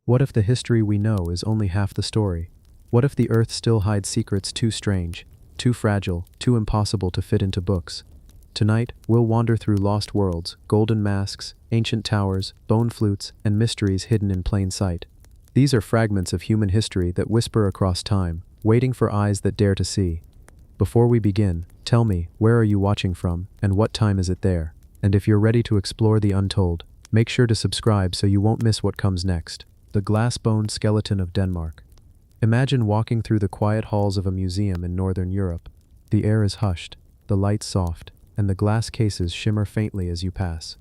What if the history we know is only half the story? What if the Earth still hides secrets too strange, too fragile, too impossible to fit into books? Tonight, we'll wander through lost worlds, golden masks, ancient towers, bone flutes, and mysteries hidden in plain sight. These are fragments of human history that whisper across time, waiting for eyes that dare to see. Before we begin, tell me, where are you watching from, and what time is it there? And if you're ready to explore the untold, make sure to subscribe so you won't miss what comes next. The glass-boned skeleton of Denmark. Imagine walking through the quiet halls of a museum in northern Europe. The air is hushed, the lights soft, and the glass cases shimmer faintly as you pass.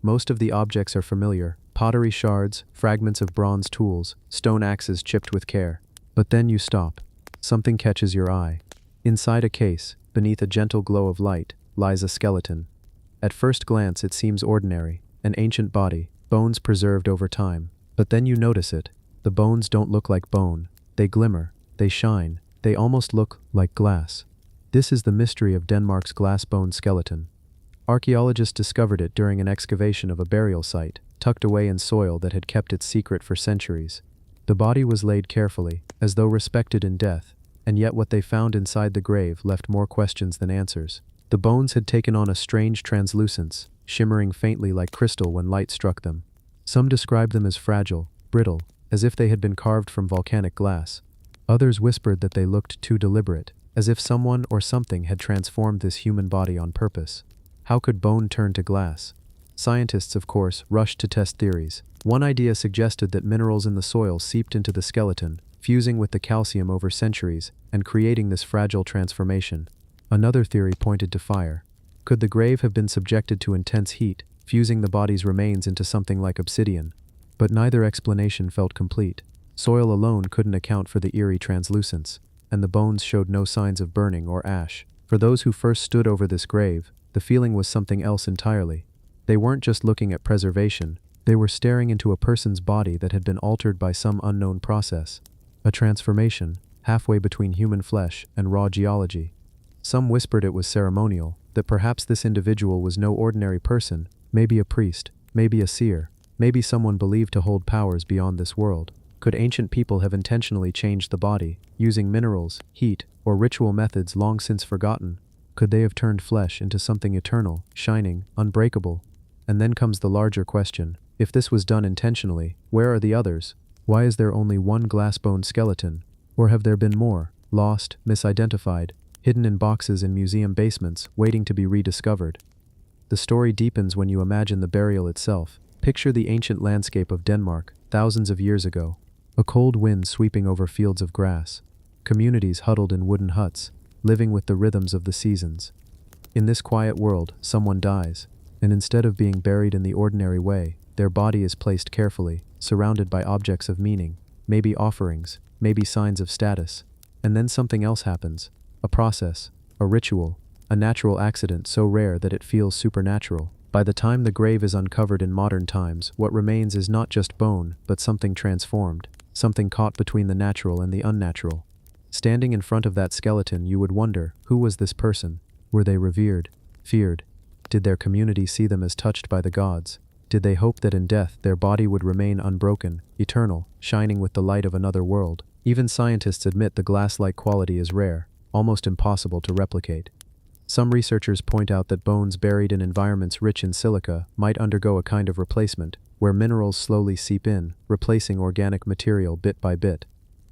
Most of the objects are familiar: pottery shards, fragments of bronze tools, stone axes chipped with care. But then you stop. Something catches your eye. Inside a case, beneath a gentle glow of light, lies a skeleton. At first glance it seems ordinary, an ancient body, bones preserved over time. But then you notice it. The bones don't look like bone. They glimmer, they shine, they almost look like glass. This is the mystery of Denmark's glass-boned skeleton. Archaeologists discovered it during an excavation of a burial site, tucked away in soil that had kept its secret for centuries. The body was laid carefully, as though respected in death, and yet what they found inside the grave left more questions than answers. The bones had taken on a strange translucence, shimmering faintly like crystal when light struck them. Some described them as fragile, brittle, as if they had been carved from volcanic glass. Others whispered that they looked too deliberate, as if someone or something had transformed this human body on purpose. How could bone turn to glass? Scientists, of course, rushed to test theories. One idea suggested that minerals in the soil seeped into the skeleton, fusing with the calcium over centuries, and creating this fragile transformation. Another theory pointed to fire. Could the grave have been subjected to intense heat, fusing the body's remains into something like obsidian? But neither explanation felt complete. Soil alone couldn't account for the eerie translucence, and the bones showed no signs of burning or ash. For those who first stood over this grave, the feeling was something else entirely. They weren't just looking at preservation, they were staring into a person's body that had been altered by some unknown process. A transformation, halfway between human flesh and raw geology. Some whispered it was ceremonial, that perhaps this individual was no ordinary person, maybe a priest, maybe a seer, maybe someone believed to hold powers beyond this world. Could ancient people have intentionally changed the body, using minerals, heat, or ritual methods long since forgotten? Could they have turned flesh into something eternal, shining, unbreakable? And then comes the larger question: if this was done intentionally, where are the others? Why is there only one glass-boned skeleton? Or have there been more, lost, misidentified, hidden in boxes in museum basements, waiting to be rediscovered? The story deepens when you imagine the burial itself. Picture the ancient landscape of Denmark, thousands of years ago. A cold wind sweeping over fields of grass. Communities huddled in wooden huts, living with the rhythms of the seasons. In this quiet world, someone dies, and instead of being buried in the ordinary way, their body is placed carefully, surrounded by objects of meaning, maybe offerings, maybe signs of status. And then something else happens. A process, a ritual, a natural accident so rare that it feels supernatural. By the time the grave is uncovered in modern times, what remains is not just bone, but something transformed, something caught between the natural and the unnatural. Standing in front of that skeleton, you would wonder, who was this person? Were they revered, feared? Did their community see them as touched by the gods? Did they hope that in death their body would remain unbroken, eternal, shining with the light of another world? Even scientists admit the glass-like quality is rare, almost impossible to replicate. Some researchers point out that bones buried in environments rich in silica might undergo a kind of replacement, where minerals slowly seep in, replacing organic material bit by bit.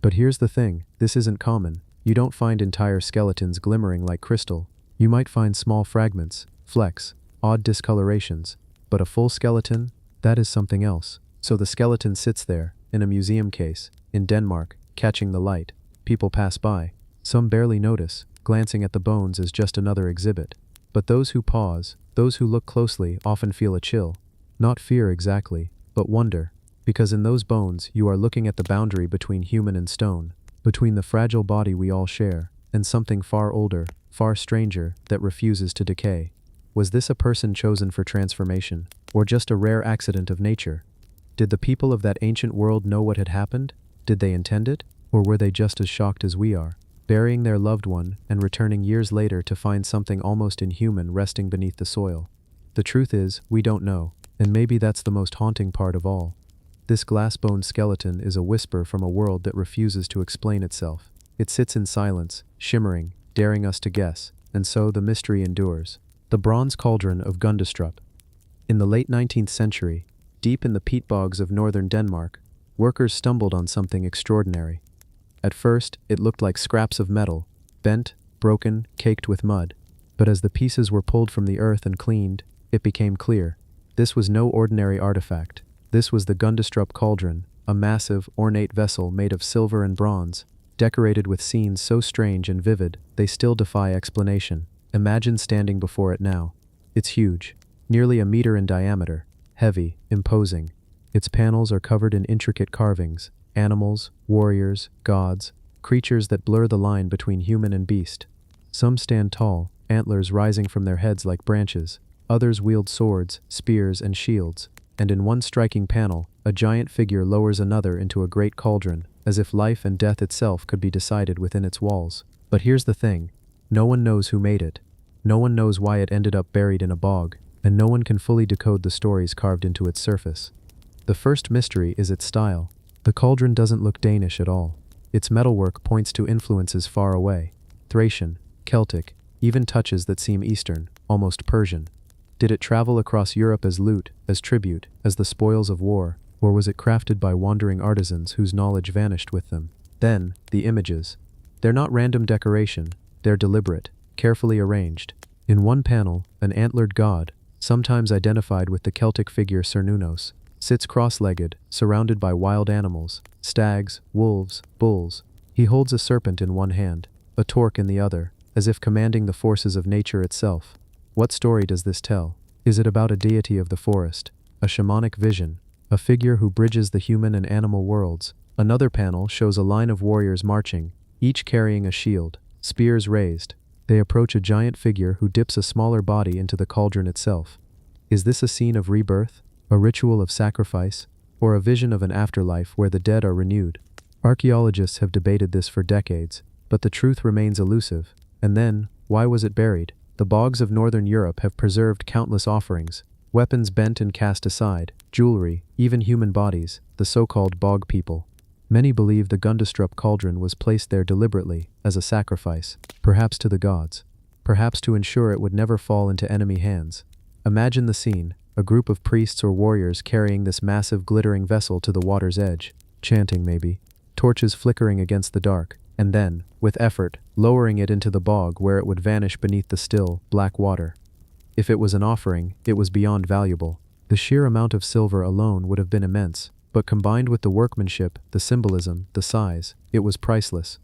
But here's the thing, this isn't common. You don't find entire skeletons glimmering like crystal. You might find small fragments, flecks, odd discolorations. But a full skeleton? That is something else. So the skeleton sits there, in a museum case, in Denmark, catching the light. People pass by. Some barely notice, glancing at the bones as just another exhibit. But those who pause, those who look closely, often feel a chill. Not fear exactly, but wonder. Because in those bones, you are looking at the boundary between human and stone, between the fragile body we all share, and something far older, far stranger, that refuses to decay. Was this a person chosen for transformation, or just a rare accident of nature? Did the people of that ancient world know what had happened? Did they intend it? Or were they just as shocked as we are, burying their loved one and returning years later to find something almost inhuman resting beneath the soil? The truth is, we don't know, and maybe that's the most haunting part of all. This glass-boned skeleton is a whisper from a world that refuses to explain itself. It sits in silence, shimmering, daring us to guess, and so the mystery endures. The bronze cauldron of Gundestrup. In the late 19th century, deep in the peat bogs of northern Denmark, workers stumbled on something extraordinary. At first, it looked like scraps of metal, bent, broken, caked with mud. But as the pieces were pulled from the earth and cleaned, it became clear. This was no ordinary artifact. This was the Gundestrup cauldron, a massive, ornate vessel made of silver and bronze, decorated with scenes so strange and vivid, they still defy explanation. Imagine standing before it now. It's huge, nearly a meter in diameter, heavy, imposing. Its panels are covered in intricate carvings, animals, warriors, gods, creatures that blur the line between human and beast. Some stand tall, antlers rising from their heads like branches. Others wield swords, spears, and shields. And in one striking panel, a giant figure lowers another into a great cauldron, as if life and death itself could be decided within its walls. But here's the thing. No one knows who made it. No one knows why it ended up buried in a bog, and no one can fully decode the stories carved into its surface. The first mystery is its style. The cauldron doesn't look Danish at all. Its metalwork points to influences far away. Thracian, Celtic, even touches that seem Eastern, almost Persian. Did it travel across Europe as loot, as tribute, as the spoils of war, or was it crafted by wandering artisans whose knowledge vanished with them? Then, the images. They're not random decoration, they're deliberate, carefully arranged. In one panel, an antlered god, sometimes identified with the Celtic figure Cernunnos, sits cross-legged, surrounded by wild animals, stags, wolves, bulls. He holds a serpent in one hand, a torque in the other, as if commanding the forces of nature itself. What story does this tell? Is it about a deity of the forest, a shamanic vision, a figure who bridges the human and animal worlds? Another panel shows a line of warriors marching, each carrying a shield, spears raised. They approach a giant figure who dips a smaller body into the cauldron itself. Is this a scene of rebirth, a ritual of sacrifice, or a vision of an afterlife where the dead are renewed? Archaeologists have debated this for decades, but the truth remains elusive. And then, why was it buried? The bogs of northern Europe have preserved countless offerings, weapons bent and cast aside, jewelry, even human bodies, the so-called bog people. Many believe the Gundestrup cauldron was placed there deliberately, as a sacrifice, perhaps to the gods, perhaps to ensure it would never fall into enemy hands. Imagine the scene, a group of priests or warriors carrying this massive glittering vessel to the water's edge, chanting maybe, torches flickering against the dark, and then, with effort, lowering it into the bog where it would vanish beneath the still, black water. If it was an offering, it was beyond valuable. The sheer amount of silver alone would have been immense, but combined with the workmanship, the symbolism, the size, it was priceless.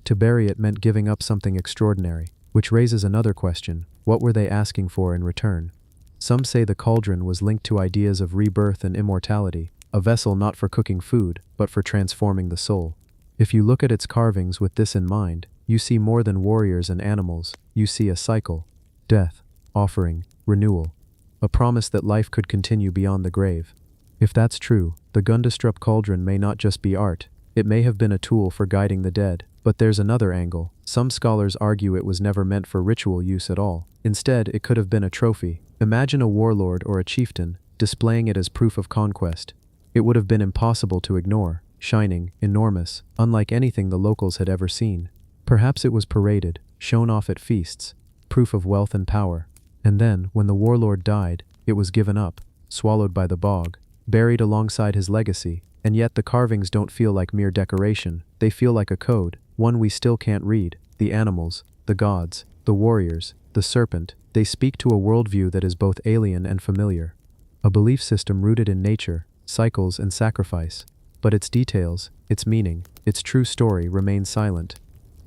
To bury it meant giving up something extraordinary, which raises another question: what were they asking for in return? Some say the cauldron was linked to ideas of rebirth and immortality, a vessel not for cooking food, but for transforming the soul. If you look at its carvings with this in mind, you see more than warriors and animals. You see a cycle: death, offering, renewal, a promise that life could continue beyond the grave. If that's true, the Gundestrup cauldron may not just be art, it may have been a tool for guiding the dead. But there's another angle. Some scholars argue it was never meant for ritual use at all. Instead, it could have been a trophy. Imagine a warlord or a chieftain displaying it as proof of conquest. It would have been impossible to ignore, shining, enormous, unlike anything the locals had ever seen. Perhaps it was paraded, shown off at feasts, proof of wealth and power. And then, when the warlord died, it was given up, swallowed by the bog, buried alongside his legacy. And yet the carvings don't feel like mere decoration. They feel like a code, one we still can't read. The animals, the gods, the warriors, the serpent, they speak to a worldview that is both alien and familiar. A belief system rooted in nature, cycles, and sacrifice. But its details, its meaning, its true story remain silent.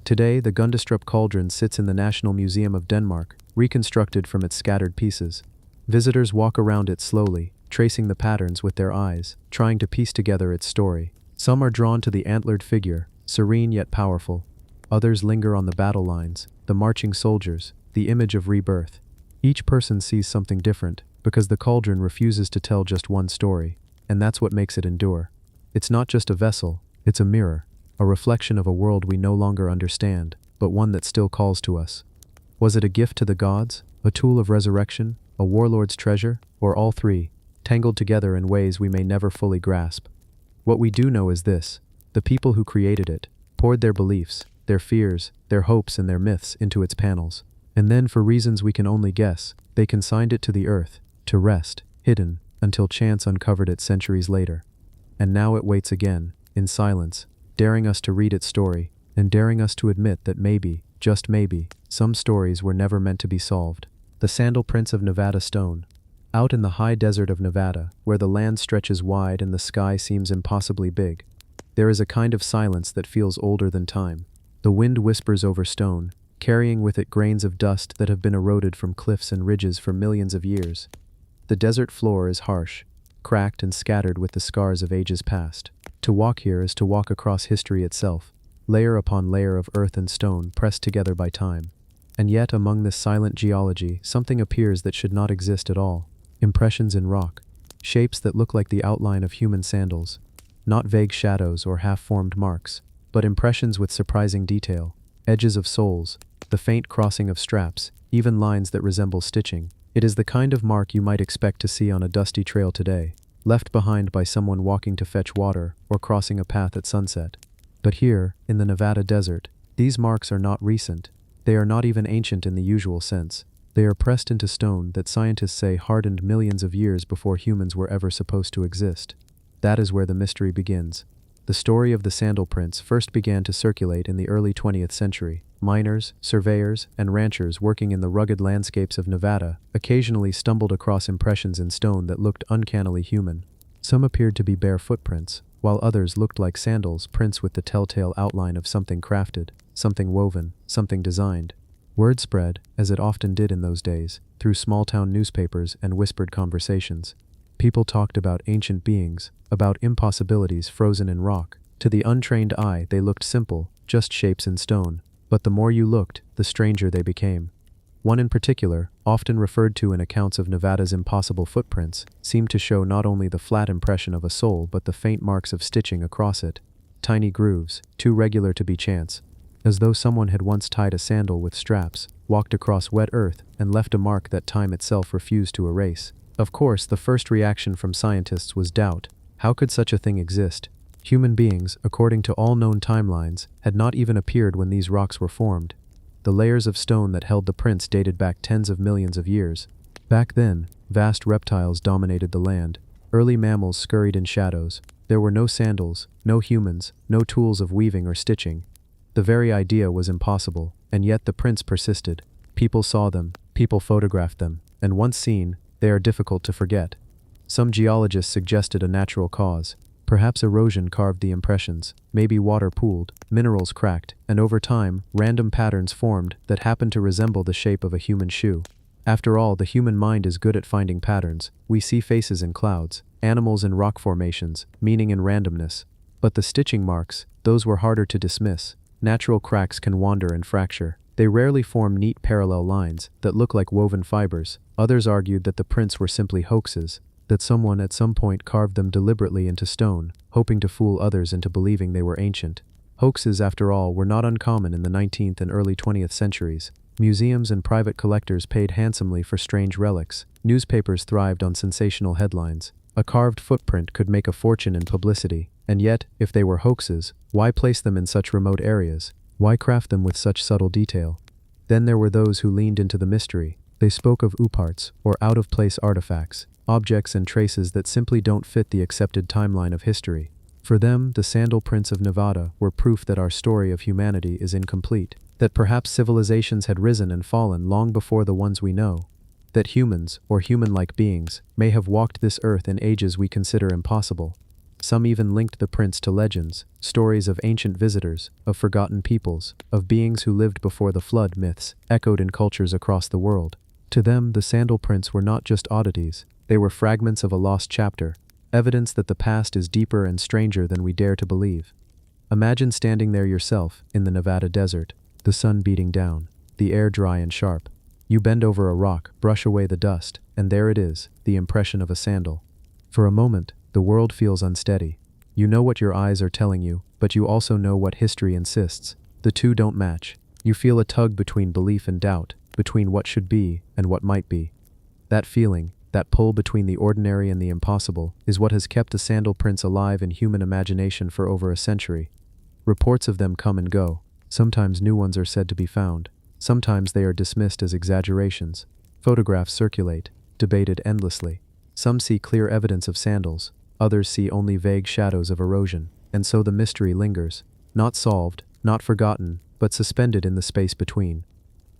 Today, the Gundestrup cauldron sits in the National Museum of Denmark, reconstructed from its scattered pieces. Visitors walk around it slowly, tracing the patterns with their eyes, trying to piece together its story. Some are drawn to the antlered figure, serene yet powerful. Others linger on the battle lines, the marching soldiers, the image of rebirth. Each person sees something different, because the cauldron refuses to tell just one story, and that's what makes it endure. It's not just a vessel, it's a mirror, a reflection of a world we no longer understand, but one that still calls to us. Was it a gift to the gods, a tool of resurrection, a warlord's treasure, or all three, tangled together in ways we may never fully grasp? What we do know is this: the people who created it poured their beliefs, their fears, their hopes, and their myths into its panels. And then, for reasons we can only guess, they consigned it to the earth, to rest, hidden, until chance uncovered it centuries later. And now it waits again, in silence, daring us to read its story, and daring us to admit that maybe, just maybe, some stories were never meant to be solved. The Sandal Prints of Nevada Stone. Out in the high desert of Nevada, where the land stretches wide and the sky seems impossibly big, there is a kind of silence that feels older than time. The wind whispers over stone, carrying with it grains of dust that have been eroded from cliffs and ridges for millions of years. The desert floor is harsh, cracked and scattered with the scars of ages past. To walk here is to walk across history itself, layer upon layer of earth and stone pressed together by time. And yet, among this silent geology, something appears that should not exist at all. Impressions in rock, shapes that look like the outline of human sandals, not vague shadows or half-formed marks, but impressions with surprising detail, edges of soles, the faint crossing of straps, even lines that resemble stitching. It is the kind of mark you might expect to see on a dusty trail today, left behind by someone walking to fetch water or crossing a path at sunset. But here, in the Nevada desert, these marks are not recent. They are not even ancient in the usual sense. They are pressed into stone that scientists say hardened millions of years before humans were ever supposed to exist. That is where the mystery begins. The story of the sandal prints first began to circulate in the early 20th century. Miners, surveyors, and ranchers working in the rugged landscapes of Nevada occasionally stumbled across impressions in stone that looked uncannily human. Some appeared to be bare footprints, while others looked like sandals, prints with the telltale outline of something crafted, something woven, something designed. Word spread, as it often did in those days, through small-town newspapers and whispered conversations. People talked about ancient beings, about impossibilities frozen in rock. To the untrained eye, they looked simple, just shapes in stone. But the more you looked, the stranger they became. One in particular, often referred to in accounts of Nevada's impossible footprints, seemed to show not only the flat impression of a sole but the faint marks of stitching across it. Tiny grooves, too regular to be chance, as though someone had once tied a sandal with straps, walked across wet earth, and left a mark that time itself refused to erase. Of course, the first reaction from scientists was doubt. How could such a thing exist? Human beings, according to all known timelines, had not even appeared when these rocks were formed. The layers of stone that held the prints dated back tens of millions of years. Back then, vast reptiles dominated the land. Early mammals scurried in shadows. There were no sandals, no humans, no tools of weaving or stitching. The very idea was impossible, and yet the prints persisted. People saw them, people photographed them, and once seen, they are difficult to forget. Some geologists suggested a natural cause. Perhaps erosion carved the impressions, maybe water pooled, minerals cracked, and over time, random patterns formed that happened to resemble the shape of a human shoe. After all, the human mind is good at finding patterns. We see faces in clouds, animals in rock formations, meaning in randomness. But the stitching marks, those were harder to dismiss. Natural cracks can wander and fracture. They rarely form neat parallel lines that look like woven fibers. Others argued that the prints were simply hoaxes, that someone at some point carved them deliberately into stone, hoping to fool others into believing they were ancient. Hoaxes, after all, were not uncommon in the 19th and early 20th centuries. Museums and private collectors paid handsomely for strange relics. Newspapers thrived on sensational headlines. A carved footprint could make a fortune in publicity. And yet, if they were hoaxes, why place them in such remote areas? Why craft them with such subtle detail? Then there were those who leaned into the mystery. They spoke of ooparts, or out-of-place artifacts, objects and traces that simply don't fit the accepted timeline of history. For them, the sandal prints of Nevada were proof that our story of humanity is incomplete, that perhaps civilizations had risen and fallen long before the ones we know, that humans, or human-like beings, may have walked this earth in ages we consider impossible. Some even linked the prints to legends, stories of ancient visitors, of forgotten peoples, of beings who lived before the flood. Myths echoed in cultures across the world. To them, the sandal prints were not just oddities, they were fragments of a lost chapter, evidence that the past is deeper and stranger than we dare to believe. Imagine standing there yourself, in the Nevada desert, the sun beating down, the air dry and sharp. You bend over a rock, brush away the dust, and there it is, the impression of a sandal. For a moment, the world feels unsteady. You know what your eyes are telling you, but you also know what history insists. The two don't match. You feel a tug between belief and doubt, between what should be and what might be. That feeling, that pull between the ordinary and the impossible, is what has kept the sandal prints alive in human imagination for over a century. Reports of them come and go. Sometimes new ones are said to be found. Sometimes they are dismissed as exaggerations. Photographs circulate, debated endlessly. Some see clear evidence of sandals, others see only vague shadows of erosion, and so the mystery lingers, not solved, not forgotten, but suspended in the space between.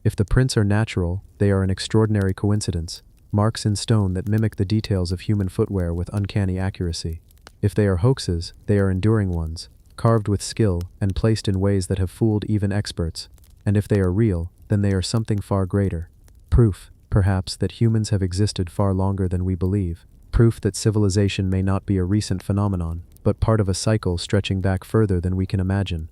If the prints are natural, they are an extraordinary coincidence, marks in stone that mimic the details of human footwear with uncanny accuracy. If they are hoaxes, they are enduring ones, carved with skill and placed in ways that have fooled even experts. And if they are real, then they are something far greater. Proof, perhaps, that humans have existed far longer than we believe. Proof that civilization may not be a recent phenomenon, but part of a cycle stretching back further than we can imagine.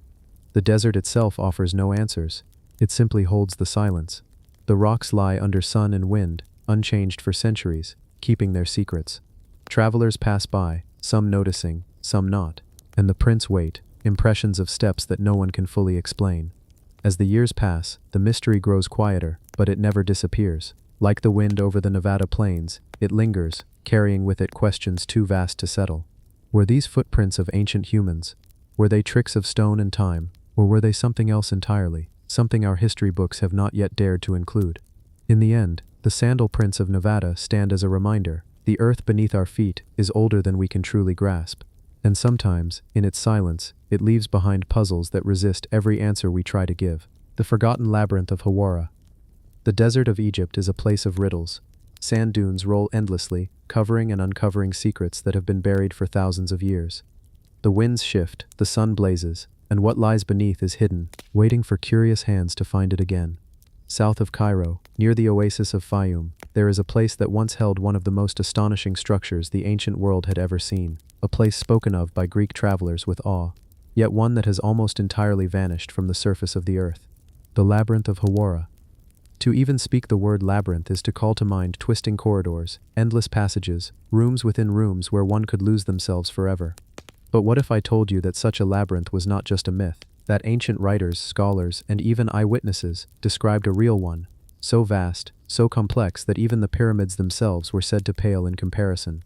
The desert itself offers no answers. It simply holds the silence. The rocks lie under sun and wind, unchanged for centuries, keeping their secrets. Travelers pass by, some noticing, some not, and the prints wait, impressions of steps that no one can fully explain. As the years pass, the mystery grows quieter, but it never disappears. Like the wind over the Nevada plains, it lingers, carrying with it questions too vast to settle. Were these footprints of ancient humans? Were they tricks of stone and time? Or were they something else entirely, something our history books have not yet dared to include? In the end, the sandal prints of Nevada stand as a reminder. The earth beneath our feet is older than we can truly grasp. And sometimes, in its silence, it leaves behind puzzles that resist every answer we try to give. The forgotten labyrinth of Hawara. The desert of Egypt is a place of riddles. Sand dunes roll endlessly, covering and uncovering secrets that have been buried for thousands of years. The winds shift, the sun blazes, and what lies beneath is hidden, waiting for curious hands to find it again. South of Cairo, near the oasis of Fayum, there is a place that once held one of the most astonishing structures the ancient world had ever seen, a place spoken of by Greek travelers with awe, yet one that has almost entirely vanished from the surface of the earth. The labyrinth of Hawara. To even speak the word labyrinth is to call to mind twisting corridors, endless passages, rooms within rooms where one could lose themselves forever. But what if I told you that such a labyrinth was not just a myth, that ancient writers, scholars, and even eyewitnesses described a real one, so vast, so complex that even the pyramids themselves were said to pale in comparison?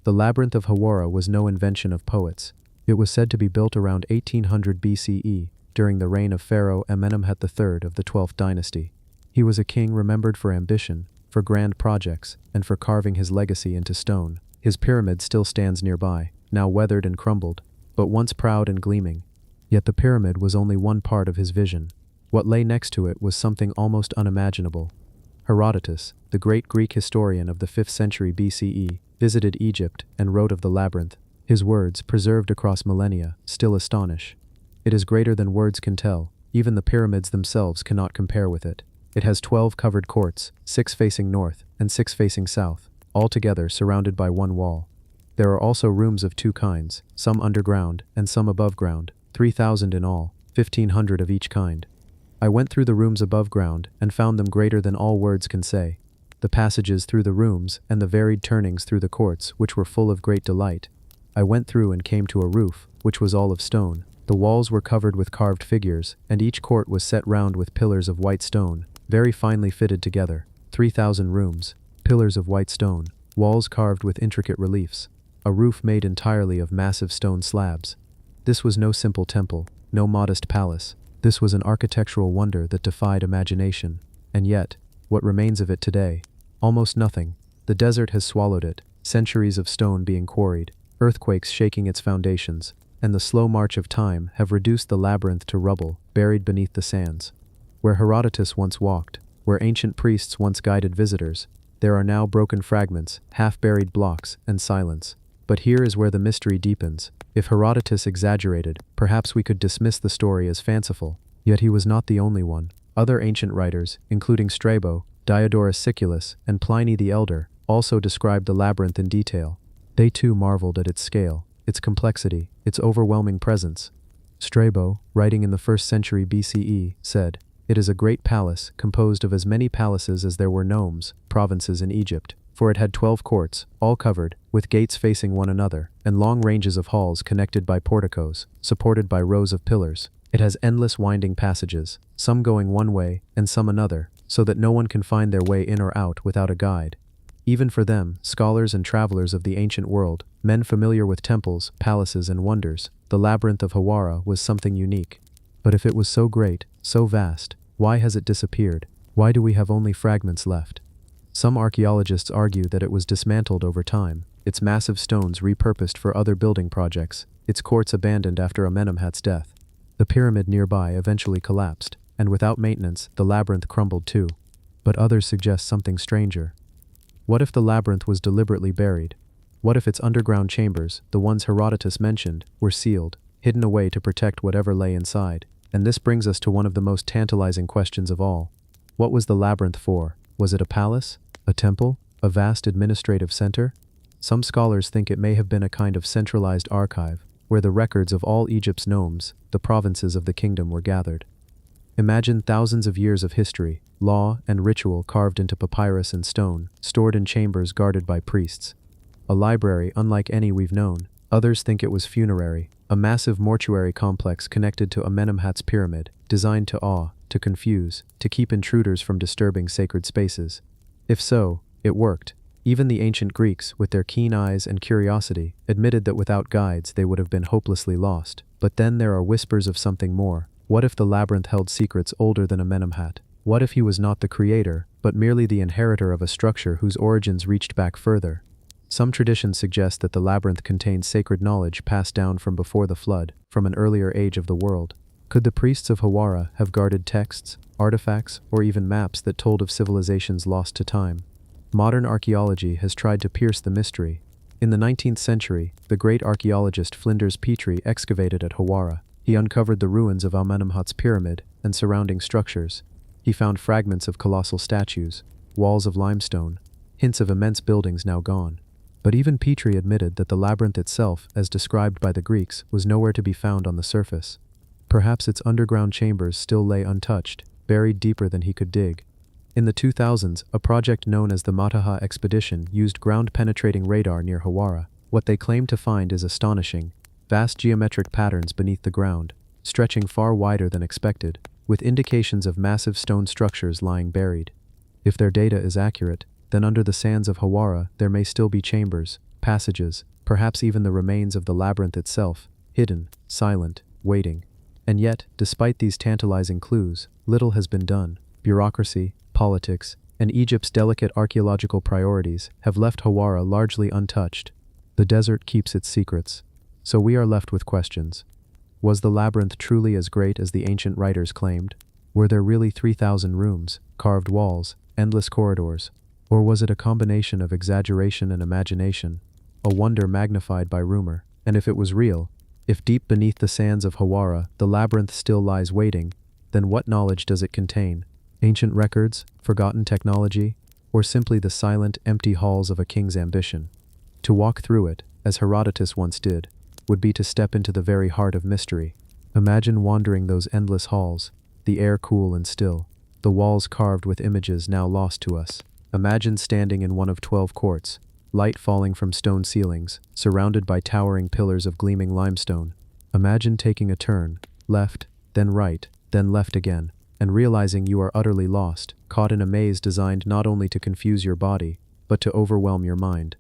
The labyrinth of Hawara was no invention of poets. It was said to be built around 1800 BCE, during the reign of Pharaoh Amenemhet III of the 12th dynasty. He was a king remembered for ambition, for grand projects, and for carving his legacy into stone. His pyramid still stands nearby, now weathered and crumbled, but once proud and gleaming. Yet the pyramid was only one part of his vision. What lay next to it was something almost unimaginable. Herodotus, the great Greek historian of the 5th century BCE, visited Egypt and wrote of the labyrinth. His words, preserved across millennia, still astonish. It is greater than words can tell. Even the pyramids themselves cannot compare with it. It has 12 covered courts, 6 facing north and 6 facing south, all together surrounded by one wall. There are also rooms of two kinds, some underground and some above ground, 3,000 in all, 1,500 of each kind. I went through the rooms above ground and found them greater than all words can say. The passages through the rooms and the varied turnings through the courts, which were full of great delight. I went through and came to a roof, which was all of stone. The walls were covered with carved figures, and each court was set round with pillars of white stone, very finely fitted together. 3,000 rooms, pillars of white stone, walls carved with intricate reliefs, a roof made entirely of massive stone slabs. This was no simple temple, no modest palace. This was an architectural wonder that defied imagination. And yet, what remains of it today? Almost nothing. The desert has swallowed it, centuries of stone being quarried, earthquakes shaking its foundations, and the slow march of time have reduced the labyrinth to rubble, buried beneath the sands. Where Herodotus once walked, where ancient priests once guided visitors, there are now broken fragments, half-buried blocks, and silence. But here is where the mystery deepens. If Herodotus exaggerated, perhaps we could dismiss the story as fanciful. Yet he was not the only one. Other ancient writers, including Strabo, Diodorus Siculus, and Pliny the Elder, also described the labyrinth in detail. They too marveled at its scale, its complexity, its overwhelming presence. Strabo, writing in the 1st century BCE, said, "It is a great palace, composed of as many palaces as there were nomes, provinces in Egypt. For it had 12 courts, all covered, with gates facing one another, and long ranges of halls connected by porticos, supported by rows of pillars. It has endless winding passages, some going one way and some another, so that no one can find their way in or out without a guide. Even for them, scholars and travelers of the ancient world, men familiar with temples, palaces, and wonders, the labyrinth of Hawara was something unique. But if it was so great, so vast, why has it disappeared? Why do we have only fragments left? Some archaeologists argue that it was dismantled over time, its massive stones repurposed for other building projects, its courts abandoned after Amenemhat's death. The pyramid nearby eventually collapsed, and without maintenance, the labyrinth crumbled too. But others suggest something stranger. What if the labyrinth was deliberately buried? What if its underground chambers, the ones Herodotus mentioned, were sealed, hidden away to protect whatever lay inside? And this brings us to one of the most tantalizing questions of all. What was the labyrinth for? Was it a palace? A temple? A vast administrative center? Some scholars think it may have been a kind of centralized archive, where the records of all Egypt's nomes, the provinces of the kingdom, were gathered. Imagine thousands of years of history, law, and ritual carved into papyrus and stone, stored in chambers guarded by priests. A library unlike any we've known. Others think it was funerary, a massive mortuary complex connected to Amenemhat's pyramid, designed to awe, to confuse, to keep intruders from disturbing sacred spaces. If so, it worked. Even the ancient Greeks, with their keen eyes and curiosity, admitted that without guides they would have been hopelessly lost. But then there are whispers of something more. What if the labyrinth held secrets older than Amenemhat? What if he was not the creator, but merely the inheritor of a structure whose origins reached back further? Some traditions suggest that the labyrinth contains sacred knowledge passed down from before the flood, from an earlier age of the world. Could the priests of Hawara have guarded texts, artifacts, or even maps that told of civilizations lost to time? Modern archaeology has tried to pierce the mystery. In the 19th century, the great archaeologist Flinders Petrie excavated at Hawara. He uncovered the ruins of Amenemhat's pyramid and surrounding structures. He found fragments of colossal statues, walls of limestone, hints of immense buildings now gone. But even Petrie admitted that the labyrinth itself, as described by the Greeks, was nowhere to be found on the surface. Perhaps its underground chambers still lay untouched, buried deeper than he could dig. In the 2000s, a project known as the Mataha expedition used ground-penetrating radar near Hawara. What they claimed to find is astonishing. Vast geometric patterns beneath the ground, stretching far wider than expected, with indications of massive stone structures lying buried. If their data is accurate, then under the sands of Hawara there may still be chambers, passages, perhaps even the remains of the labyrinth itself, hidden, silent, waiting. And yet, despite these tantalizing clues, little has been done. Bureaucracy, politics, and Egypt's delicate archaeological priorities have left Hawara largely untouched. The desert keeps its secrets. So we are left with questions. Was the labyrinth truly as great as the ancient writers claimed? Were there really 3,000 rooms, carved walls, endless corridors? Or was it a combination of exaggeration and imagination, a wonder magnified by rumor? And if it was real, if deep beneath the sands of Hawara the labyrinth still lies waiting, then what knowledge does it contain? Ancient records, forgotten technology, or simply the silent, empty halls of a king's ambition? To walk through it, as Herodotus once did, would be to step into the very heart of mystery. Imagine wandering those endless halls, the air cool and still, the walls carved with images now lost to us. Imagine standing in one of 12 courts, light falling from stone ceilings, surrounded by towering pillars of gleaming limestone. Imagine taking a turn, left, then right, then left again, and realizing you are utterly lost, caught in a maze designed not only to confuse your body, but to overwhelm your mind.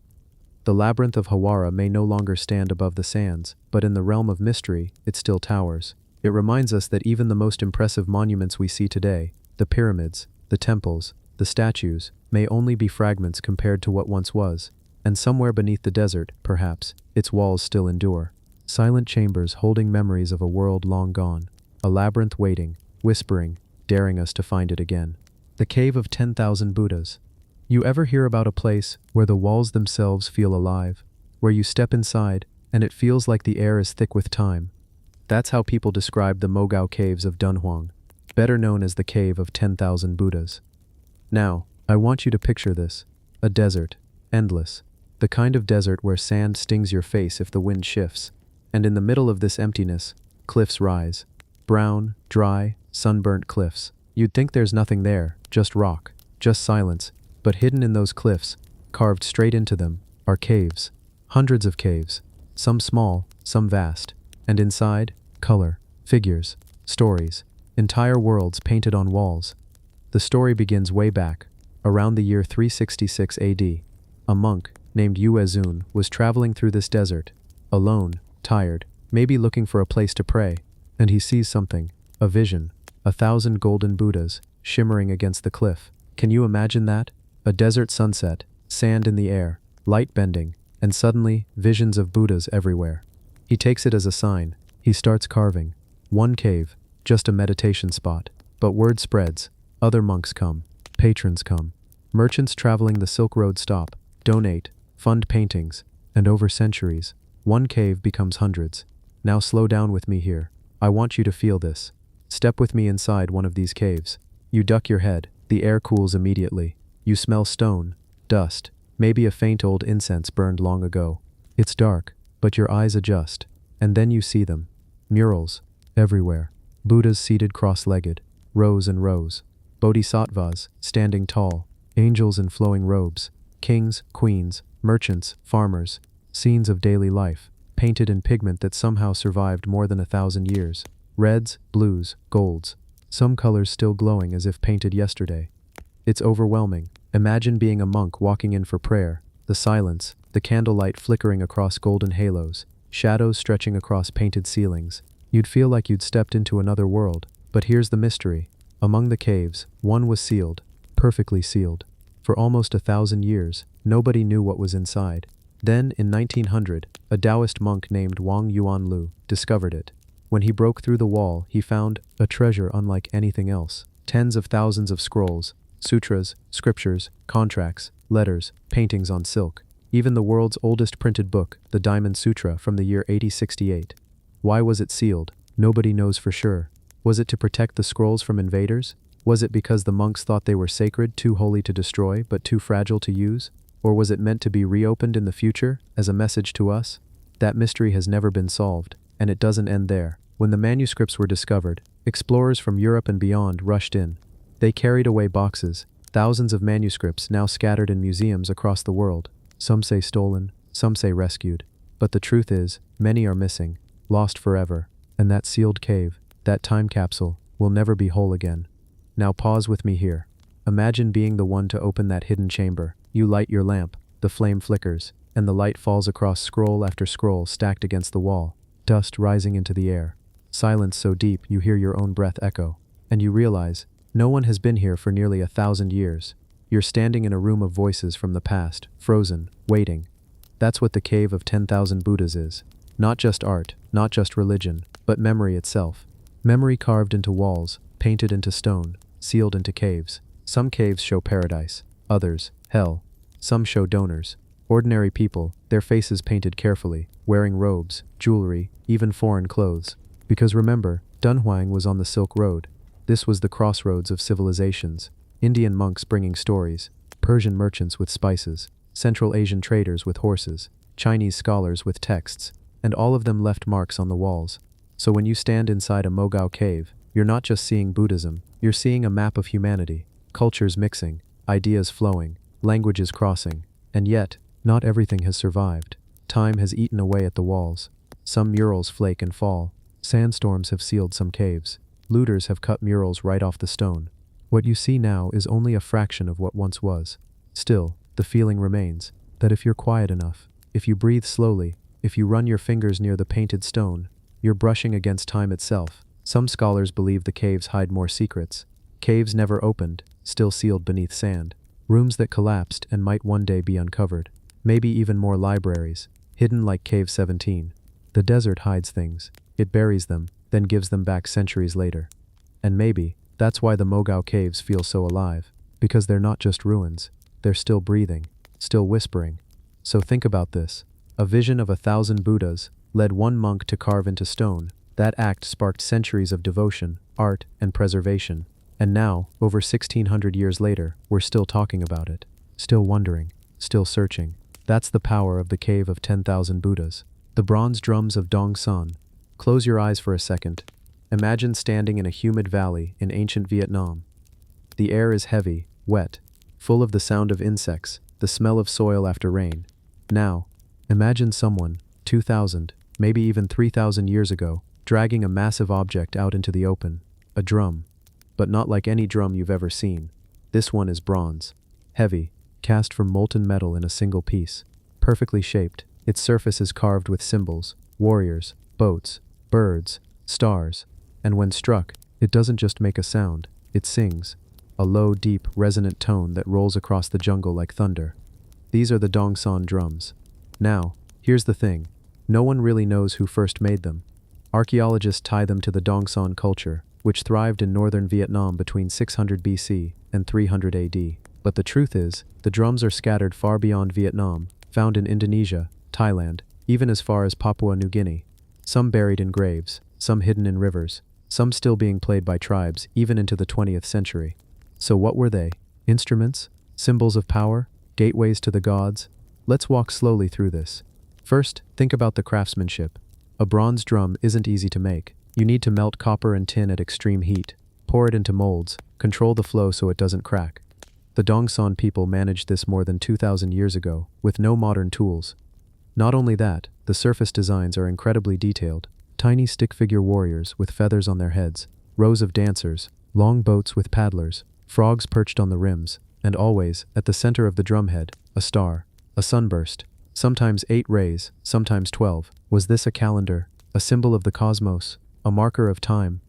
The labyrinth of Hawara may no longer stand above the sands, but in the realm of mystery, it still towers. It reminds us that even the most impressive monuments we see today, the pyramids, the temples, the statues, may only be fragments compared to what once was, and somewhere beneath the desert, perhaps, its walls still endure. Silent chambers holding memories of a world long gone, a labyrinth waiting, whispering, daring us to find it again. The Cave of 10,000 Buddhas. You ever hear about a place where the walls themselves feel alive, where you step inside and it feels like the air is thick with time? That's how people describe the Mogao Caves of Dunhuang, better known as the Cave of 10,000 Buddhas. Now, I want you to picture this: a desert, endless, the kind of desert where sand stings your face if the wind shifts, and in the middle of this emptiness, cliffs rise. Brown, dry, sunburnt cliffs. You'd think there's nothing there, just rock, just silence. But hidden in those cliffs, carved straight into them, are caves. Hundreds of caves, some small, some vast, and inside, color, figures, stories, entire worlds painted on walls. The story begins way back, around the year 366 AD. A monk, named Yuezun, was traveling through this desert, alone, tired, maybe looking for a place to pray, and he sees something, a vision, 1,000 golden Buddhas, shimmering against the cliff. Can you imagine that? A desert sunset, sand in the air, light bending, and suddenly, visions of Buddhas everywhere. He takes it as a sign. He starts carving. One cave, just a meditation spot. But word spreads. Other monks come. Patrons come. Merchants traveling the Silk Road stop, donate, fund paintings, and over centuries, one cave becomes hundreds. Now slow down with me here. I want you to feel this. Step with me inside one of these caves. You duck your head. The air cools immediately. You smell stone, dust, maybe a faint old incense burned long ago. It's dark, but your eyes adjust, and then you see them. Murals, everywhere. Buddhas seated cross-legged, rows and rows. Bodhisattvas, standing tall. Angels in flowing robes. Kings, queens, merchants, farmers. Scenes of daily life, painted in pigment that somehow survived more than 1,000 years. Reds, blues, golds. Some colors still glowing as if painted yesterday. It's overwhelming. Imagine being a monk walking in for prayer. The silence, the candlelight flickering across golden halos, shadows stretching across painted ceilings. You'd feel like you'd stepped into another world. But here's the mystery. Among the caves, one was sealed, perfectly sealed. For almost 1,000 years, nobody knew what was inside. Then, in 1900, a Taoist monk named Wang Yuanlu discovered it. When he broke through the wall, he found a treasure unlike anything else. Tens of thousands of scrolls, sutras, scriptures, contracts, letters, paintings on silk. Even the world's oldest printed book, the Diamond Sutra from the year 8068. Why was it sealed? Nobody knows for sure. Was it to protect the scrolls from invaders? Was it because the monks thought they were sacred, too holy to destroy, but too fragile to use? Or was it meant to be reopened in the future, as a message to us? That mystery has never been solved, and it doesn't end there. When the manuscripts were discovered, explorers from Europe and beyond rushed in. They carried away boxes, thousands of manuscripts now scattered in museums across the world. Some say stolen, some say rescued. But the truth is, many are missing, lost forever, and that sealed cave, that time capsule, will never be whole again. Now pause with me here. Imagine being the one to open that hidden chamber. You light your lamp, the flame flickers, and the light falls across scroll after scroll stacked against the wall, dust rising into the air. Silence so deep you hear your own breath echo, and you realize, no one has been here for nearly 1,000 years. You're standing in a room of voices from the past, frozen, waiting. That's what the cave of 10,000 Buddhas is. Not just art, not just religion, but memory itself. Memory carved into walls, painted into stone, sealed into caves. Some caves show paradise, others, hell. Some show donors, ordinary people, their faces painted carefully, wearing robes, jewelry, even foreign clothes. Because remember, Dunhuang was on the Silk Road. This was the crossroads of civilizations. Indian monks bringing stories, Persian merchants with spices, Central Asian traders with horses, Chinese scholars with texts, and all of them left marks on the walls. So when you stand inside a Mogao cave, you're not just seeing Buddhism, you're seeing a map of humanity, cultures mixing, ideas flowing, languages crossing, and yet, not everything has survived. Time has eaten away at the walls. Some murals flake and fall. Sandstorms have sealed some caves. Looters have cut murals right off the stone. What you see now is only a fraction of what once was. Still, the feeling remains, that if you're quiet enough, if you breathe slowly, if you run your fingers near the painted stone, you're brushing against time itself. Some scholars believe the caves hide more secrets. Caves never opened, still sealed beneath sand. Rooms that collapsed and might one day be uncovered. Maybe even more libraries, hidden like Cave 17. The desert hides things. It buries them, then gives them back centuries later. And maybe, that's why the Mogao caves feel so alive. Because they're not just ruins. They're still breathing, still whispering. So think about this. A vision of 1,000 Buddhas led one monk to carve into stone. That act sparked centuries of devotion, art, and preservation. And now, over 1,600 years later, we're still talking about it. Still wondering, still searching. That's the power of the cave of 10,000 Buddhas. The bronze drums of Dong Son. Close your eyes for a second. Imagine standing in a humid valley in ancient Vietnam. The air is heavy, wet, full of the sound of insects, the smell of soil after rain. Now, imagine someone, 2,000, maybe even 3,000 years ago, dragging a massive object out into the open, a drum. But not like any drum you've ever seen. This one is bronze. Heavy, cast from molten metal in a single piece. Perfectly shaped, its surface is carved with symbols, warriors, boats, birds, stars, and when struck, it doesn't just make a sound, it sings, a low, deep, resonant tone that rolls across the jungle like thunder. These are the Dongsan drums. Now, here's the thing. No one really knows who first made them. Archaeologists tie them to the Dongsan culture, which thrived in northern Vietnam between 600 BC and 300 AD. But the truth is, the drums are scattered far beyond Vietnam, found in Indonesia, Thailand, even as far as Papua New Guinea. Some buried in graves, some hidden in rivers, some still being played by tribes even into the 20th century. So what were they? Instruments? Symbols of power? Gateways to the gods? Let's walk slowly through this. First, think about the craftsmanship. A bronze drum isn't easy to make. You need to melt copper and tin at extreme heat, pour it into molds, control the flow so it doesn't crack. The Dongsan people managed this more than 2,000 years ago, with no modern tools. Not only that, the surface designs are incredibly detailed. Tiny stick-figure warriors with feathers on their heads, rows of dancers, long boats with paddlers, frogs perched on the rims, and always, at the center of the drumhead, a star, a sunburst, sometimes 8 rays, sometimes 12. Was this a calendar, a symbol of the cosmos, a marker of time?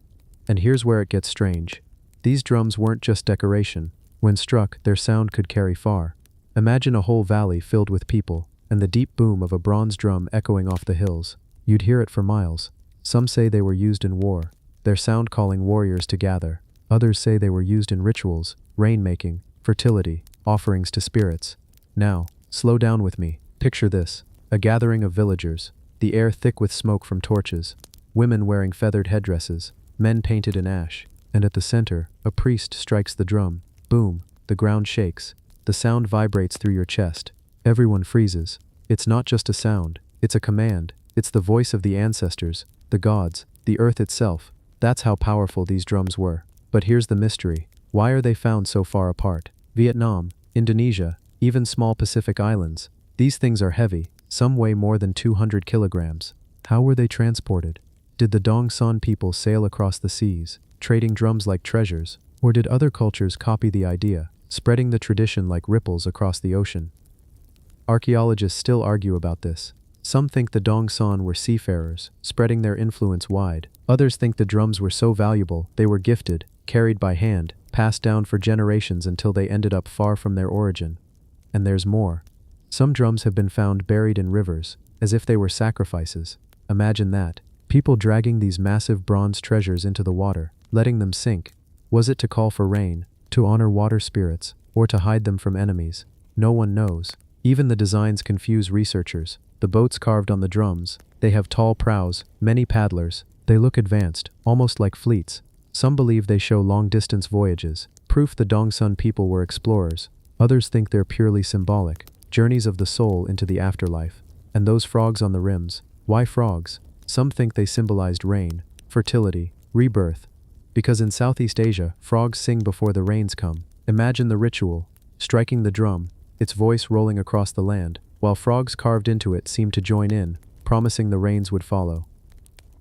And here's where it gets strange. These drums weren't just decoration. When struck, their sound could carry far. Imagine a whole valley filled with people, and the deep boom of a bronze drum echoing off the hills. You'd hear it for miles. Some say they were used in war, their sound calling warriors to gather. Others say they were used in rituals, rain-making, fertility, offerings to spirits. Now, slow down with me. Picture this. A gathering of villagers, the air thick with smoke from torches, women wearing feathered headdresses, men painted in ash, and at the center, a priest strikes the drum. Boom, the ground shakes. The sound vibrates through your chest. Everyone freezes. It's not just a sound, it's a command. It's the voice of the ancestors, the gods, the earth itself. That's how powerful these drums were. But here's the mystery. Why are they found so far apart? Vietnam, Indonesia, even small Pacific islands. These things are heavy, some weigh more than 200 kilograms. How were they transported? Did the Dongsan people sail across the seas, trading drums like treasures? Or did other cultures copy the idea, spreading the tradition like ripples across the ocean? Archaeologists still argue about this. Some think the Dongsan were seafarers, spreading their influence wide. Others think the drums were so valuable they were gifted, carried by hand, passed down for generations until they ended up far from their origin. And there's more. Some drums have been found buried in rivers, as if they were sacrifices. Imagine that. People dragging these massive bronze treasures into the water, letting them sink. Was it to call for rain, to honor water spirits, or to hide them from enemies? No one knows. Even the designs confuse researchers. The boats carved on the drums, they have tall prows, many paddlers. They look advanced, almost like fleets. Some believe they show long-distance voyages, proof the Dongsan people were explorers. Others think they're purely symbolic, journeys of the soul into the afterlife. And those frogs on the rims, why frogs? Some think they symbolized rain, fertility, rebirth. Because in Southeast Asia, frogs sing before the rains come. Imagine the ritual, striking the drum, its voice rolling across the land, while frogs carved into it seemed to join in, promising the rains would follow.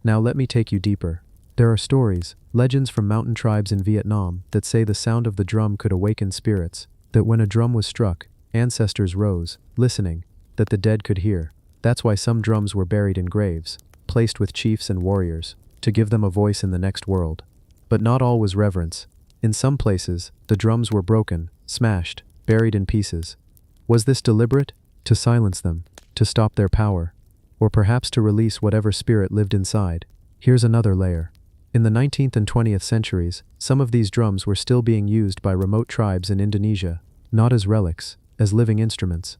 Now let me take you deeper. There are stories, legends from mountain tribes in Vietnam that say the sound of the drum could awaken spirits, that when a drum was struck, ancestors rose, listening, that the dead could hear. That's why some drums were buried in graves, placed with chiefs and warriors, to give them a voice in the next world. But not all was reverence. In some places, the drums were broken, smashed, buried in pieces. Was this deliberate? To silence them, to stop their power, or perhaps to release whatever spirit lived inside? Here's another layer. In the 19th and 20th centuries, some of these drums were still being used by remote tribes in Indonesia, not as relics, as living instruments.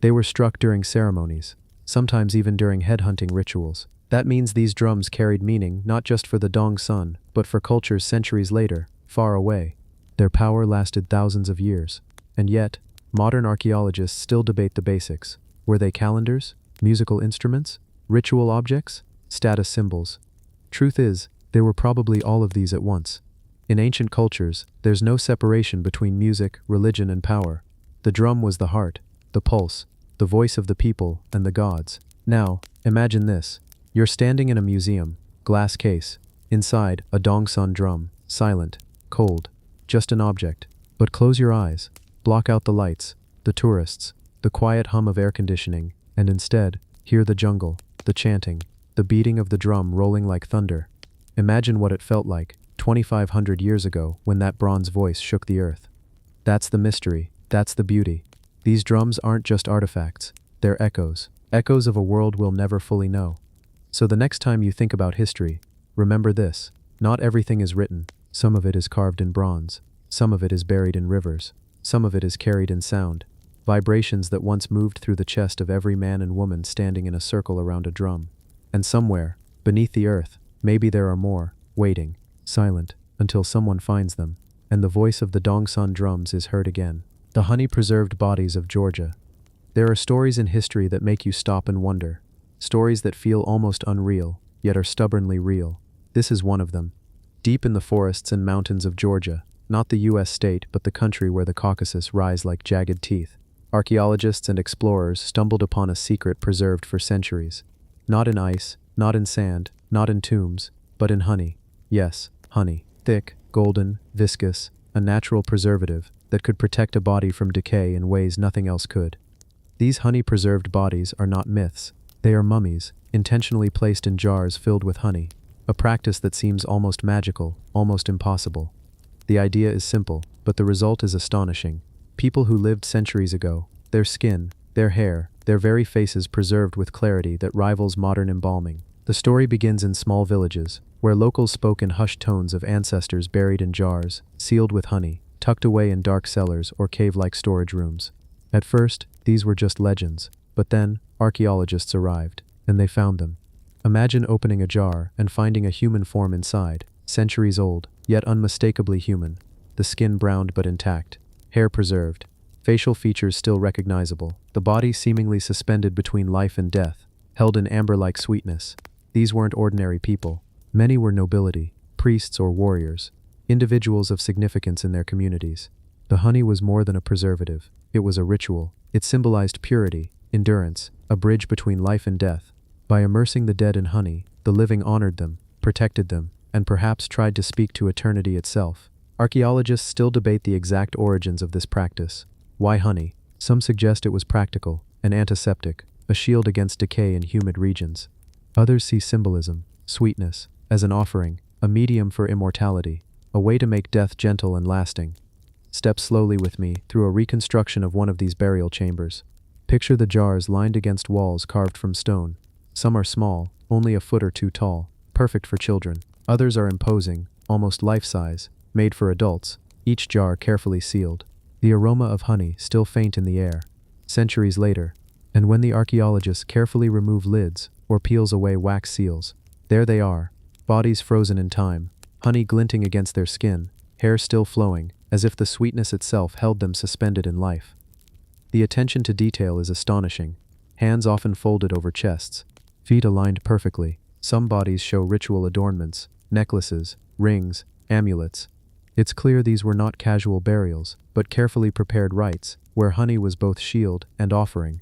They were struck during ceremonies, sometimes even during headhunting rituals. That means these drums carried meaning not just for the Dongsan, but for cultures centuries later, far away. Their power lasted thousands of years. And yet, modern archaeologists still debate the basics. Were they calendars, musical instruments, ritual objects, status symbols? Truth is, they were probably all of these at once. In ancient cultures, there's no separation between music, religion, and power. The drum was the heart, the pulse, the voice of the people and the gods. Now, imagine this. You're standing in a museum, glass case. Inside, a Dongsan drum, silent, cold, just an object. But close your eyes, block out the lights. the tourists, the quiet hum of air conditioning, and instead, hear the jungle, the chanting, the beating of the drum rolling like thunder. Imagine what it felt like 2,500 years ago when that bronze voice shook the earth. That's the mystery, that's the beauty. These drums aren't just artifacts, they're echoes, echoes of a world we'll never fully know. So the next time you think about history, remember this: not everything is written, some of it is carved in bronze, some of it is buried in rivers, some of it is carried in sound, vibrations that once moved through the chest of every man and woman standing in a circle around a drum. And somewhere, beneath the earth, maybe there are more, waiting, silent, until someone finds them, and the voice of the Dongsan drums is heard again. The honey-preserved bodies of Georgia. There are stories in history that make you stop and wonder, stories that feel almost unreal, yet are stubbornly real. This is one of them. Deep in the forests and mountains of Georgia, not the U.S. state but the country where the Caucasus rise like jagged teeth, archaeologists and explorers stumbled upon a secret preserved for centuries. Not in ice, not in sand, not in tombs, but in honey. Yes, honey. Thick, golden, viscous, a natural preservative that could protect a body from decay in ways nothing else could. These honey-preserved bodies are not myths. They are mummies, intentionally placed in jars filled with honey, a practice that seems almost magical, almost impossible. The idea is simple, but the result is astonishing. People who lived centuries ago, their skin, their hair, their very faces preserved with clarity that rivals modern embalming. The story begins in small villages, where locals spoke in hushed tones of ancestors buried in jars, sealed with honey, tucked away in dark cellars or cave-like storage rooms. At first, these were just legends, but then, archaeologists arrived, and they found them. Imagine opening a jar and finding a human form inside, centuries old, yet unmistakably human, the skin browned but intact, hair preserved, facial features still recognizable, the body seemingly suspended between life and death, held in amber-like sweetness. These weren't ordinary people. Many were nobility, priests or warriors, individuals of significance in their communities. The honey was more than a preservative. It was a ritual. It symbolized purity, endurance, a bridge between life and death. By immersing the dead in honey, the living honored them, protected them, and perhaps tried to speak to eternity itself. Archaeologists still debate the exact origins of this practice. Why honey? Some suggest it was practical, an antiseptic, a shield against decay in humid regions. Others see symbolism, sweetness, as an offering, a medium for immortality, a way to make death gentle and lasting. Step slowly with me through a reconstruction of one of these burial chambers. Picture the jars lined against walls carved from stone. Some are small, only a foot or two tall, perfect for children. Others are imposing, almost life-size, made for adults, each jar carefully sealed. The aroma of honey still faint in the air. Centuries later, and when the archaeologists carefully remove lids or peels away wax seals, there they are, bodies frozen in time, honey glinting against their skin, hair still flowing, as if the sweetness itself held them suspended in life. The attention to detail is astonishing. Hands often folded over chests, feet aligned perfectly. Some bodies show ritual adornments, necklaces, rings, amulets. It's clear these were not casual burials, but carefully prepared rites, where honey was both shield and offering.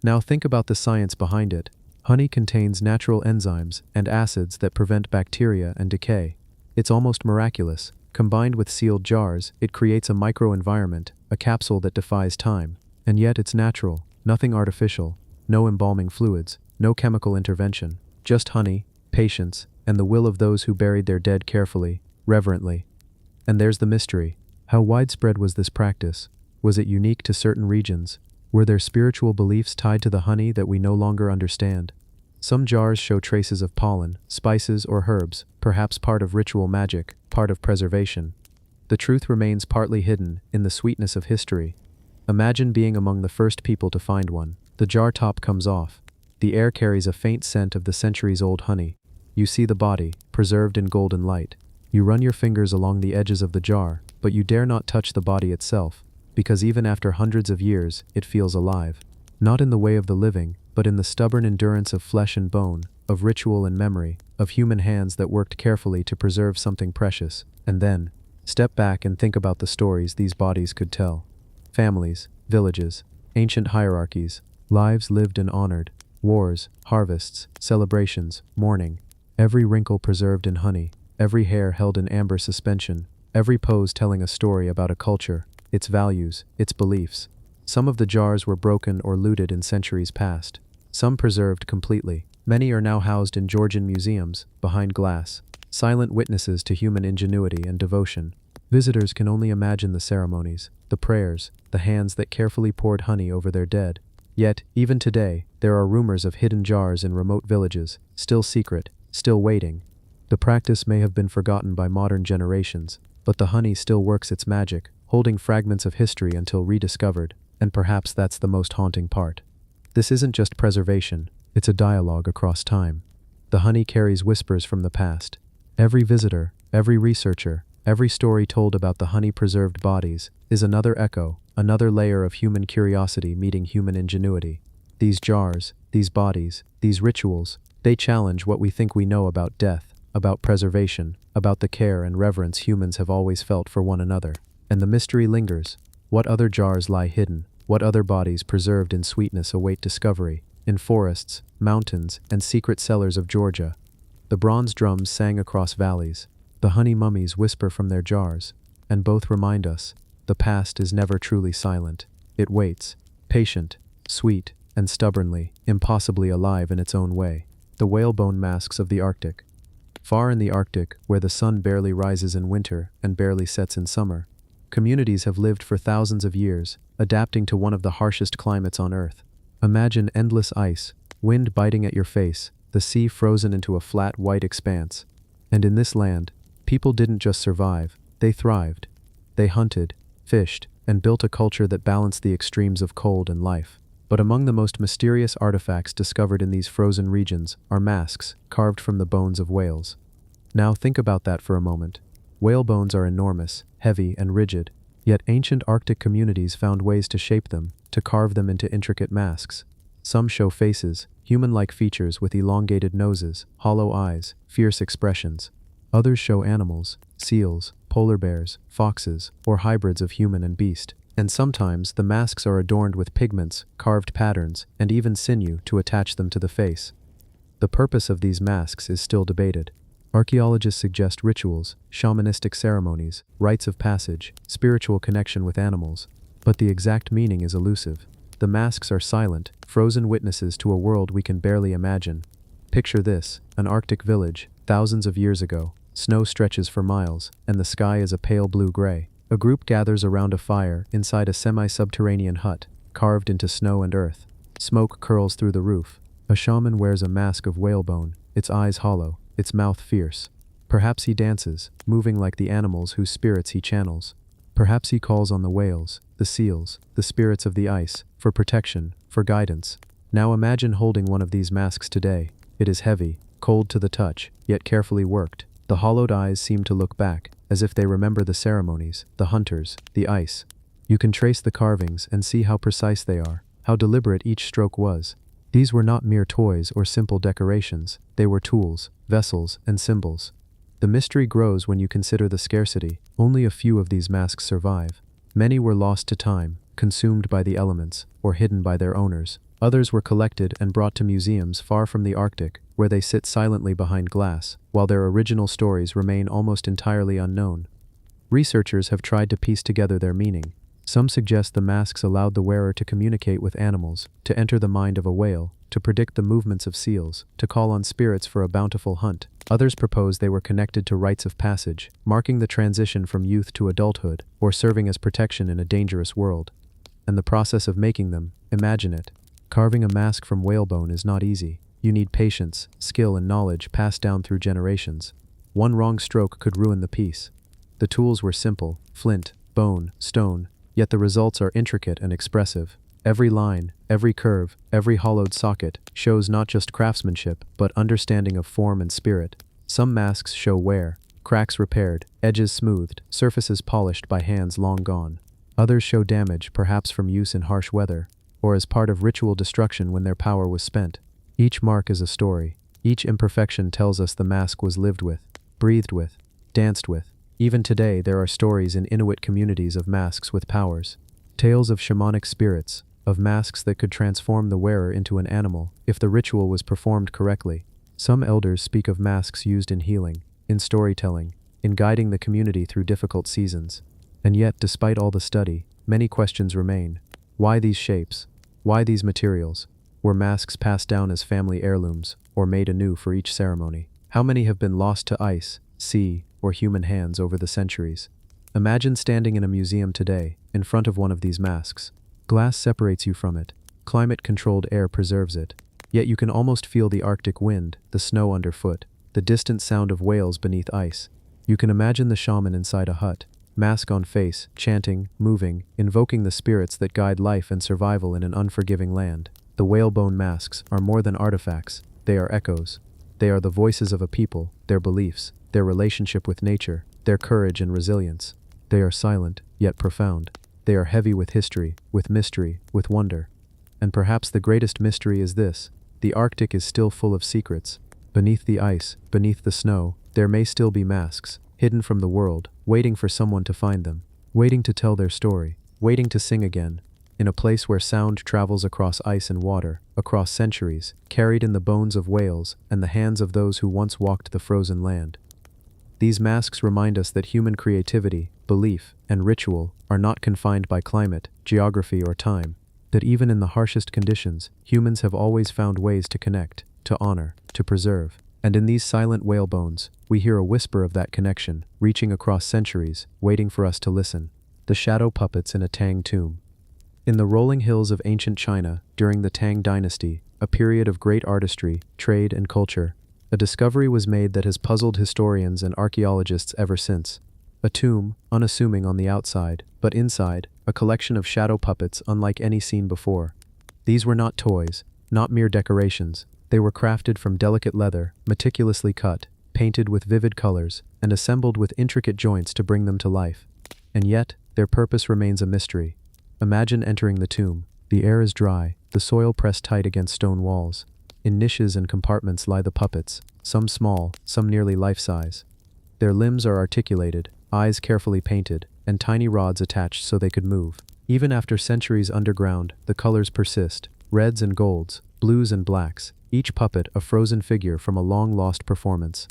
Now think about the science behind it. Honey contains natural enzymes and acids that prevent bacteria and decay. It's almost miraculous. Combined with sealed jars, it creates a microenvironment, a capsule that defies time. And yet it's natural, nothing artificial, no embalming fluids, no chemical intervention, just honey, patience, and the will of those who buried their dead carefully, reverently. And there's the mystery. How widespread was this practice? Was it unique to certain regions? Were there spiritual beliefs tied to the honey that we no longer understand? Some jars show traces of pollen, spices, or herbs, perhaps part of ritual magic, part of preservation. The truth remains partly hidden in the sweetness of history. Imagine being among the first people to find one. The jar top comes off. The air carries a faint scent of the centuries-old honey. You see the body, preserved in golden light. You run your fingers along the edges of the jar, but you dare not touch the body itself, because even after hundreds of years, it feels alive. Not in the way of the living, but in the stubborn endurance of flesh and bone, of ritual and memory, of human hands that worked carefully to preserve something precious. And then, step back and think about the stories these bodies could tell. Families, villages, ancient hierarchies, lives lived and honored, wars, harvests, celebrations, mourning, every wrinkle preserved in honey, every hair held in amber suspension, every pose telling a story about a culture, its values, its beliefs. Some of the jars were broken or looted in centuries past. Some preserved completely. Many are now housed in Georgian museums, behind glass, silent witnesses to human ingenuity and devotion. Visitors can only imagine the ceremonies, the prayers, the hands that carefully poured honey over their dead. Yet, even today, there are rumors of hidden jars in remote villages, still secret, still waiting. The practice may have been forgotten by modern generations, but the honey still works its magic, holding fragments of history until rediscovered, and perhaps that's the most haunting part. This isn't just preservation, it's a dialogue across time. The honey carries whispers from the past. Every visitor, every researcher, every story told about the honey-preserved bodies is another echo, another layer of human curiosity meeting human ingenuity. These jars, these bodies, these rituals, they challenge what we think we know about death, about preservation, about the care and reverence humans have always felt for one another. And the mystery lingers. What other jars lie hidden? What other bodies preserved in sweetness await discovery? In forests, mountains, and secret cellars of Georgia, the bronze drums sang across valleys. The honey mummies whisper from their jars, and both remind us, the past is never truly silent. It waits, patient, sweet, and stubbornly, impossibly alive in its own way. The whalebone masks of the Arctic. Far in the Arctic, where the sun barely rises in winter and barely sets in summer, communities have lived for thousands of years, adapting to one of the harshest climates on Earth. Imagine endless ice, wind biting at your face, the sea frozen into a flat white expanse. And in this land, people didn't just survive, they thrived. They hunted, fished, and built a culture that balanced the extremes of cold and life. But among the most mysterious artifacts discovered in these frozen regions are masks carved from the bones of whales. Now think about that for a moment. Whale bones are enormous, heavy, and rigid, yet ancient Arctic communities found ways to shape them, to carve them into intricate masks. Some show faces, human-like features with elongated noses, hollow eyes, fierce expressions. Others show animals, seals, polar bears, foxes, or hybrids of human and beast. And sometimes the masks are adorned with pigments, carved patterns, and even sinew to attach them to the face. The purpose of these masks is still debated. Archaeologists suggest rituals, shamanistic ceremonies, rites of passage, spiritual connection with animals, but the exact meaning is elusive. The masks are silent, frozen witnesses to a world we can barely imagine. Picture this, an Arctic village, thousands of years ago. Snow stretches for miles, and the sky is a pale blue-gray. A group gathers around a fire inside a semi-subterranean hut, carved into snow and earth. Smoke curls through the roof. A shaman wears a mask of whalebone, its eyes hollow, its mouth fierce. Perhaps he dances, moving like the animals whose spirits he channels. Perhaps he calls on the whales, the seals, the spirits of the ice, for protection, for guidance. Now imagine holding one of these masks today. It is heavy, cold to the touch, yet carefully worked. The hollowed eyes seem to look back, as if they remember the ceremonies, the hunters, the ice. You can trace the carvings and see how precise they are, how deliberate each stroke was. These were not mere toys or simple decorations, they were tools, vessels, and symbols. The mystery grows when you consider the scarcity. Only a few of these masks survive. Many were lost to time, consumed by the elements, or hidden by their owners. Others were collected and brought to museums far from the Arctic, where they sit silently behind glass, while their original stories remain almost entirely unknown. Researchers have tried to piece together their meaning. Some suggest the masks allowed the wearer to communicate with animals, to enter the mind of a whale, to predict the movements of seals, to call on spirits for a bountiful hunt. Others propose they were connected to rites of passage, marking the transition from youth to adulthood, or serving as protection in a dangerous world. And the process of making them, imagine it. Carving a mask from whalebone is not easy. You need patience, skill, and knowledge passed down through generations. One wrong stroke could ruin the piece. The tools were simple, flint, bone, stone, yet the results are intricate and expressive. Every line, every curve, every hollowed socket shows not just craftsmanship, but understanding of form and spirit. Some masks show wear, cracks repaired, edges smoothed, surfaces polished by hands long gone. Others show damage, perhaps from use in harsh weather, or as part of ritual destruction when their power was spent. Each mark is a story. Each imperfection tells us the mask was lived with, breathed with, danced with. Even today there are stories in Inuit communities of masks with powers. Tales of shamanic spirits, of masks that could transform the wearer into an animal if the ritual was performed correctly. Some elders speak of masks used in healing, in storytelling, in guiding the community through difficult seasons. And yet, despite all the study, many questions remain. Why these shapes? Why these materials? Were masks passed down as family heirlooms, or made anew for each ceremony? How many have been lost to ice, sea, or human hands over the centuries? Imagine standing in a museum today, in front of one of these masks. Glass separates you from it. Climate-controlled air preserves it. Yet you can almost feel the Arctic wind, the snow underfoot, the distant sound of whales beneath ice. You can imagine the shaman inside a hut, mask on face, chanting, moving, invoking the spirits that guide life and survival in an unforgiving land. The whalebone masks are more than artifacts, they are echoes. They are the voices of a people, their beliefs, their relationship with nature, their courage and resilience. They are silent, yet profound. They are heavy with history, with mystery, with wonder. And perhaps the greatest mystery is this: the Arctic is still full of secrets. Beneath the ice, beneath the snow, there may still be masks, hidden from the world, waiting for someone to find them, waiting to tell their story, waiting to sing again, in a place where sound travels across ice and water, across centuries, carried in the bones of whales and the hands of those who once walked the frozen land. These masks remind us that human creativity, belief, and ritual are not confined by climate, geography, or time, that even in the harshest conditions, humans have always found ways to connect, to honor, to preserve. And in these silent whale bones, we hear a whisper of that connection, reaching across centuries, waiting for us to listen. The shadow puppets in a Tang tomb. In the rolling hills of ancient China, during the Tang dynasty, a period of great artistry, trade, and culture, a discovery was made that has puzzled historians and archaeologists ever since. A tomb, unassuming on the outside, but inside, a collection of shadow puppets unlike any seen before. These were not toys, not mere decorations. They were crafted from delicate leather, meticulously cut, painted with vivid colors, and assembled with intricate joints to bring them to life. And yet, their purpose remains a mystery. Imagine entering the tomb. The air is dry, the soil pressed tight against stone walls. In niches and compartments lie the puppets, some small, some nearly life-size. Their limbs are articulated, eyes carefully painted, and tiny rods attached so they could move. Even after centuries underground, the colors persist: reds and golds, blues and blacks, each puppet a frozen figure from a long-lost performance.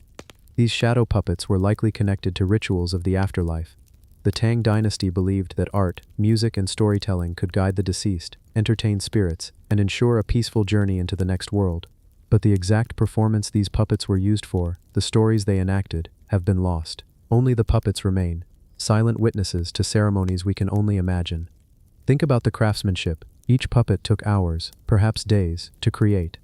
These shadow puppets were likely connected to rituals of the afterlife. The Tang dynasty believed that art, music, and storytelling could guide the deceased, entertain spirits, and ensure a peaceful journey into the next world. But the exact performance these puppets were used for, the stories they enacted, have been lost. Only the puppets remain, silent witnesses to ceremonies we can only imagine. Think about the craftsmanship. Each puppet took hours, perhaps days, to create.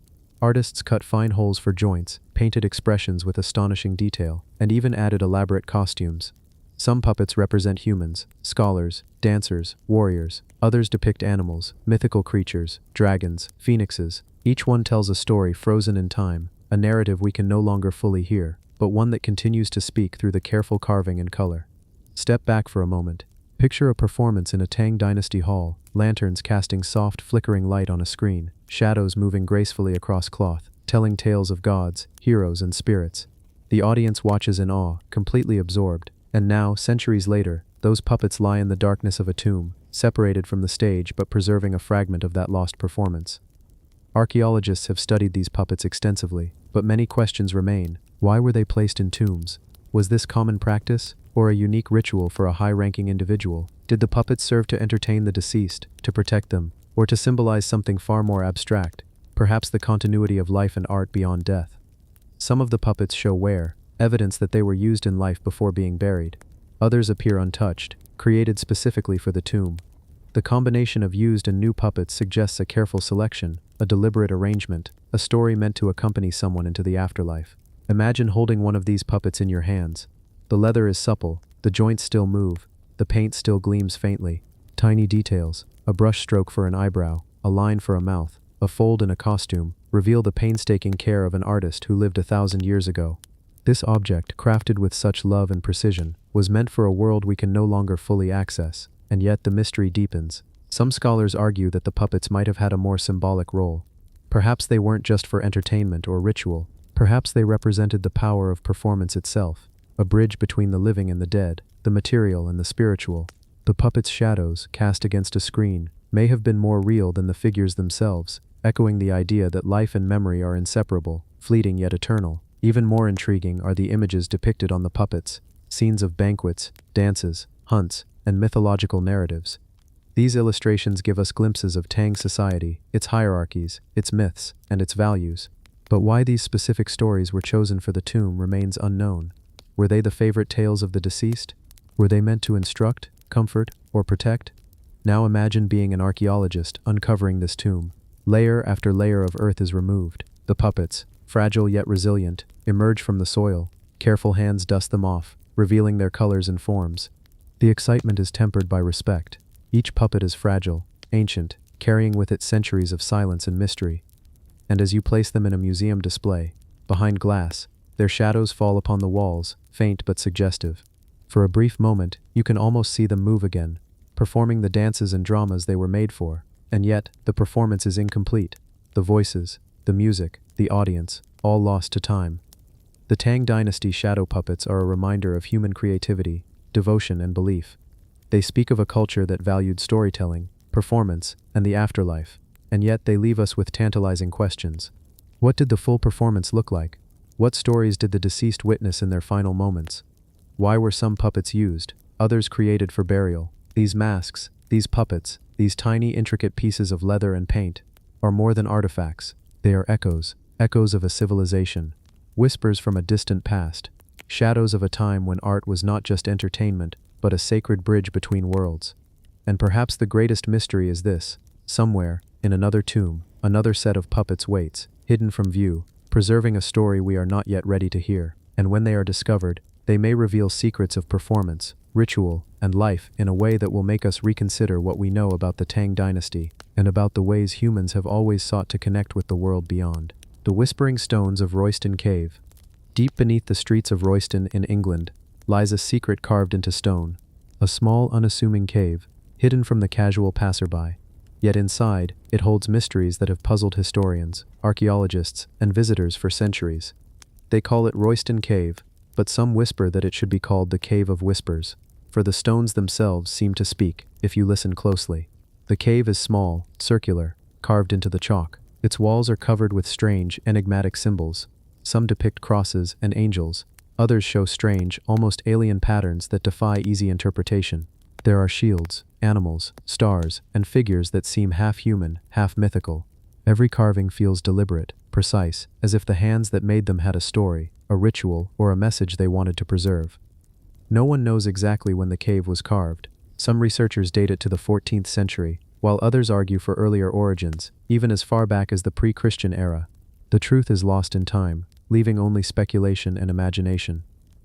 Artists cut fine holes for joints, painted expressions with astonishing detail, and even added elaborate costumes. Some puppets represent humans, scholars, dancers, warriors. Others depict animals, mythical creatures, dragons, phoenixes. Each one tells a story frozen in time, a narrative we can no longer fully hear, but one that continues to speak through the careful carving and color. Step back for a moment. Picture a performance in a Tang Dynasty hall, lanterns casting soft, flickering light on a screen, shadows moving gracefully across cloth, telling tales of gods, heroes, and spirits. The audience watches in awe, completely absorbed. And now, centuries later, those puppets lie in the darkness of a tomb, separated from the stage but preserving a fragment of that lost performance. Archaeologists have studied these puppets extensively, but many questions remain. Why were they placed in tombs? Was this common practice, or a unique ritual for a high-ranking individual? Did the puppets serve to entertain the deceased, to protect them, or to symbolize something far more abstract, perhaps the continuity of life and art beyond death? Some of the puppets show wear, evidence that they were used in life before being buried. Others appear untouched, created specifically for the tomb. The combination of used and new puppets suggests a careful selection, a deliberate arrangement, a story meant to accompany someone into the afterlife. Imagine holding one of these puppets in your hands. The leather is supple, the joints still move, the paint still gleams faintly. Tiny details, a brush stroke for an eyebrow, a line for a mouth, a fold in a costume, reveal the painstaking care of an artist who lived 1,000 years ago. This object, crafted with such love and precision, was meant for a world we can no longer fully access, and yet the mystery deepens. Some scholars argue that the puppets might have had a more symbolic role. Perhaps they weren't just for entertainment or ritual. Perhaps they represented the power of performance itself, a bridge between the living and the dead, the material and the spiritual. The puppets' shadows, cast against a screen, may have been more real than the figures themselves, echoing the idea that life and memory are inseparable, fleeting yet eternal. Even more intriguing are the images depicted on the puppets, scenes of banquets, dances, hunts, and mythological narratives. These illustrations give us glimpses of Tang society, its hierarchies, its myths, and its values. But why these specific stories were chosen for the tomb remains unknown. Were they the favorite tales of the deceased? Were they meant to instruct, comfort, or protect? Now imagine being an archaeologist uncovering this tomb. Layer after layer of earth is removed. The puppets, fragile yet resilient, emerge from the soil. Careful hands dust them off, revealing their colors and forms. The excitement is tempered by respect. Each puppet is fragile, ancient, carrying with it centuries of silence and mystery. And as you place them in a museum display, behind glass, their shadows fall upon the walls, faint but suggestive. For a brief moment, you can almost see them move again, performing the dances and dramas they were made for. And yet, the performance is incomplete. The voices, the music, the audience, all lost to time. The Tang Dynasty shadow puppets are a reminder of human creativity, devotion, and belief. They speak of a culture that valued storytelling, performance, and the afterlife, and yet they leave us with tantalizing questions. What did the full performance look like? What stories did the deceased witness in their final moments? Why were some puppets used, others created for burial? These masks, these puppets, these tiny intricate pieces of leather and paint, are more than artifacts. They are echoes of a civilization, whispers from a distant past, shadows of a time when art was not just entertainment, but a sacred bridge between worlds. And perhaps the greatest mystery is this: somewhere, in another tomb, another set of puppets waits, hidden from view, preserving a story we are not yet ready to hear. And when they are discovered, they may reveal secrets of performance, ritual, and life in a way that will make us reconsider what we know about the Tang Dynasty, and about the ways humans have always sought to connect with the world beyond. The Whispering Stones of Royston Cave. Deep beneath the streets of Royston in England lies a secret carved into stone, a small, unassuming cave, hidden from the casual passerby. Yet inside, it holds mysteries that have puzzled historians, archaeologists, and visitors for centuries. They call it Royston Cave, but some whisper that it should be called the Cave of Whispers, for the stones themselves seem to speak, if you listen closely. The cave is small, circular, carved into the chalk. Its walls are covered with strange, enigmatic symbols. Some depict crosses and angels, others show strange, almost alien patterns that defy easy interpretation. There are shields, animals, stars, and figures that seem half human, half mythical. Every carving feels deliberate, precise, as if the hands that made them had a story, a ritual, or a message they wanted to preserve. No one knows exactly when the cave was carved. Some researchers date it to the 14th century, while others argue for earlier origins, even as far back as the pre-Christian era. The truth is lost in time, leaving only speculation and imagination.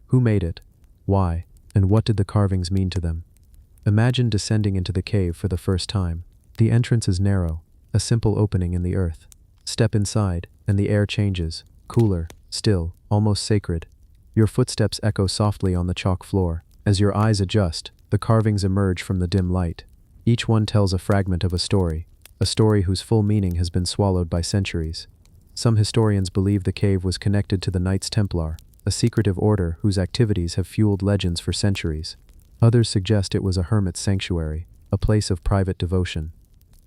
Who made it? Why? And what did the carvings mean to them? Imagine descending into the cave for the first time. The entrance is narrow, a simple opening in the earth. Step inside, and the air changes, cooler, still, almost sacred. Your footsteps echo softly on the chalk floor. As your eyes adjust, the carvings emerge from the dim light. Each one tells a fragment of a story whose full meaning has been swallowed by centuries. Some historians believe the cave was connected to the Knights Templar, a secretive order whose activities have fueled legends for centuries. Others suggest it was a hermit's sanctuary, a place of private devotion.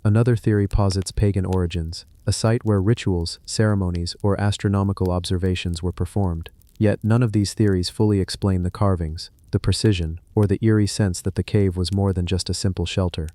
Another theory posits pagan origins, a site where rituals, ceremonies, or astronomical observations were performed. Yet none of these theories fully explain the carvings, the precision, or the eerie sense that the cave was more than just a simple shelter.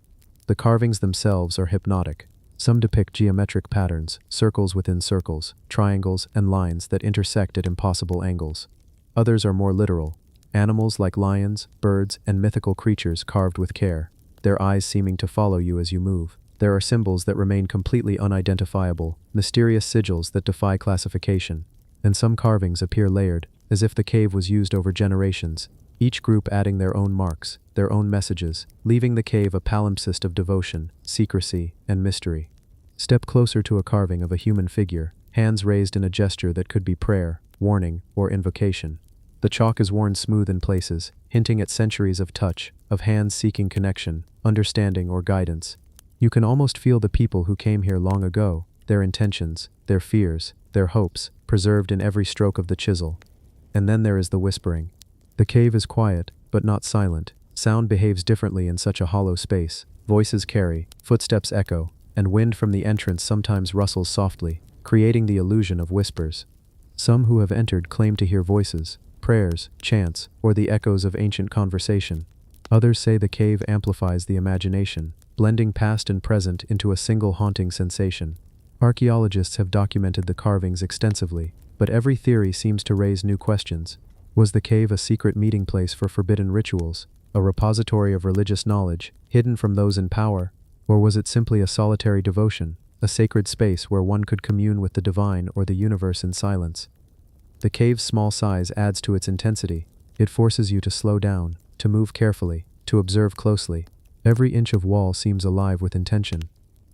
The carvings themselves are hypnotic. Some depict geometric patterns, circles within circles, triangles, and lines that intersect at impossible angles. Others are more literal. Animals like lions, birds, and mythical creatures carved with care, their eyes seeming to follow you as you move. There are symbols that remain completely unidentifiable, mysterious sigils that defy classification. And some carvings appear layered, as if the cave was used over generations, each group adding their own marks, their own messages, leaving the cave a palimpsest of devotion, secrecy, and mystery. Step closer to a carving of a human figure, hands raised in a gesture that could be prayer, warning, or invocation. The chalk is worn smooth in places, hinting at centuries of touch, of hands seeking connection, understanding, or guidance. You can almost feel the people who came here long ago, their intentions, their fears, their hopes, preserved in every stroke of the chisel. And then there is the whispering. The cave is quiet, but not silent. Sound behaves differently in such a hollow space. Voices carry, footsteps echo, and wind from the entrance sometimes rustles softly, creating the illusion of whispers. Some who have entered claim to hear voices, prayers, chants, or the echoes of ancient conversation. Others say the cave amplifies the imagination, blending past and present into a single haunting sensation. Archaeologists have documented the carvings extensively, but every theory seems to raise new questions. Was the cave a secret meeting place for forbidden rituals, a repository of religious knowledge, hidden from those in power? Or was it simply a solitary devotion, a sacred space where one could commune with the divine or the universe in silence? The cave's small size adds to its intensity. It forces you to slow down, to move carefully, to observe closely. Every inch of wall seems alive with intention.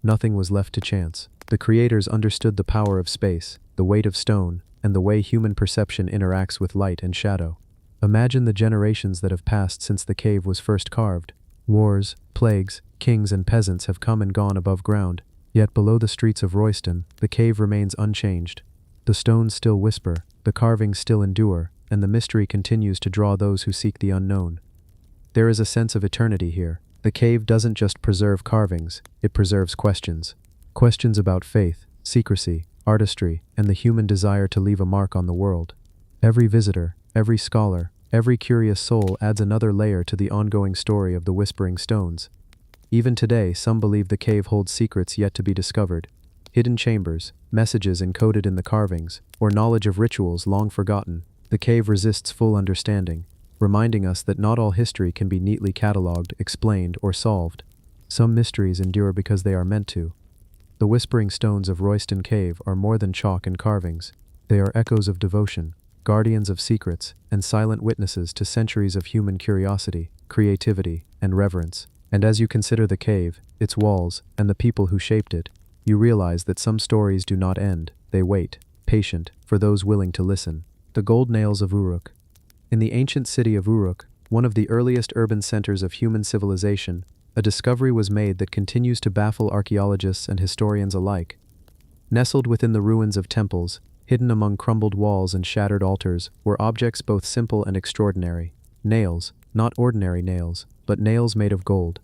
Nothing was left to chance. The creators understood the power of space, the weight of stone, and the way human perception interacts with light and shadow. Imagine the generations that have passed since the cave was first carved. Wars, plagues, kings and peasants have come and gone above ground, yet below the streets of Royston, the cave remains unchanged. The stones still whisper, the carvings still endure, and the mystery continues to draw those who seek the unknown. There is a sense of eternity here. The cave doesn't just preserve carvings, it preserves questions. Questions about faith, secrecy, artistry, and the human desire to leave a mark on the world. Every visitor, every scholar, every curious soul adds another layer to the ongoing story of the Whispering Stones. Even today, some believe the cave holds secrets yet to be discovered. Hidden chambers, messages encoded in the carvings, or knowledge of rituals long forgotten. The cave resists full understanding, reminding us that not all history can be neatly catalogued, explained, or solved. Some mysteries endure because they are meant to. The Whispering Stones of Royston Cave are more than chalk and carvings. They are echoes of devotion, guardians of secrets, and silent witnesses to centuries of human curiosity, creativity, and reverence. And as you consider the cave, its walls, and the people who shaped it, you realize that some stories do not end, they wait, patient, for those willing to listen. The Gold Nails of Uruk. In the ancient city of Uruk, one of the earliest urban centers of human civilization, a discovery was made that continues to baffle archaeologists and historians alike. Nestled within the ruins of temples, hidden among crumbled walls and shattered altars, were objects both simple and extraordinary. Nails, not ordinary nails, but nails made of gold.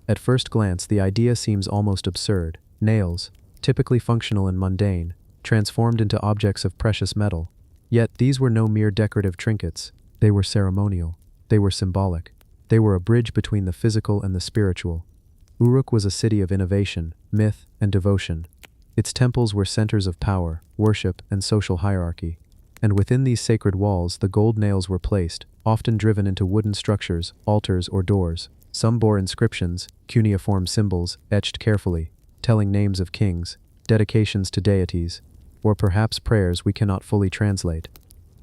At first glance, the idea seems almost absurd. Nails, typically functional and mundane, transformed into objects of precious metal. Yet these were no mere decorative trinkets. They were ceremonial. They were symbolic. They were a bridge between the physical and the spiritual. Uruk was a city of innovation, myth, and devotion. Its temples were centers of power, worship, and social hierarchy. And within these sacred walls, the gold nails were placed, often driven into wooden structures, altars, or doors. Some bore inscriptions, cuneiform symbols, etched carefully, telling names of kings, dedications to deities, or perhaps prayers we cannot fully translate.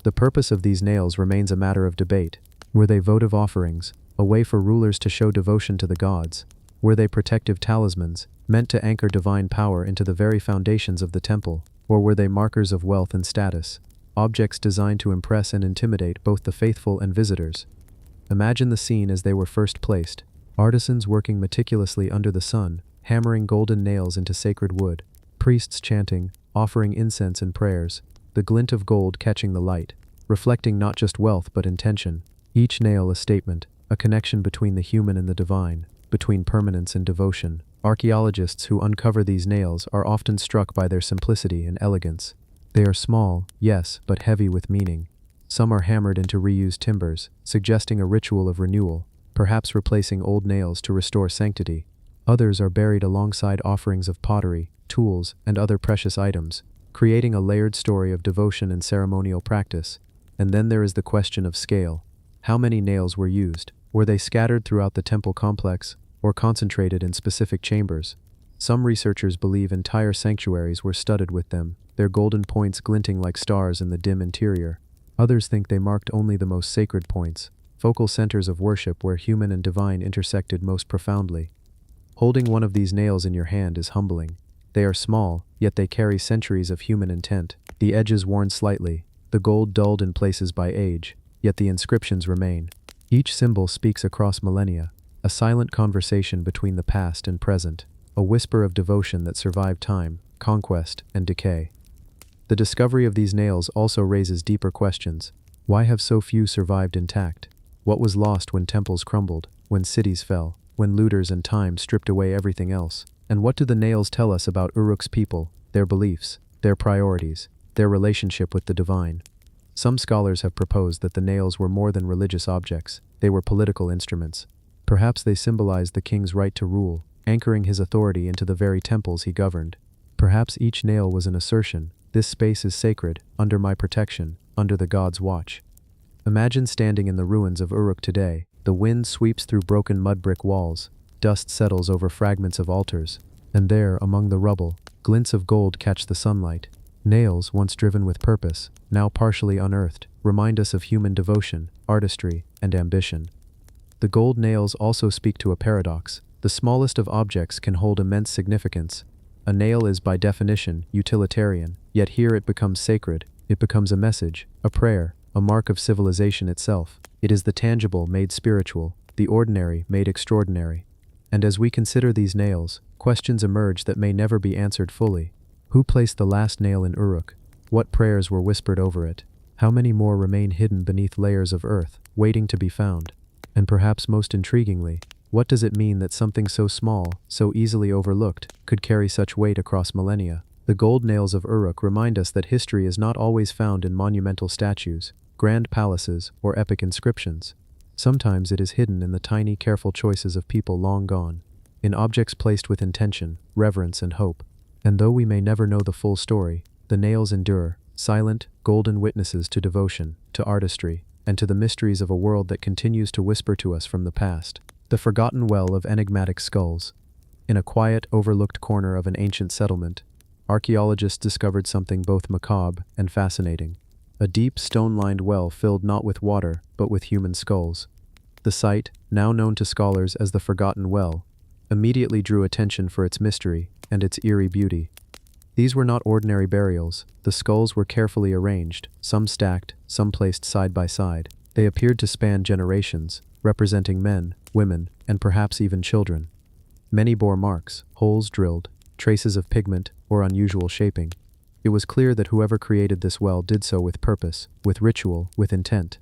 The purpose of these nails remains a matter of debate. Were they votive offerings, a way for rulers to show devotion to the gods? Were they protective talismans, meant to anchor divine power into the very foundations of the temple? Or were they markers of wealth and status, objects designed to impress and intimidate both the faithful and visitors? Imagine the scene as they were first placed. Artisans working meticulously under the sun, hammering golden nails into sacred wood. Priests chanting, offering incense and prayers, the glint of gold catching the light, reflecting not just wealth but intention. Each nail a statement, a connection between the human and the divine, between permanence and devotion. Archaeologists who uncover these nails are often struck by their simplicity and elegance. They are small, yes, but heavy with meaning. Some are hammered into reused timbers, suggesting a ritual of renewal, perhaps replacing old nails to restore sanctity. Others are buried alongside offerings of pottery, tools, and other precious items, creating a layered story of devotion and ceremonial practice. And then there is the question of scale. How many nails were used? Were they scattered throughout the temple complex, or concentrated in specific chambers? Some researchers believe entire sanctuaries were studded with them, their golden points glinting like stars in the dim interior. Others think they marked only the most sacred points, focal centers of worship where human and divine intersected most profoundly. Holding one of these nails in your hand is humbling. They are small, yet they carry centuries of human intent. The edges worn slightly, the gold dulled in places by age, yet the inscriptions remain. Each symbol speaks across millennia, a silent conversation between the past and present, a whisper of devotion that survived time, conquest, and decay. The discovery of these nails also raises deeper questions. Why have so few survived intact? What was lost when temples crumbled, when cities fell, when looters and time stripped away everything else? And what do the nails tell us about Uruk's people, their beliefs, their priorities, their relationship with the divine? Some scholars have proposed that the nails were more than religious objects, they were political instruments. Perhaps they symbolized the king's right to rule, anchoring his authority into the very temples he governed. Perhaps each nail was an assertion: this space is sacred, under my protection, under the god's watch. Imagine standing in the ruins of Uruk today. The wind sweeps through broken mud brick walls, dust settles over fragments of altars, and there, among the rubble, glints of gold catch the sunlight. Nails, once driven with purpose, now partially unearthed, remind us of human devotion, artistry, and ambition. The gold nails also speak to a paradox. The smallest of objects can hold immense significance. A nail is by definition utilitarian, yet here it becomes sacred. It becomes a message, a prayer, a mark of civilization itself. It is the tangible made spiritual, the ordinary made extraordinary. And as we consider these nails, questions emerge that may never be answered fully. Who placed the last nail in Uruk? What prayers were whispered over it? How many more remain hidden beneath layers of earth, waiting to be found? And perhaps most intriguingly, what does it mean that something so small, so easily overlooked, could carry such weight across millennia? The gold nails of Uruk remind us that history is not always found in monumental statues, grand palaces, or epic inscriptions. Sometimes it is hidden in the tiny, careful choices of people long gone, in objects placed with intention, reverence, and hope. And though we may never know the full story, the nails endure, silent, golden witnesses to devotion, to artistry, and to the mysteries of a world that continues to whisper to us from the past. The forgotten well of enigmatic skulls. In a quiet, overlooked corner of an ancient settlement, archaeologists discovered something both macabre and fascinating. A deep, stone-lined well filled not with water, but with human skulls. The site, now known to scholars as the Forgotten Well, immediately drew attention for its mystery and its eerie beauty. These were not ordinary burials. The skulls were carefully arranged, some stacked, some placed side by side. They appeared to span generations, representing men, women, and perhaps even children. Many bore marks, holes drilled, traces of pigment, or unusual shaping. It was clear that whoever created this well did so with purpose, with ritual, with intent.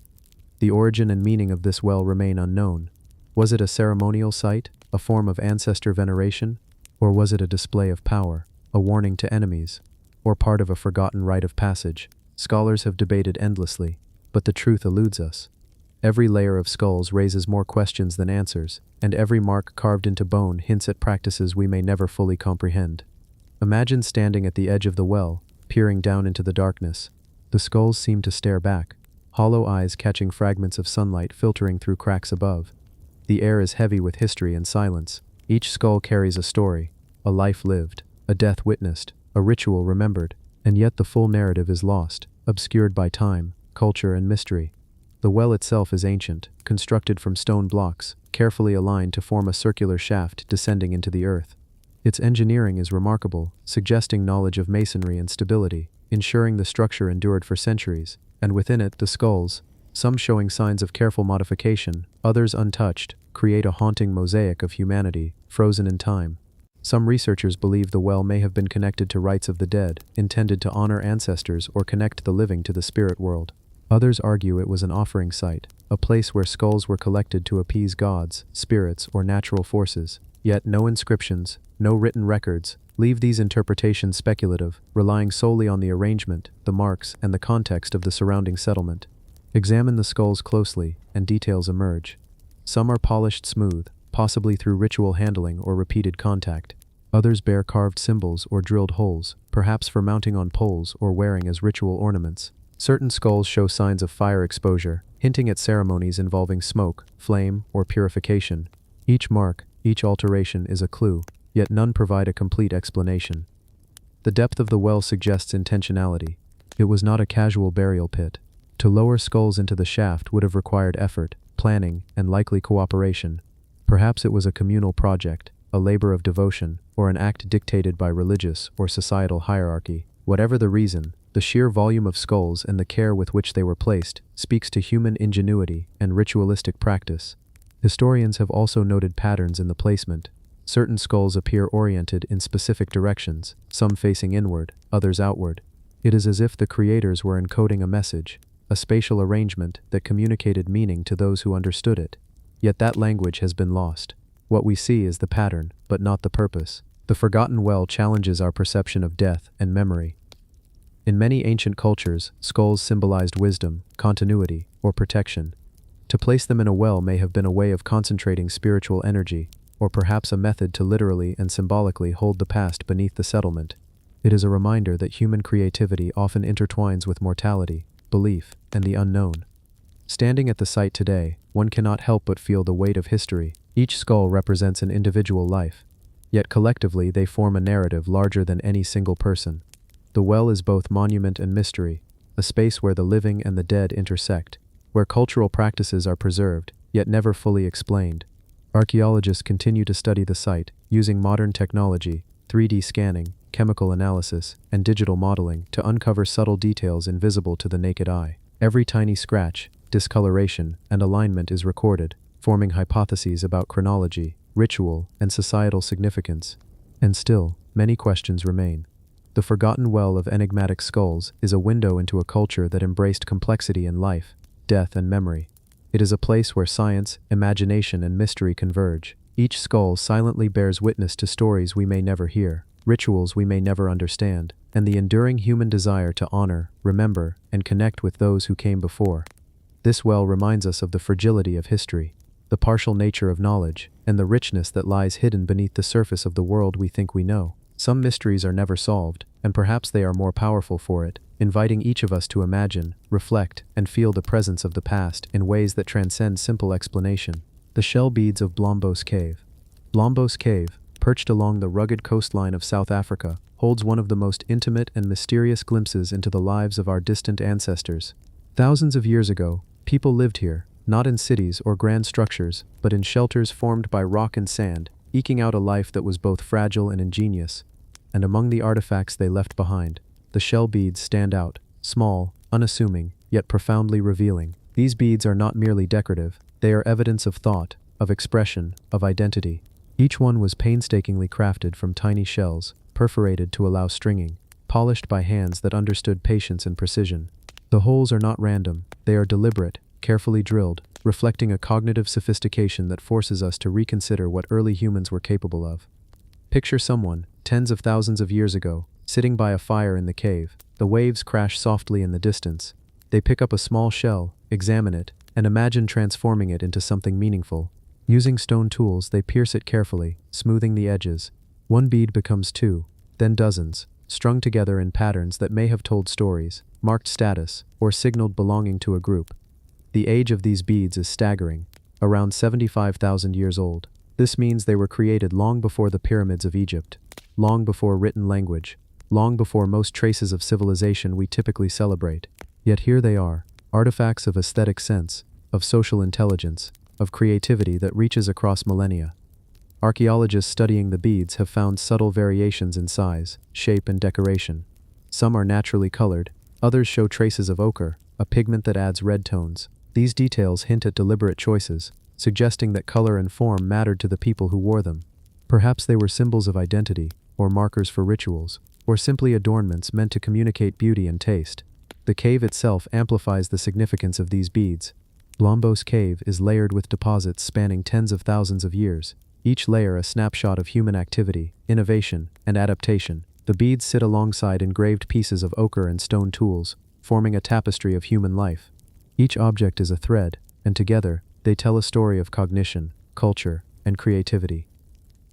The origin and meaning of this well remain unknown. Was it a ceremonial site, a form of ancestor veneration? Or was it a display of power, a warning to enemies, or part of a forgotten rite of passage? Scholars have debated endlessly, but the truth eludes us. Every layer of skulls raises more questions than answers, and every mark carved into bone hints at practices we may never fully comprehend. Imagine standing at the edge of the well, peering down into the darkness. The skulls seem to stare back, hollow eyes catching fragments of sunlight filtering through cracks above. The air is heavy with history and silence. Each skull carries a story, a life lived, a death witnessed, a ritual remembered, and yet the full narrative is lost, obscured by time, culture, and mystery. The well itself is ancient, constructed from stone blocks, carefully aligned to form a circular shaft descending into the earth. Its engineering is remarkable, suggesting knowledge of masonry and stability, ensuring the structure endured for centuries. And within it, the skulls, some showing signs of careful modification, others untouched, create a haunting mosaic of humanity, frozen in time. Some researchers believe the well may have been connected to rites of the dead, intended to honor ancestors or connect the living to the spirit world. Others argue it was an offering site, a place where skulls were collected to appease gods, spirits, or natural forces. Yet no inscriptions, no written records, leave these interpretations speculative, relying solely on the arrangement, the marks, and the context of the surrounding settlement. Examine the skulls closely, and details emerge. Some are polished smooth, possibly through ritual handling or repeated contact. Others bear carved symbols or drilled holes, perhaps for mounting on poles or wearing as ritual ornaments. Certain skulls show signs of fire exposure, hinting at ceremonies involving smoke, flame, or purification. Each mark, each alteration is a clue, yet none provide a complete explanation. The depth of the well suggests intentionality. It was not a casual burial pit. To lower skulls into the shaft would have required effort, planning, and likely cooperation. Perhaps it was a communal project, a labor of devotion, or an act dictated by religious or societal hierarchy. Whatever the reason, the sheer volume of skulls and the care with which they were placed speaks to human ingenuity and ritualistic practice. Historians have also noted patterns in the placement. Certain skulls appear oriented in specific directions, some facing inward, others outward. It is as if the creators were encoding a message, a spatial arrangement that communicated meaning to those who understood it. Yet that language has been lost. What we see is the pattern, but not the purpose. The forgotten well challenges our perception of death and memory. In many ancient cultures, skulls symbolized wisdom, continuity, or protection. To place them in a well may have been a way of concentrating spiritual energy, or perhaps a method to literally and symbolically hold the past beneath the settlement. It is a reminder that human creativity often intertwines with mortality, belief, and the unknown. Standing at the site today, one cannot help but feel the weight of history. Each skull represents an individual life, yet collectively they form a narrative larger than any single person. The well is both monument and mystery, a space where the living and the dead intersect, where cultural practices are preserved, yet never fully explained. Archaeologists continue to study the site, using modern technology, 3D scanning, chemical analysis, and digital modeling to uncover subtle details invisible to the naked eye. Every tiny scratch, discoloration, and alignment is recorded, forming hypotheses about chronology, ritual, and societal significance. And still, many questions remain. The forgotten well of enigmatic skulls is a window into a culture that embraced complexity in life, death, and memory. It is a place where science, imagination, and mystery converge. Each skull silently bears witness to stories we may never hear, rituals we may never understand, and the enduring human desire to honor, remember, and connect with those who came before. This well reminds us of the fragility of history, the partial nature of knowledge, and the richness that lies hidden beneath the surface of the world we think we know. Some mysteries are never solved, and perhaps they are more powerful for it, inviting each of us to imagine, reflect, and feel the presence of the past in ways that transcend simple explanation. The shell beads of Blombos Cave. Blombos Cave, perched along the rugged coastline of South Africa, holds one of the most intimate and mysterious glimpses into the lives of our distant ancestors. Thousands of years ago, people lived here, not in cities or grand structures, but in shelters formed by rock and sand, eking out a life that was both fragile and ingenious. And among the artifacts they left behind, the shell beads stand out, small, unassuming, yet profoundly revealing. These beads are not merely decorative, they are evidence of thought, of expression, of identity. Each one was painstakingly crafted from tiny shells, perforated to allow stringing, polished by hands that understood patience and precision. The holes are not random, they are deliberate, carefully drilled, reflecting a cognitive sophistication that forces us to reconsider what early humans were capable of. Picture someone, tens of thousands of years ago, sitting by a fire in the cave. The waves crash softly in the distance. They pick up a small shell, examine it, and imagine transforming it into something meaningful. Using stone tools, they pierce it carefully, smoothing the edges. One bead becomes two, then dozens, strung together in patterns that may have told stories, marked status, or signaled belonging to a group. The age of these beads is staggering, around 75,000 years old. This means they were created long before the pyramids of Egypt, long before written language, long before most traces of civilization we typically celebrate. Yet here they are, artifacts of aesthetic sense, of social intelligence, of creativity that reaches across millennia. Archaeologists studying the beads have found subtle variations in size, shape, and decoration. Some are naturally colored, others show traces of ochre, a pigment that adds red tones. These details hint at deliberate choices, suggesting that color and form mattered to the people who wore them. Perhaps they were symbols of identity, or markers for rituals, or simply adornments meant to communicate beauty and taste. The cave itself amplifies the significance of these beads. Blombos Cave is layered with deposits spanning tens of thousands of years, each layer a snapshot of human activity, innovation, and adaptation. The beads sit alongside engraved pieces of ochre and stone tools, forming a tapestry of human life. Each object is a thread, and together, they tell a story of cognition, culture, and creativity.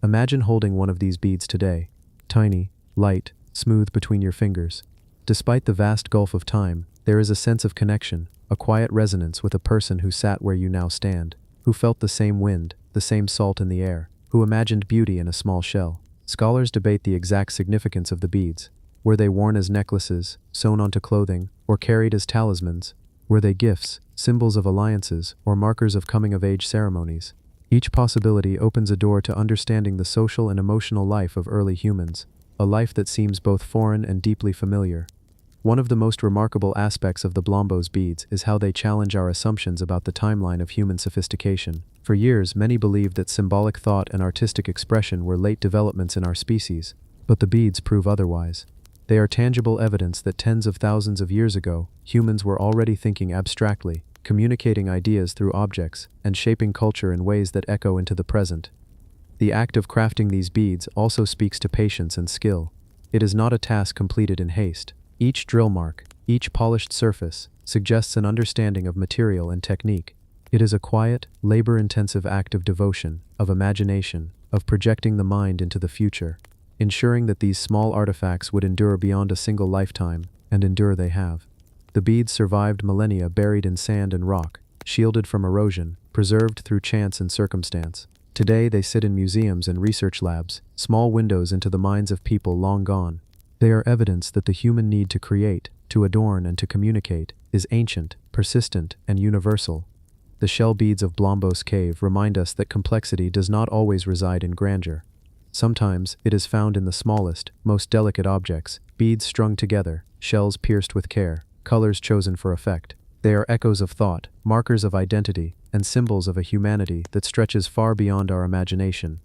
Imagine holding one of these beads today, tiny, light, smooth between your fingers. Despite the vast gulf of time, there is a sense of connection, a quiet resonance with a person who sat where you now stand, who felt the same wind, the same salt in the air, who imagined beauty in a small shell. Scholars debate the exact significance of the beads. Were they worn as necklaces, sewn onto clothing, or carried as talismans? Were they gifts, symbols of alliances, or markers of coming-of-age ceremonies? Each possibility opens a door to understanding the social and emotional life of early humans, a life that seems both foreign and deeply familiar. One of the most remarkable aspects of the Blombos beads is how they challenge our assumptions about the timeline of human sophistication. For years, many believed that symbolic thought and artistic expression were late developments in our species, but the beads prove otherwise. They are tangible evidence that tens of thousands of years ago, humans were already thinking abstractly, communicating ideas through objects, and shaping culture in ways that echo into the present. The act of crafting these beads also speaks to patience and skill. It is not a task completed in haste. Each drill mark, each polished surface, suggests an understanding of material and technique. It is a quiet, labor-intensive act of devotion, of imagination, of projecting the mind into the future, ensuring that these small artifacts would endure beyond a single lifetime, and endure they have. The beads survived millennia buried in sand and rock, shielded from erosion, preserved through chance and circumstance. Today they sit in museums and research labs, small windows into the minds of people long gone. They are evidence that the human need to create, to adorn and to communicate, is ancient, persistent, and universal. The shell beads of Blombos Cave remind us that complexity does not always reside in grandeur. Sometimes it is found in the smallest, most delicate objects, beads strung together, shells pierced with care, colors chosen for effect. They are echoes of thought, markers of identity, and symbols of a humanity that stretches far beyond our imagination.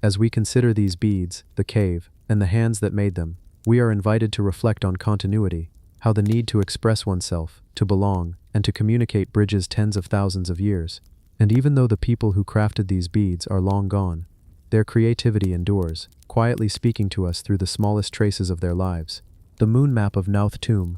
As we consider these beads, the cave, and the hands that made them, we are invited to reflect on continuity, how the need to express oneself, to belong, and to communicate bridges tens of thousands of years. And even though the people who crafted these beads are long gone, their creativity endures, quietly speaking to us through the smallest traces of their lives. The moon map of Knowth Tomb.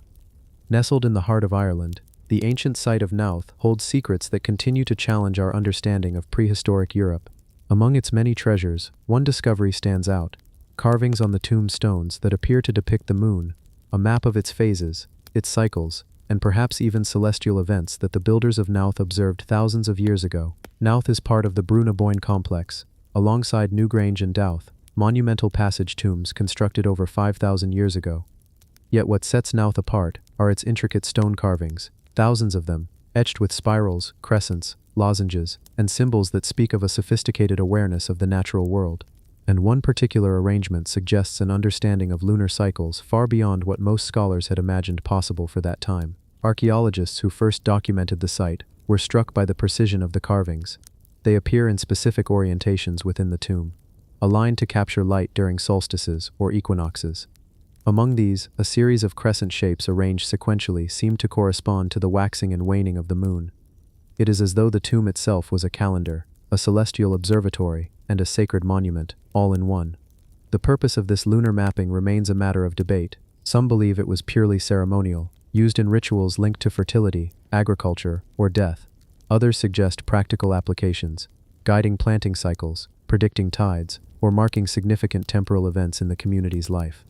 Nestled in the heart of Ireland, the ancient site of Knowth holds secrets that continue to challenge our understanding of prehistoric Europe. Among its many treasures, one discovery stands out: carvings on the tomb stones that appear to depict the moon, a map of its phases, its cycles, and perhaps even celestial events that the builders of Knowth observed thousands of years ago. Knowth is part of the Brúna complex, alongside Newgrange and Douth, monumental passage tombs constructed over 5,000 years ago. Yet what sets Knowth apart are its intricate stone carvings, thousands of them, etched with spirals, crescents, lozenges, and symbols that speak of a sophisticated awareness of the natural world. And one particular arrangement suggests an understanding of lunar cycles far beyond what most scholars had imagined possible for that time. Archaeologists who first documented the site were struck by the precision of the carvings. They appear in specific orientations within the tomb, aligned to capture light during solstices or equinoxes. Among these, a series of crescent shapes arranged sequentially seem to correspond to the waxing and waning of the moon. It is as though the tomb itself was a calendar, a celestial observatory, and a sacred monument, all in one. The purpose of this lunar mapping remains a matter of debate. Some believe it was purely ceremonial, used in rituals linked to fertility, agriculture, or death. Others suggest practical applications, guiding planting cycles, predicting tides, or marking significant temporal events in the community's life.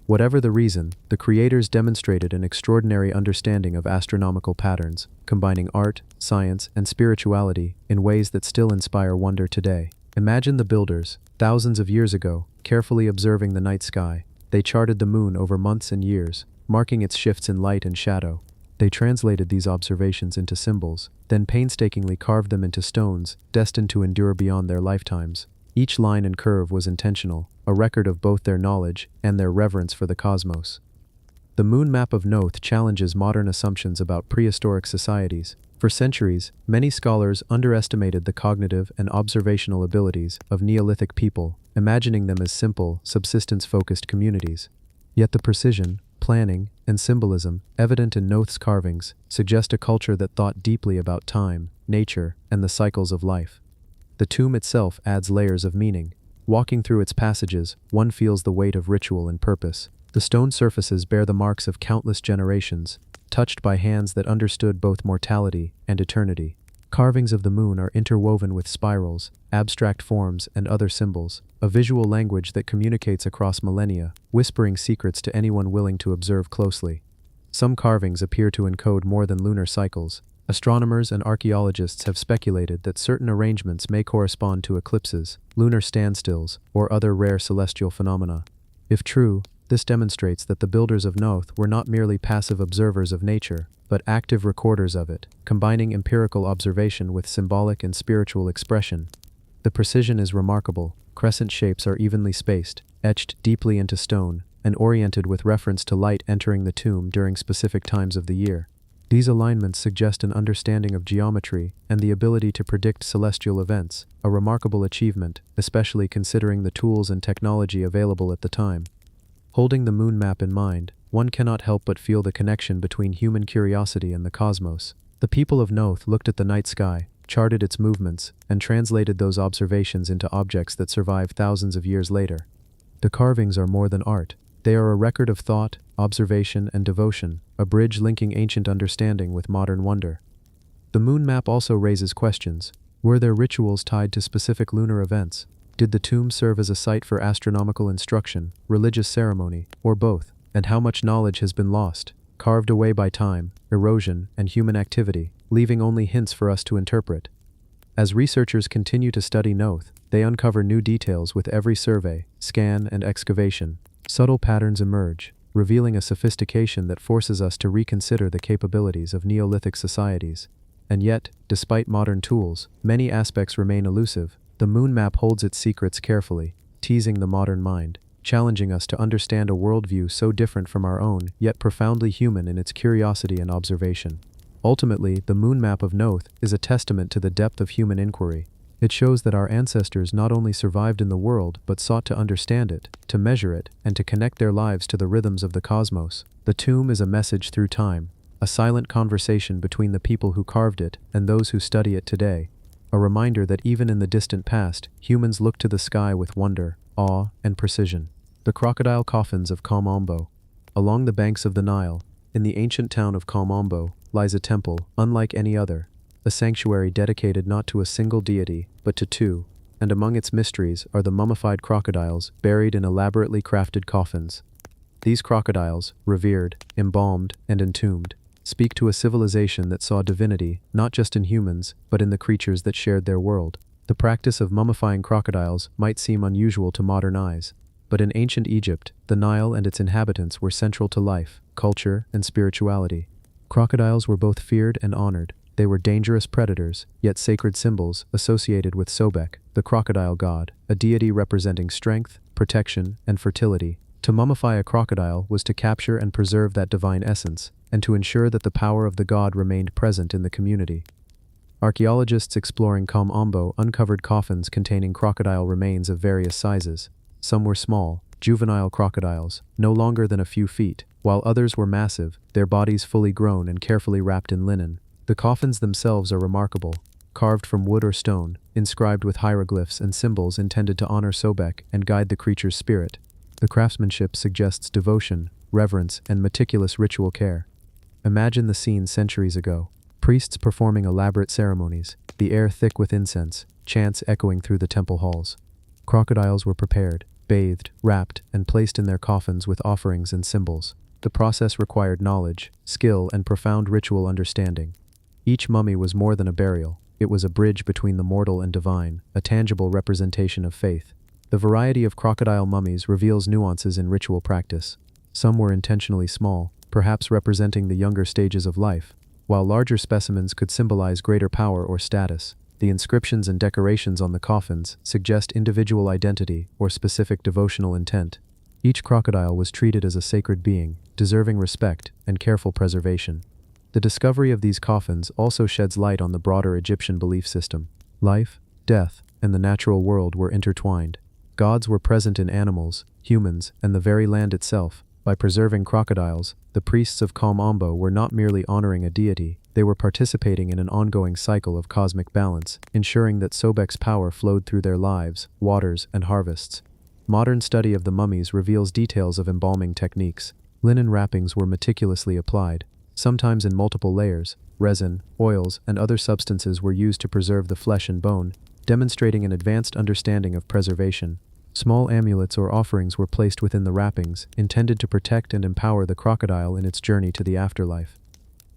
Whatever the reason, the creators demonstrated an extraordinary understanding of astronomical patterns, combining art, science, and spirituality in ways that still inspire wonder today. Imagine the builders, thousands of years ago, carefully observing the night sky. They charted the moon over months and years, marking its shifts in light and shadow. They translated these observations into symbols, then painstakingly carved them into stones, destined to endure beyond their lifetimes. Each line and curve was intentional, a record of both their knowledge and their reverence for the cosmos. The moon map of Knowth challenges modern assumptions about prehistoric societies. For centuries, many scholars underestimated the cognitive and observational abilities of Neolithic people, imagining them as simple, subsistence-focused communities. Yet the precision, planning, and symbolism evident in Knowth's carvings suggest a culture that thought deeply about time, nature, and the cycles of life. The tomb itself adds layers of meaning. Walking through its passages, one feels the weight of ritual and purpose. The stone surfaces bear the marks of countless generations, touched by hands that understood both mortality and eternity. Carvings of the moon are interwoven with spirals, abstract forms, and other symbols, a visual language that communicates across millennia, whispering secrets to anyone willing to observe closely. Some carvings appear to encode more than lunar cycles. Astronomers and archaeologists have speculated that certain arrangements may correspond to eclipses, lunar standstills, or other rare celestial phenomena. If true, this demonstrates that the builders of Knowth were not merely passive observers of nature, but active recorders of it, combining empirical observation with symbolic and spiritual expression. The precision is remarkable. Crescent shapes are evenly spaced, etched deeply into stone, and oriented with reference to light entering the tomb during specific times of the year. These alignments suggest an understanding of geometry and the ability to predict celestial events, a remarkable achievement, especially considering the tools and technology available at the time. Holding the moon map in mind, one cannot help but feel the connection between human curiosity and the cosmos. The people of Knowth looked at the night sky, charted its movements, and translated those observations into objects that survive thousands of years later. The carvings are more than art. They are a record of thought, observation, and devotion, a bridge linking ancient understanding with modern wonder. The moon map also raises questions. Were there rituals tied to specific lunar events? Did the tomb serve as a site for astronomical instruction, religious ceremony, or both? And how much knowledge has been lost, carved away by time, erosion, and human activity, leaving only hints for us to interpret? As researchers continue to study Noth, they uncover new details with every survey, scan, and excavation. Subtle patterns emerge, revealing a sophistication that forces us to reconsider the capabilities of Neolithic societies. And yet, despite modern tools, many aspects remain elusive. The moon map holds its secrets carefully, teasing the modern mind, challenging us to understand a worldview so different from our own, yet profoundly human in its curiosity and observation. Ultimately, the moon map of Noth is a testament to the depth of human inquiry. It shows that our ancestors not only survived in the world but sought to understand it, to measure it, and to connect their lives to the rhythms of the cosmos. The tomb is a message through time, a silent conversation between the people who carved it and those who study it today. A reminder that even in the distant past, humans look to the sky with wonder, awe, and precision. The crocodile coffins of Kom Along the banks of the Nile, in the ancient town of Kom lies a temple unlike any other, a sanctuary dedicated not to a single deity, but to two, and among its mysteries are the mummified crocodiles buried in elaborately crafted coffins. These crocodiles, revered, embalmed, and entombed, speak to a civilization that saw divinity not just in humans, but in the creatures that shared their world. The practice of mummifying crocodiles might seem unusual to modern eyes, but in ancient Egypt, the Nile and its inhabitants were central to life, culture, and spirituality. Crocodiles were both feared and honored. They were dangerous predators, yet sacred symbols associated with Sobek, the crocodile god, a deity representing strength, protection, and fertility. To mummify a crocodile was to capture and preserve that divine essence, and to ensure that the power of the god remained present in the community. Archaeologists exploring Kom uncovered coffins containing crocodile remains of various sizes. Some were small, juvenile crocodiles, no longer than a few feet, while others were massive, their bodies fully grown and carefully wrapped in linen. The coffins themselves are remarkable, carved from wood or stone, inscribed with hieroglyphs and symbols intended to honor Sobek and guide the creature's spirit. The craftsmanship suggests devotion, reverence, and meticulous ritual care. Imagine the scene centuries ago. Priests performing elaborate ceremonies, the air thick with incense, chants echoing through the temple halls. Crocodiles were prepared, bathed, wrapped, and placed in their coffins with offerings and symbols. The process required knowledge, skill, and profound ritual understanding. Each mummy was more than a burial. It was a bridge between the mortal and divine, a tangible representation of faith. The variety of crocodile mummies reveals nuances in ritual practice. Some were intentionally small, perhaps representing the younger stages of life, while larger specimens could symbolize greater power or status. The inscriptions and decorations on the coffins suggest individual identity or specific devotional intent. Each crocodile was treated as a sacred being, deserving respect and careful preservation. The discovery of these coffins also sheds light on the broader Egyptian belief system. Life, death, and the natural world were intertwined. Gods were present in animals, humans, and the very land itself. By preserving crocodiles, the priests of Kom were not merely honoring a deity, they were participating in an ongoing cycle of cosmic balance, ensuring that Sobek's power flowed through their lives, waters, and harvests. Modern study of the mummies reveals details of embalming techniques. Linen wrappings were meticulously applied, sometimes in multiple layers. Resin, oils, and other substances were used to preserve the flesh and bone, demonstrating an advanced understanding of preservation. Small amulets or offerings were placed within the wrappings, intended to protect and empower the crocodile in its journey to the afterlife.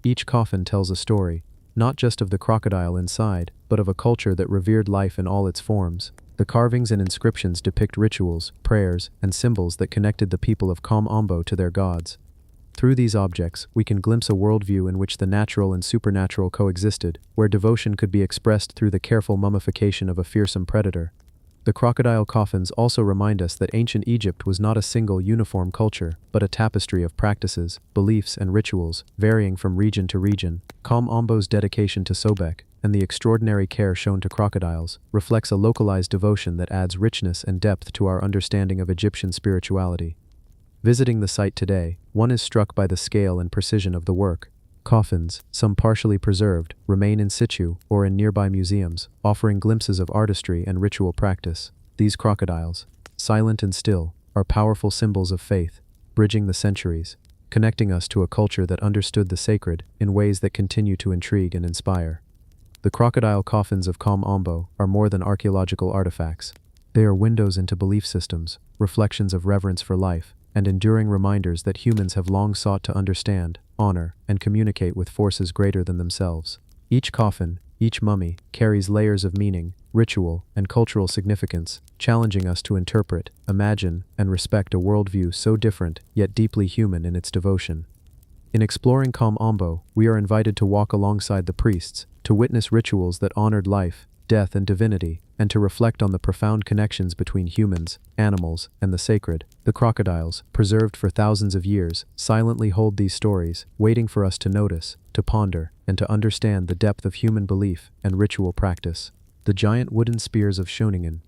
Each coffin tells a story, not just of the crocodile inside, but of a culture that revered life in all its forms. The carvings and inscriptions depict rituals, prayers, and symbols that connected the people of Kom to their gods. Through these objects, we can glimpse a worldview in which the natural and supernatural coexisted, where devotion could be expressed through the careful mummification of a fearsome predator. The crocodile coffins also remind us that ancient Egypt was not a single uniform culture, but a tapestry of practices, beliefs, and rituals, varying from region to region. Kom dedication to Sobek, and the extraordinary care shown to crocodiles, reflects a localized devotion that adds richness and depth to our understanding of Egyptian spirituality. Visiting the site today, one is struck by the scale and precision of the work. Coffins, some partially preserved, remain in situ or in nearby museums, offering glimpses of artistry and ritual practice. These crocodiles, silent and still, are powerful symbols of faith, bridging the centuries. connecting us to a culture that understood the sacred in ways that continue to intrigue and inspire. The crocodile coffins of Kom Ombo are more than archaeological artifacts. They are windows into belief systems, reflections of reverence for life, and enduring reminders that humans have long sought to understand, honor, and communicate with forces greater than themselves. Each coffin, each mummy, carries layers of meaning, ritual, and cultural significance, challenging us to interpret, imagine, and respect a worldview so different yet deeply human in its devotion. In exploring Kom Ombo, we are invited to walk alongside the priests, to witness rituals that honored life, death, and divinity, and to reflect on the profound connections between humans, animals, and the sacred. The crocodiles, preserved for thousands of years, silently hold these stories, waiting for us to notice, to ponder, and to understand the depth of human belief and ritual practice. The giant wooden spears of Schöningen.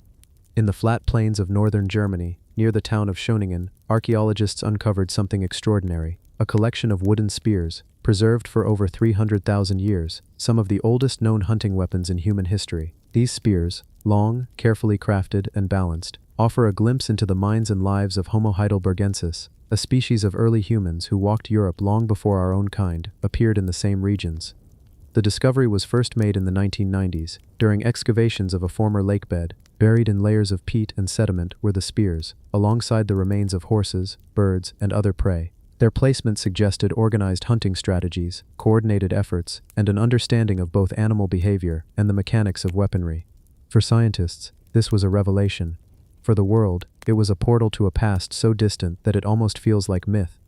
In the flat plains of northern Germany, near the town of Schöningen, archaeologists uncovered something extraordinary: a collection of wooden spears, preserved for over 300,000 years, some of the oldest known hunting weapons in human history. These spears, long, carefully crafted, and balanced, offer a glimpse into the minds and lives of Homo heidelbergensis, a species of early humans who walked Europe long before our own kind appeared in the same regions. The discovery was first made in the 1990s, during excavations of a former lake bed. Buried in layers of peat and sediment were the spears, alongside the remains of horses, birds, and other prey. Their placement suggested organized hunting strategies, coordinated efforts, and an understanding of both animal behavior and the mechanics of weaponry. For scientists, this was a revelation. For the world, it was a portal to a past so distant that it almost feels like myth.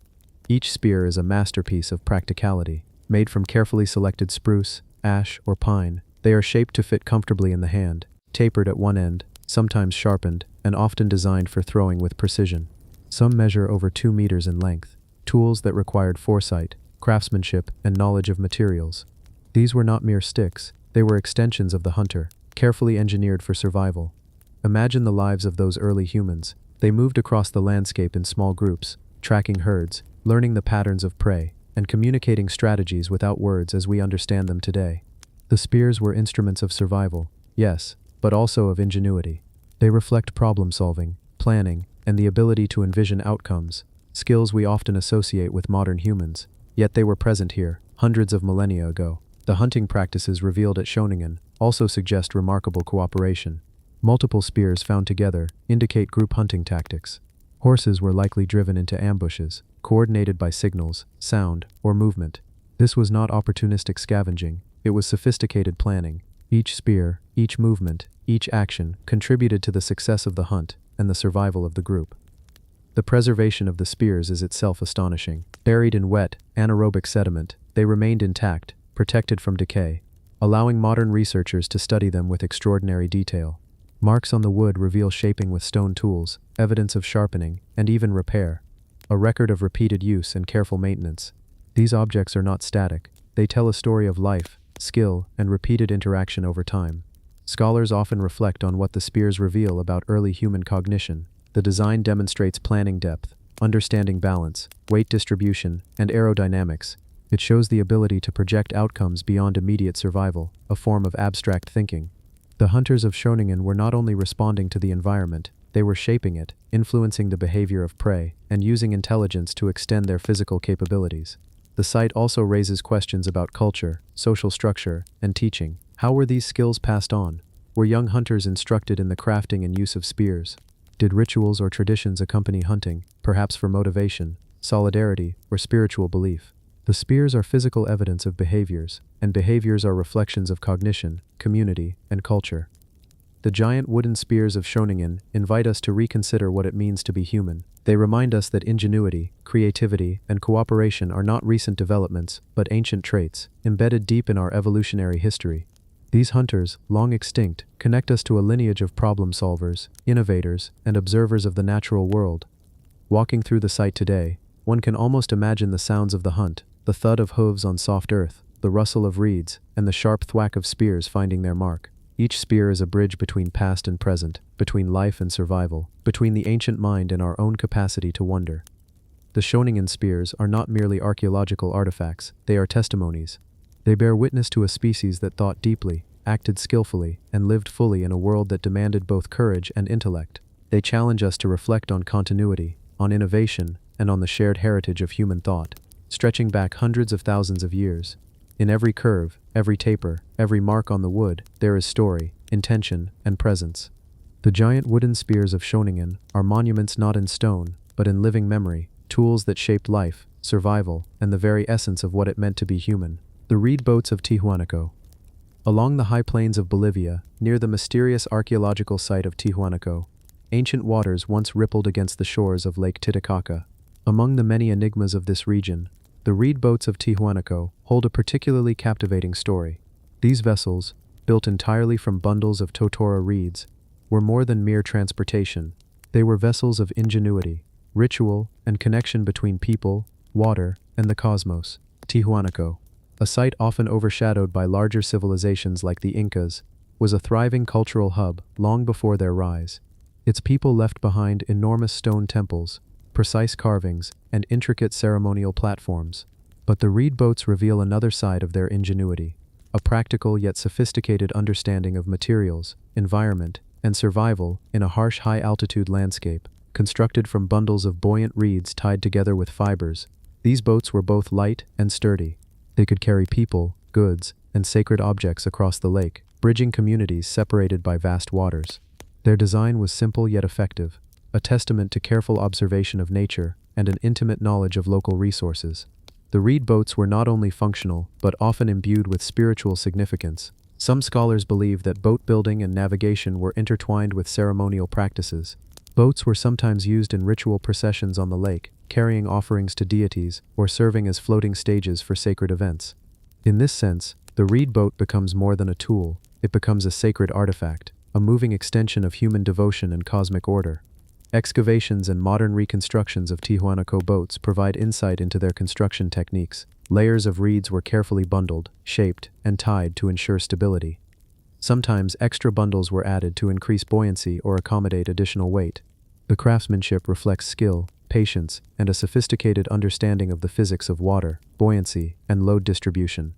Each spear is a masterpiece of practicality. Made from carefully selected spruce, ash, or pine, they are shaped to fit comfortably in the hand, tapered at one end, sometimes sharpened, and often designed for throwing with precision. Some measure over 2 meters in length. Tools that required foresight, craftsmanship, and knowledge of materials. These were not mere sticks, they were extensions of the hunter, carefully engineered for survival. Imagine the lives of those early humans. They moved across the landscape in small groups, tracking herds, learning the patterns of prey, and communicating strategies without words as we understand them today. The spears were instruments of survival, yes, but also of ingenuity. They reflect problem-solving, planning, and the ability to envision outcomes, skills we often associate with modern humans, yet they were present here, hundreds of millennia ago. The hunting practices revealed at Schöningen also suggest remarkable cooperation. Multiple spears found together indicate group hunting tactics. Horses were likely driven into ambushes, coordinated by signals, sound, or movement. This was not opportunistic scavenging, it was sophisticated planning. Each spear, each movement, each action contributed to the success of the hunt and the survival of the group. The preservation of the spears is itself astonishing. Buried in wet, anaerobic sediment, they remained intact, protected from decay, allowing modern researchers to study them with extraordinary detail. Marks on the wood reveal shaping with stone tools, evidence of sharpening, and even repair, a record of repeated use and careful maintenance. These objects are not static, they tell a story of life, skill, and repeated interaction over time. Scholars often reflect on what the spears reveal about early human cognition. The design demonstrates planning depth, understanding balance, weight distribution, and aerodynamics. It shows the ability to project outcomes beyond immediate survival, a form of abstract thinking. The hunters of Schöningen were not only responding to the environment, they were shaping it, influencing the behavior of prey, and using intelligence to extend their physical capabilities. The site also raises questions about culture, social structure, and teaching. How were these skills passed on? Were young hunters instructed in the crafting and use of spears? Did rituals or traditions accompany hunting, perhaps for motivation, solidarity, or spiritual belief? The spears are physical evidence of behaviors, and behaviors are reflections of cognition, community, and culture. The giant wooden spears of Schöningen invite us to reconsider what it means to be human. They remind us that ingenuity, creativity, and cooperation are not recent developments, but ancient traits, embedded deep in our evolutionary history. These hunters, long extinct, connect us to a lineage of problem solvers, innovators, and observers of the natural world. Walking through the site today, one can almost imagine the sounds of the hunt, the thud of hooves on soft earth, the rustle of reeds, and the sharp thwack of spears finding their mark. Each spear is a bridge between past and present, between life and survival, between the ancient mind and our own capacity to wonder. The Schöningen spears are not merely archaeological artifacts, they are testimonies. They bear witness to a species that thought deeply, acted skillfully, and lived fully in a world that demanded both courage and intellect. They challenge us to reflect on continuity, on innovation, and on the shared heritage of human thought, stretching back hundreds of thousands of years. In every curve, every taper, every mark on the wood, there is story, intention, and presence. The giant wooden spears of Shoningen are monuments not in stone, but in living memory, tools that shaped life, survival, and the very essence of what it meant to be human. The reed boats of Tijuanaco. Along the high plains of Bolivia, near the mysterious archaeological site of Tijuanaco, ancient waters once rippled against the shores of Lake Titicaca. Among the many enigmas of this region, the reed boats of Tijuanaco hold a particularly captivating story. These vessels, built entirely from bundles of totora reeds, were more than mere transportation. They were vessels of ingenuity, ritual, and connection between people, water, and the cosmos. Tijuanaco, a site often overshadowed by larger civilizations like the Incas, was a thriving cultural hub long before their rise. Its people left behind enormous stone temples, precise carvings, and intricate ceremonial platforms. But the reed boats reveal another side of their ingenuity, a practical yet sophisticated understanding of materials, environment, and survival in a harsh high-altitude landscape. Constructed from bundles of buoyant reeds tied together with fibers, these boats were both light and sturdy. They could carry people, goods, and sacred objects across the lake, bridging communities separated by vast waters. Their design was simple yet effective, a testament to careful observation of nature and an intimate knowledge of local resources. The reed boats were not only functional, but often imbued with spiritual significance. Some scholars believe that boat building and navigation were intertwined with ceremonial practices. Boats were sometimes used in ritual processions on the lake, carrying offerings to deities or serving as floating stages for sacred events. In this sense, the reed boat becomes more than a tool, it becomes a sacred artifact, a moving extension of human devotion and cosmic order. Excavations and modern reconstructions of Tijuanaco boats provide insight into their construction techniques. Layers of reeds were carefully bundled, shaped, and tied to ensure stability. Sometimes extra bundles were added to increase buoyancy or accommodate additional weight. The craftsmanship reflects skill, patience, and a sophisticated understanding of the physics of water, buoyancy, and load distribution.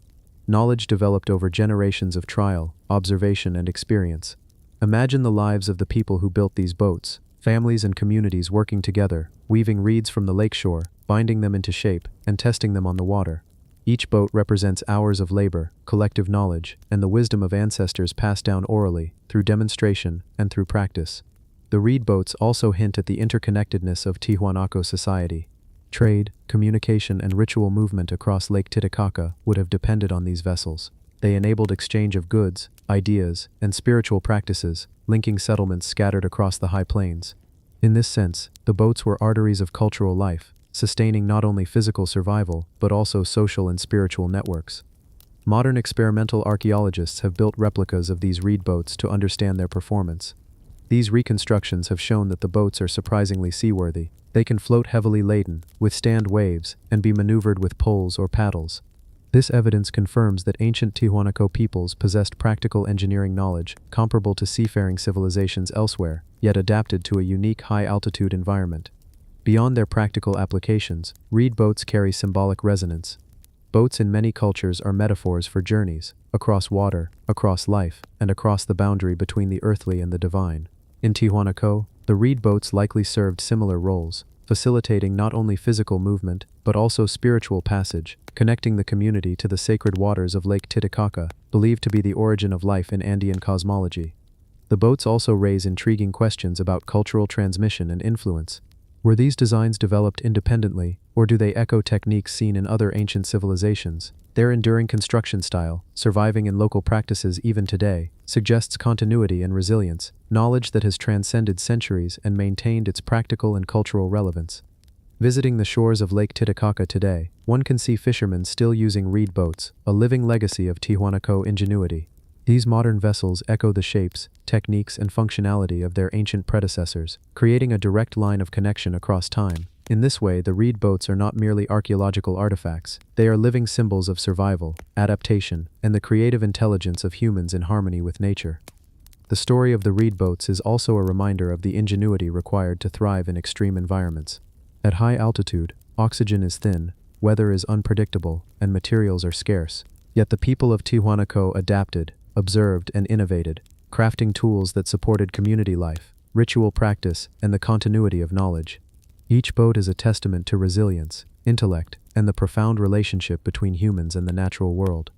Knowledge developed over generations of trial, observation, and experience. Imagine the lives of the people who built these boats, families and communities working together, weaving reeds from the lakeshore, binding them into shape, and testing them on the water. Each boat represents hours of labor, collective knowledge, and the wisdom of ancestors passed down orally, through demonstration, and through practice. The reed boats also hint at the interconnectedness of Tijuanaco society. Trade, communication, and ritual movement across Lake Titicaca would have depended on these vessels. They enabled exchange of goods, ideas, and spiritual practices, linking settlements scattered across the high plains. In this sense, the boats were arteries of cultural life, sustaining not only physical survival, but also social and spiritual networks. Modern experimental archaeologists have built replicas of these reed boats to understand their performance. These reconstructions have shown that the boats are surprisingly seaworthy. They can float heavily laden, withstand waves, and be maneuvered with poles or paddles. This evidence confirms that ancient Tijuanaco peoples possessed practical engineering knowledge comparable to seafaring civilizations elsewhere, yet adapted to a unique high-altitude environment. Beyond their practical applications, reed boats carry symbolic resonance. Boats in many cultures are metaphors for journeys, across water, across life, and across the boundary between the earthly and the divine. In Tijuanaco, the reed boats likely served similar roles, facilitating not only physical movement, but also spiritual passage, connecting the community to the sacred waters of Lake Titicaca, believed to be the origin of life in Andean cosmology. The boats also raise intriguing questions about cultural transmission and influence. Were these designs developed independently, or do they echo techniques seen in other ancient civilizations? Their enduring construction style, surviving in local practices even today, suggests continuity and resilience, knowledge that has transcended centuries and maintained its practical and cultural relevance. Visiting the shores of Lake Titicaca today, one can see fishermen still using reed boats, a living legacy of Tijuanaco ingenuity. These modern vessels echo the shapes, techniques, and functionality of their ancient predecessors, creating a direct line of connection across time. In this way, the reed boats are not merely archaeological artifacts, they are living symbols of survival, adaptation, and the creative intelligence of humans in harmony with nature. The story of the reed boats is also a reminder of the ingenuity required to thrive in extreme environments. At high altitude, oxygen is thin, weather is unpredictable, and materials are scarce. Yet the people of Tijuanaco adapted, observed, and innovated, crafting tools that supported community life, ritual practice, and the continuity of knowledge. Each boat is a testament to resilience, intellect, and the profound relationship between humans and the natural world.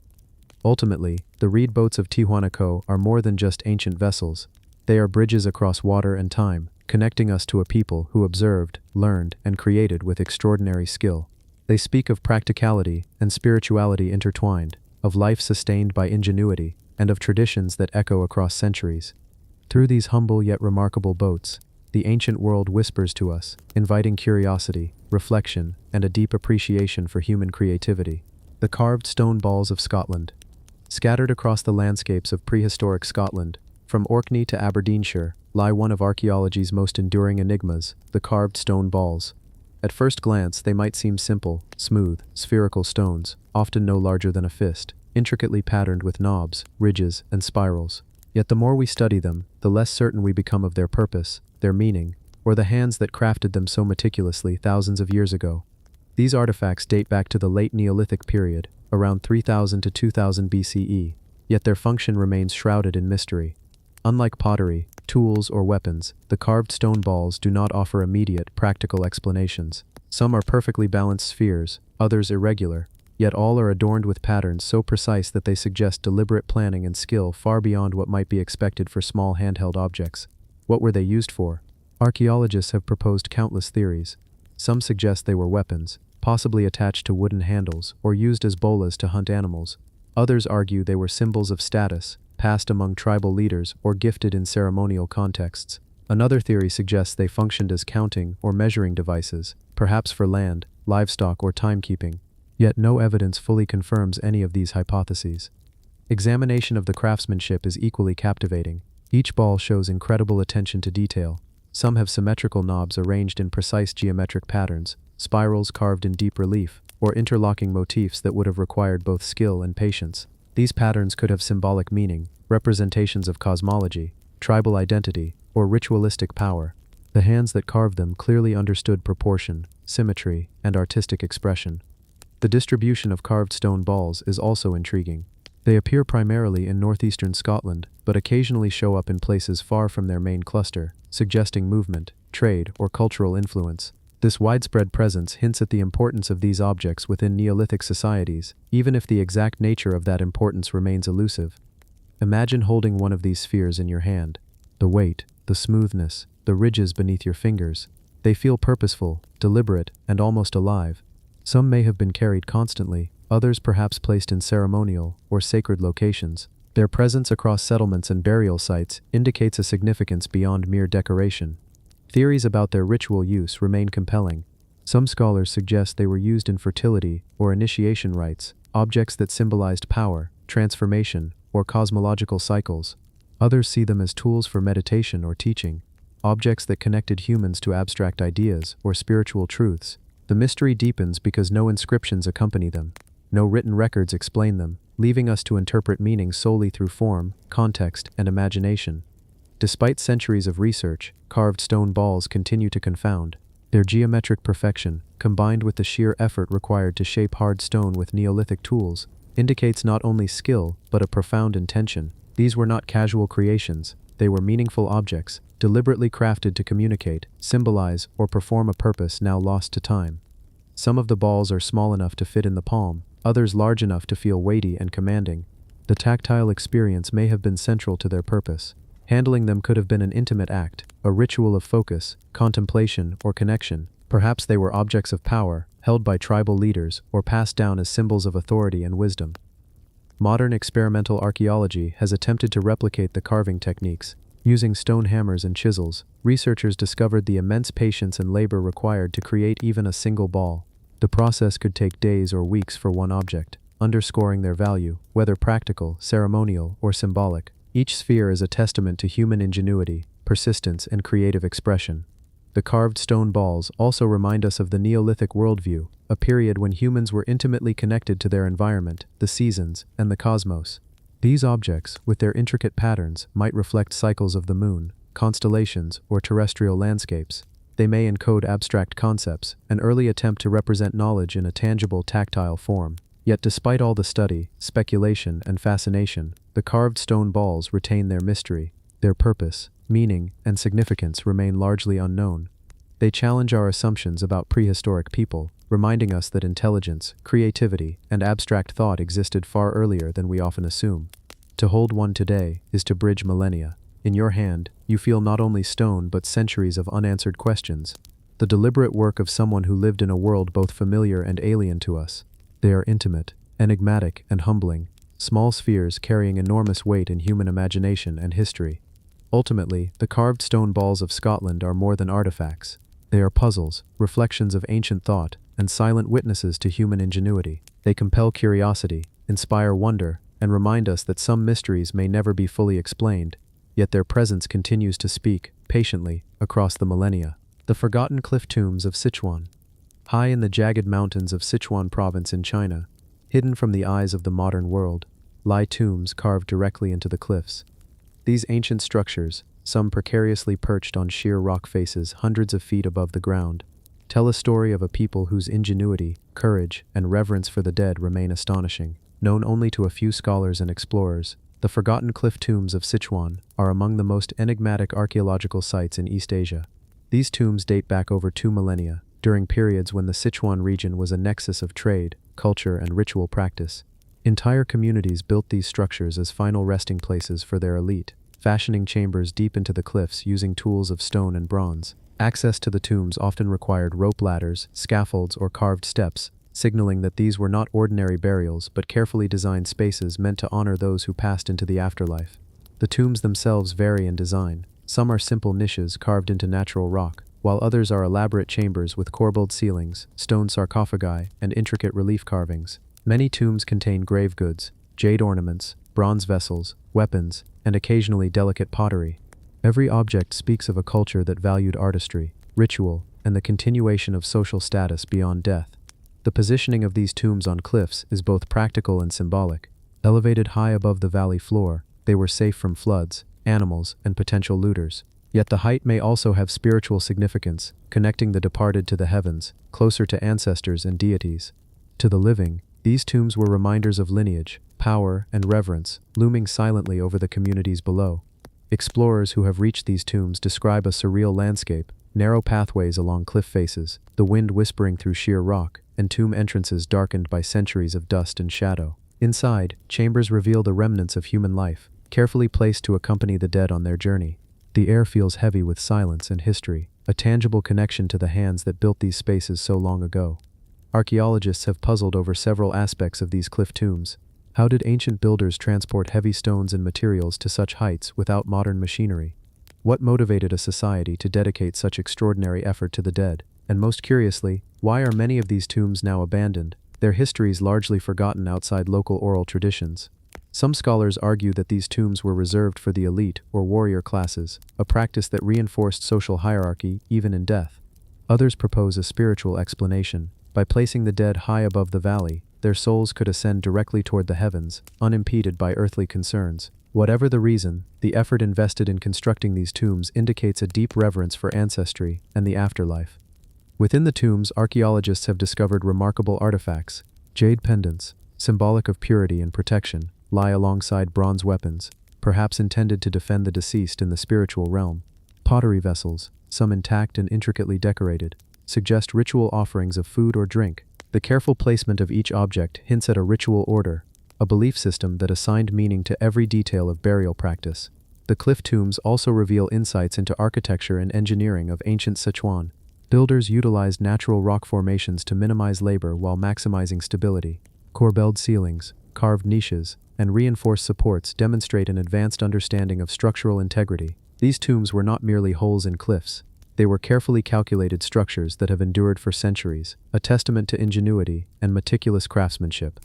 Ultimately, the reed boats of Tijuanaco are more than just ancient vessels. They are bridges across water and time, connecting us to a people who observed, learned, and created with extraordinary skill. They speak of practicality and spirituality intertwined, of life sustained by ingenuity, and of traditions that echo across centuries. Through these humble yet remarkable boats, the ancient world whispers to us, inviting curiosity, reflection, and a deep appreciation for human creativity. The carved stone balls of Scotland. Scattered across the landscapes of prehistoric Scotland, from Orkney to Aberdeenshire, lie one of archaeology's most enduring enigmas, the carved stone balls. At first glance, they might seem simple, smooth, spherical stones, often no larger than a fist, intricately patterned with knobs, ridges, and spirals. Yet the more we study them, the less certain we become of their purpose, their meaning, or the hands that crafted them so meticulously thousands of years ago. These artifacts date back to the late Neolithic period, around 3000 to 2000 BCE, yet their function remains shrouded in mystery. Unlike pottery, tools, or weapons, the carved stone balls do not offer immediate, practical explanations. Some are perfectly balanced spheres, others irregular, yet all are adorned with patterns so precise that they suggest deliberate planning and skill far beyond what might be expected for small handheld objects. What were they used for? Archaeologists have proposed countless theories. Some suggest they were weapons, possibly attached to wooden handles or used as bolas to hunt animals. Others argue they were symbols of status, passed among tribal leaders or gifted in ceremonial contexts. Another theory suggests they functioned as counting or measuring devices, perhaps for land, livestock, or timekeeping. Yet no evidence fully confirms any of these hypotheses. Examination of the craftsmanship is equally captivating. Each ball shows incredible attention to detail. Some have symmetrical knobs arranged in precise geometric patterns, spirals carved in deep relief, or interlocking motifs that would have required both skill and patience. These patterns could have symbolic meaning, representations of cosmology, tribal identity, or ritualistic power. The hands that carved them clearly understood proportion, symmetry, and artistic expression. The distribution of carved stone balls is also intriguing. They appear primarily in northeastern Scotland, but occasionally show up in places far from their main cluster, suggesting movement, trade, or cultural influence. This widespread presence hints at the importance of these objects within Neolithic societies, even if the exact nature of that importance remains elusive. Imagine holding one of these spheres in your hand. The weight, the smoothness, the ridges beneath your fingers. They feel purposeful, deliberate, and almost alive. Some may have been carried constantly, others perhaps placed in ceremonial or sacred locations. Their presence across settlements and burial sites indicates a significance beyond mere decoration. Theories about their ritual use remain compelling. Some scholars suggest they were used in fertility or initiation rites, objects that symbolized power, transformation, or cosmological cycles. Others see them as tools for meditation or teaching, objects that connected humans to abstract ideas or spiritual truths. The mystery deepens because no inscriptions accompany them. No written records explain them, leaving us to interpret meaning solely through form, context, and imagination. Despite centuries of research, carved stone balls continue to confound. Their geometric perfection, combined with the sheer effort required to shape hard stone with Neolithic tools, indicates not only skill, but a profound intention. These were not casual creations, they were meaningful objects, deliberately crafted to communicate, symbolize, or perform a purpose now lost to time. Some of the balls are small enough to fit in the palm, others large enough to feel weighty and commanding. The tactile experience may have been central to their purpose. Handling them could have been an intimate act, a ritual of focus, contemplation, or connection. Perhaps they were objects of power, held by tribal leaders, or passed down as symbols of authority and wisdom. Modern experimental archaeology has attempted to replicate the carving techniques. Using stone hammers and chisels, researchers discovered the immense patience and labor required to create even a single ball. The process could take days or weeks for one object, underscoring their value, whether practical, ceremonial, or symbolic. Each sphere is a testament to human ingenuity, persistence, and creative expression. The carved stone balls also remind us of the Neolithic worldview, a period when humans were intimately connected to their environment, the seasons, and the cosmos. These objects, with their intricate patterns, might reflect cycles of the moon, constellations, or terrestrial landscapes. They may encode abstract concepts, an early attempt to represent knowledge in a tangible, tactile form. Yet despite all the study, speculation, and fascination, the carved stone balls retain their mystery. Their purpose, meaning, and significance remain largely unknown. They challenge our assumptions about prehistoric people, reminding us that intelligence, creativity, and abstract thought existed far earlier than we often assume. To hold one today is to bridge millennia. In your hand, you feel not only stone but centuries of unanswered questions. The deliberate work of someone who lived in a world both familiar and alien to us. They are intimate, enigmatic, and humbling, small spheres carrying enormous weight in human imagination and history. Ultimately, the carved stone balls of Scotland are more than artifacts. They are puzzles, reflections of ancient thought, and silent witnesses to human ingenuity. They compel curiosity, inspire wonder, and remind us that some mysteries may never be fully explained, yet their presence continues to speak, patiently, across the millennia. The forgotten cliff tombs of Sichuan. High in the jagged mountains of Sichuan province in China, hidden from the eyes of the modern world, lie tombs carved directly into the cliffs. These ancient structures, some precariously perched on sheer rock faces hundreds of feet above the ground, tell a story of a people whose ingenuity, courage, and reverence for the dead remain astonishing. Known only to a few scholars and explorers, the forgotten cliff tombs of Sichuan are among the most enigmatic archaeological sites in East Asia. These tombs date back over 2 millennia, during periods when the Sichuan region was a nexus of trade, culture, and ritual practice. Entire communities built these structures as final resting places for their elite, fashioning chambers deep into the cliffs using tools of stone and bronze. Access to the tombs often required rope ladders, scaffolds, or carved steps, signaling that these were not ordinary burials but carefully designed spaces meant to honor those who passed into the afterlife. The tombs themselves vary in design. Some are simple niches carved into natural rock, while others are elaborate chambers with corbelled ceilings, stone sarcophagi, and intricate relief carvings. Many tombs contain grave goods, jade ornaments, bronze vessels, weapons, and occasionally delicate pottery. Every object speaks of a culture that valued artistry, ritual, and the continuation of social status beyond death. The positioning of these tombs on cliffs is both practical and symbolic. Elevated high above the valley floor, they were safe from floods, animals, and potential looters. Yet the height may also have spiritual significance, connecting the departed to the heavens, closer to ancestors and deities. To the living, these tombs were reminders of lineage, power, and reverence, looming silently over the communities below. Explorers who have reached these tombs describe a surreal landscape, narrow pathways along cliff faces, the wind whispering through sheer rock, and tomb entrances darkened by centuries of dust and shadow. Inside, chambers reveal the remnants of human life, carefully placed to accompany the dead on their journey. The air feels heavy with silence and history, a tangible connection to the hands that built these spaces so long ago. Archaeologists have puzzled over several aspects of these cliff tombs. How did ancient builders transport heavy stones and materials to such heights without modern machinery? What motivated a society to dedicate such extraordinary effort to the dead? And most curiously, why are many of these tombs now abandoned, their histories largely forgotten outside local oral traditions? Some scholars argue that these tombs were reserved for the elite or warrior classes, a practice that reinforced social hierarchy even in death. Others propose a spiritual explanation. By placing the dead high above the valley, their souls could ascend directly toward the heavens, unimpeded by earthly concerns. Whatever the reason, the effort invested in constructing these tombs indicates a deep reverence for ancestry and the afterlife. Within the tombs, archaeologists have discovered remarkable artifacts. Jade pendants, symbolic of purity and protection, lie alongside bronze weapons, perhaps intended to defend the deceased in the spiritual realm. Pottery vessels, some intact and intricately decorated, suggest ritual offerings of food or drink. The careful placement of each object hints at a ritual order, a belief system that assigned meaning to every detail of burial practice. The cliff tombs also reveal insights into architecture and engineering of ancient Sichuan. Builders utilized natural rock formations to minimize labor while maximizing stability. Corbelled ceilings, carved niches, and reinforced supports demonstrate an advanced understanding of structural integrity. These tombs were not merely holes in cliffs. They were carefully calculated structures that have endured for centuries, a testament to ingenuity and meticulous craftsmanship.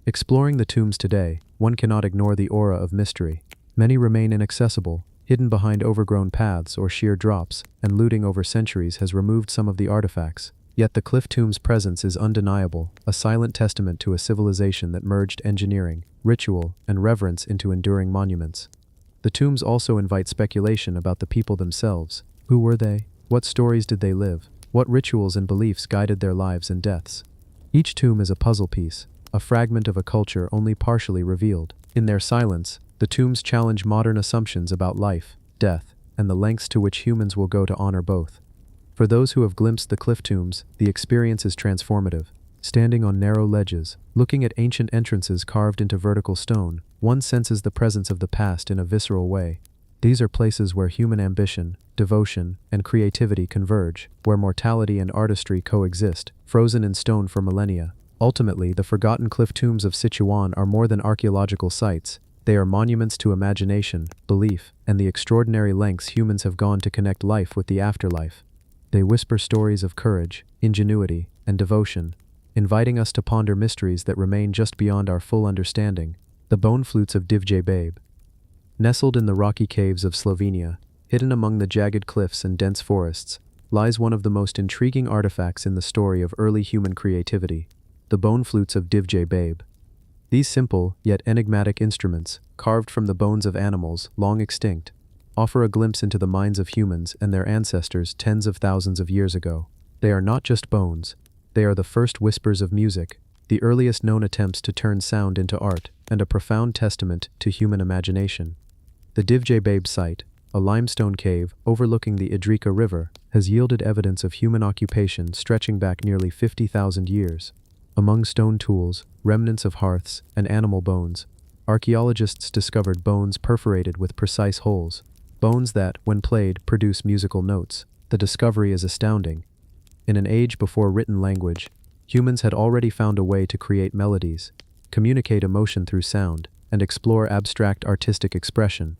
Exploring the tombs today, one cannot ignore the aura of mystery. Many remain inaccessible, hidden behind overgrown paths or sheer drops, and looting over centuries has removed some of the artifacts. Yet the cliff tomb's presence is undeniable, a silent testament to a civilization that merged engineering, ritual, and reverence into enduring monuments. The tombs also invite speculation about the people themselves. Who were they? What stories did they live? What rituals and beliefs guided their lives and deaths? Each tomb is a puzzle piece, a fragment of a culture only partially revealed. In their silence, the tombs challenge modern assumptions about life, death, and the lengths to which humans will go to honor both. For those who have glimpsed the cliff tombs, the experience is transformative. Standing on narrow ledges, looking at ancient entrances carved into vertical stone, one senses the presence of the past in a visceral way. These are places where human ambition, devotion, and creativity converge, where mortality and artistry coexist, frozen in stone for millennia. Ultimately, the forgotten cliff tombs of Sichuan are more than archaeological sites. They are monuments to imagination, belief, and the extraordinary lengths humans have gone to connect life with the afterlife. They whisper stories of courage, ingenuity, and devotion, inviting us to ponder mysteries that remain just beyond our full understanding. The bone flutes of Divje Babe. Nestled in the rocky caves of Slovenia, hidden among the jagged cliffs and dense forests, lies one of the most intriguing artifacts in the story of early human creativity, the bone flutes of Divje Babe. These simple, yet enigmatic instruments, carved from the bones of animals long extinct, offer a glimpse into the minds of humans and their ancestors tens of thousands of years ago. They are not just bones. They are the first whispers of music, the earliest known attempts to turn sound into art, and a profound testament to human imagination. The Divje Babe site, a limestone cave overlooking the Idrika River, has yielded evidence of human occupation stretching back nearly 50,000 years. Among stone tools, remnants of hearths, and animal bones, archaeologists discovered bones perforated with precise holes, bones that, when played, produce musical notes. The discovery is astounding. In an age before written language, humans had already found a way to create melodies, communicate emotion through sound, and explore abstract artistic expression.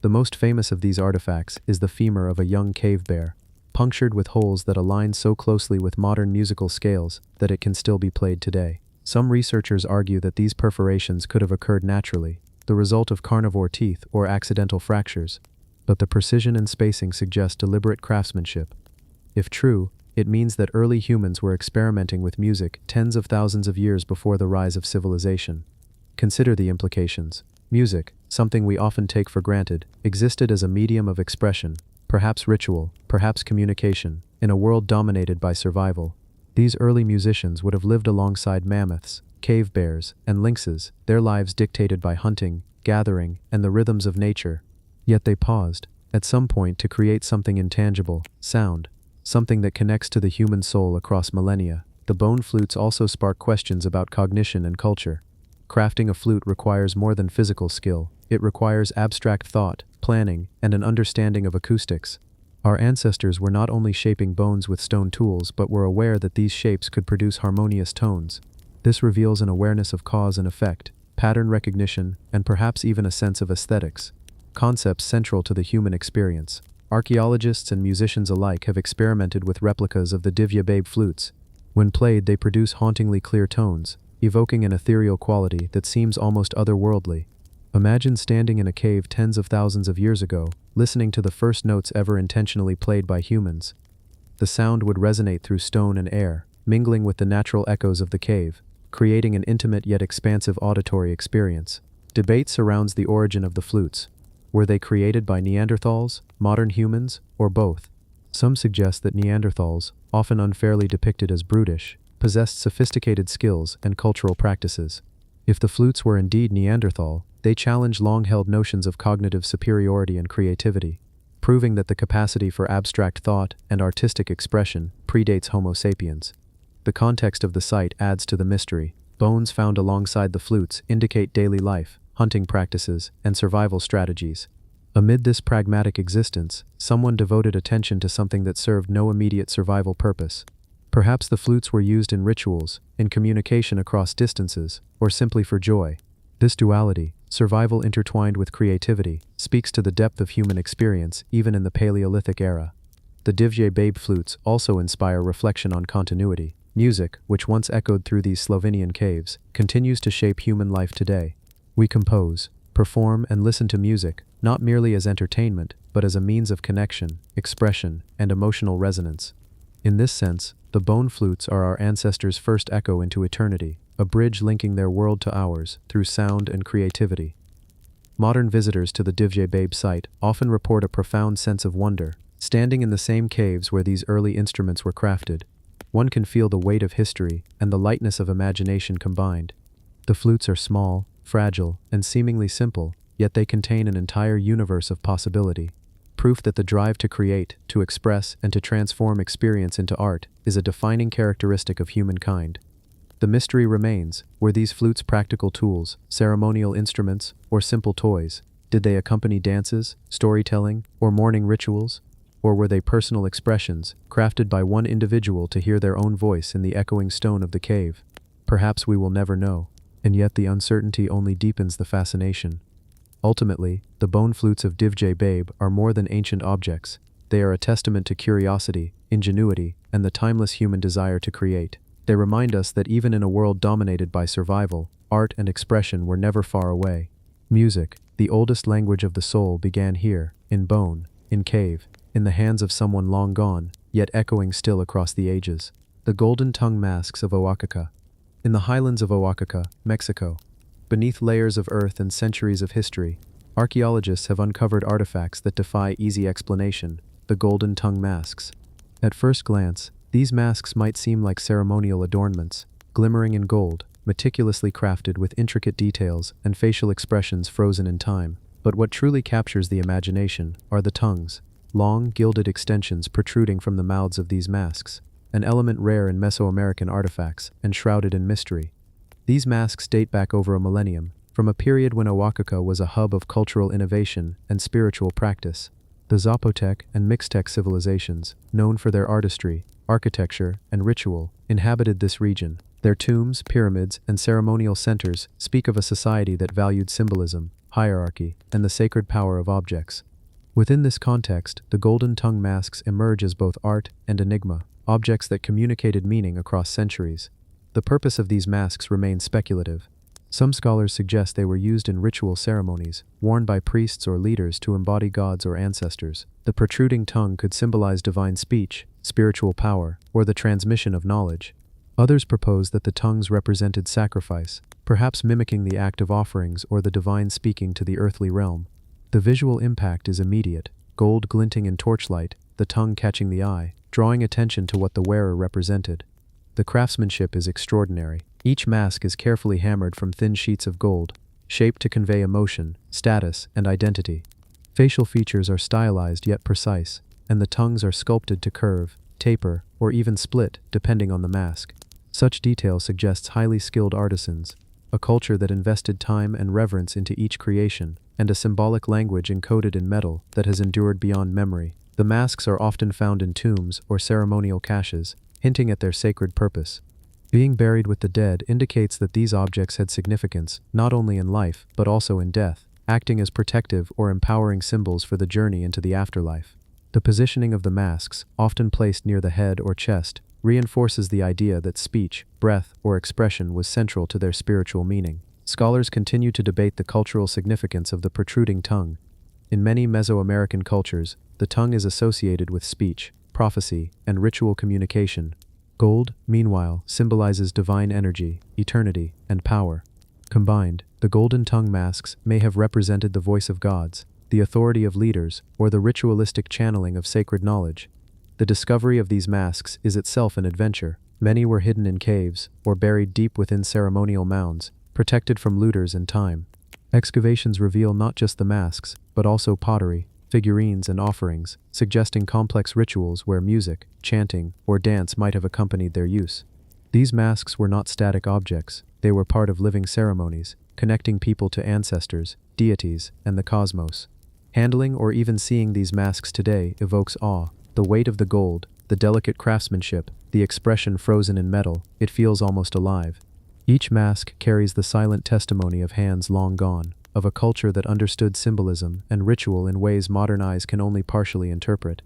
The most famous of these artifacts is the femur of a young cave bear, punctured with holes that align so closely with modern musical scales that it can still be played today. Some researchers argue that these perforations could have occurred naturally, the result of carnivore teeth or accidental fractures, but the precision and spacing suggest deliberate craftsmanship. If true, it means that early humans were experimenting with music tens of thousands of years before the rise of civilization. Consider the implications. Music, something we often take for granted, existed as a medium of expression, perhaps ritual, perhaps communication, in a world dominated by survival. These early musicians would have lived alongside mammoths, cave bears, and lynxes, their lives dictated by hunting, gathering, and the rhythms of nature. Yet they paused, at some point, to create something intangible, sound, something that connects to the human soul across millennia. The bone flutes also spark questions about cognition and culture. Crafting a flute requires more than physical skill. It requires abstract thought, planning, and an understanding of acoustics. Our ancestors were not only shaping bones with stone tools but were aware that these shapes could produce harmonious tones. This reveals an awareness of cause and effect, pattern recognition, and perhaps even a sense of aesthetics, concepts central to the human experience. Archaeologists and musicians alike have experimented with replicas of the Divje Babe flutes. When played, they produce hauntingly clear tones, evoking an ethereal quality that seems almost otherworldly. Imagine standing in a cave tens of thousands of years ago, listening to the first notes ever intentionally played by humans. The sound would resonate through stone and air, mingling with the natural echoes of the cave, creating an intimate yet expansive auditory experience. Debate surrounds the origin of the flutes. Were they created by Neanderthals, modern humans, or both? Some suggest that Neanderthals, often unfairly depicted as brutish, possessed sophisticated skills and cultural practices. If the flutes were indeed Neanderthal, they challenge long-held notions of cognitive superiority and creativity, proving that the capacity for abstract thought and artistic expression predates Homo sapiens. The context of the site adds to the mystery. Bones found alongside the flutes indicate daily life, hunting practices, and survival strategies. Amid this pragmatic existence, someone devoted attention to something that served no immediate survival purpose. Perhaps the flutes were used in rituals, in communication across distances, or simply for joy. This duality, survival intertwined with creativity, speaks to the depth of human experience even in the Paleolithic era. The Divje Babe flutes also inspire reflection on continuity. Music, which once echoed through these Slovenian caves, continues to shape human life today. We compose, perform, and listen to music, not merely as entertainment, but as a means of connection, expression, and emotional resonance. In this sense, the bone flutes are our ancestors' first echo into eternity, a bridge linking their world to ours through sound and creativity. Modern visitors to the Divje Babe site often report a profound sense of wonder. Standing in the same caves where these early instruments were crafted, one can feel the weight of history and the lightness of imagination combined. The flutes are small, fragile, and seemingly simple, yet they contain an entire universe of possibility. proof that the drive to create, to express, and to transform experience into art is a defining characteristic of humankind. The mystery remains: were these flutes practical tools, ceremonial instruments, or simple toys? Did they accompany dances, storytelling, or mourning rituals? Or were they personal expressions, crafted by one individual to hear their own voice in the echoing stone of the cave? Perhaps we will never know, and yet the uncertainty only deepens the fascination. Ultimately, the bone flutes of Divjay Babe are more than ancient objects. They are a testament to curiosity, ingenuity, and the timeless human desire to create. They remind us that even in a world dominated by survival, art and expression were never far away. Music, the oldest language of the soul, began here, in bone, in cave, in the hands of someone long gone, yet echoing still across the ages. The golden tongue masks of Oaxaca. In the highlands of Oaxaca, Mexico, beneath layers of earth and centuries of history, archaeologists have uncovered artifacts that defy easy explanation: the golden tongue masks. At first glance, these masks might seem like ceremonial adornments, glimmering in gold, meticulously crafted with intricate details and facial expressions frozen in time. But what truly captures the imagination are the tongues, long, gilded extensions protruding from the mouths of these masks, an element rare in Mesoamerican artifacts and shrouded in mystery. These masks date back over a millennium, from a period when Oaxaca was a hub of cultural innovation and spiritual practice. The Zapotec and Mixtec civilizations, known for their artistry, architecture, and ritual, inhabited this region. Their tombs, pyramids, and ceremonial centers speak of a society that valued symbolism, hierarchy, and the sacred power of objects. Within this context, the golden tongue masks emerge as both art and enigma, objects that communicated meaning across centuries. The purpose of these masks remains speculative. Some scholars suggest they were used in ritual ceremonies, worn by priests or leaders to embody gods or ancestors. The protruding tongue could symbolize divine speech, spiritual power, or the transmission of knowledge. Others propose that the tongues represented sacrifice, perhaps mimicking the act of offerings or the divine speaking to the earthly realm. The visual impact is immediate: gold glinting in torchlight, the tongue catching the eye, drawing attention to what the wearer represented. The craftsmanship is extraordinary. Each mask is carefully hammered from thin sheets of gold, shaped to convey emotion, status, and identity. Facial features are stylized yet precise, and the tongues are sculpted to curve, taper, or even split, depending on the mask. Such detail suggests highly skilled artisans, a culture that invested time and reverence into each creation, and a symbolic language encoded in metal that has endured beyond memory. The masks are often found in tombs or ceremonial caches, hinting at their sacred purpose. Being buried with the dead indicates that these objects had significance, not only in life, but also in death, acting as protective or empowering symbols for the journey into the afterlife. The positioning of the masks, often placed near the head or chest, reinforces the idea that speech, breath, or expression was central to their spiritual meaning. Scholars continue to debate the cultural significance of the protruding tongue. In many Mesoamerican cultures, the tongue is associated with speech, prophecy, and ritual communication. Gold, meanwhile, symbolizes divine energy, eternity, and power. Combined, the golden tongue masks may have represented the voice of gods, the authority of leaders, or the ritualistic channeling of sacred knowledge. The discovery of these masks is itself an adventure. Many were hidden in caves, or buried deep within ceremonial mounds, protected from looters and time. Excavations reveal not just the masks, but also pottery, figurines, and offerings, suggesting complex rituals where music, chanting, or dance might have accompanied their use. These masks were not static objects. They were part of living ceremonies, connecting people to ancestors, deities, and the cosmos. Handling or even seeing these masks today evokes awe. The weight of the gold, the delicate craftsmanship, the expression frozen in metal, it feels almost alive. Each mask carries the silent testimony of hands long gone, of a culture that understood symbolism and ritual in ways modern eyes can only partially interpret.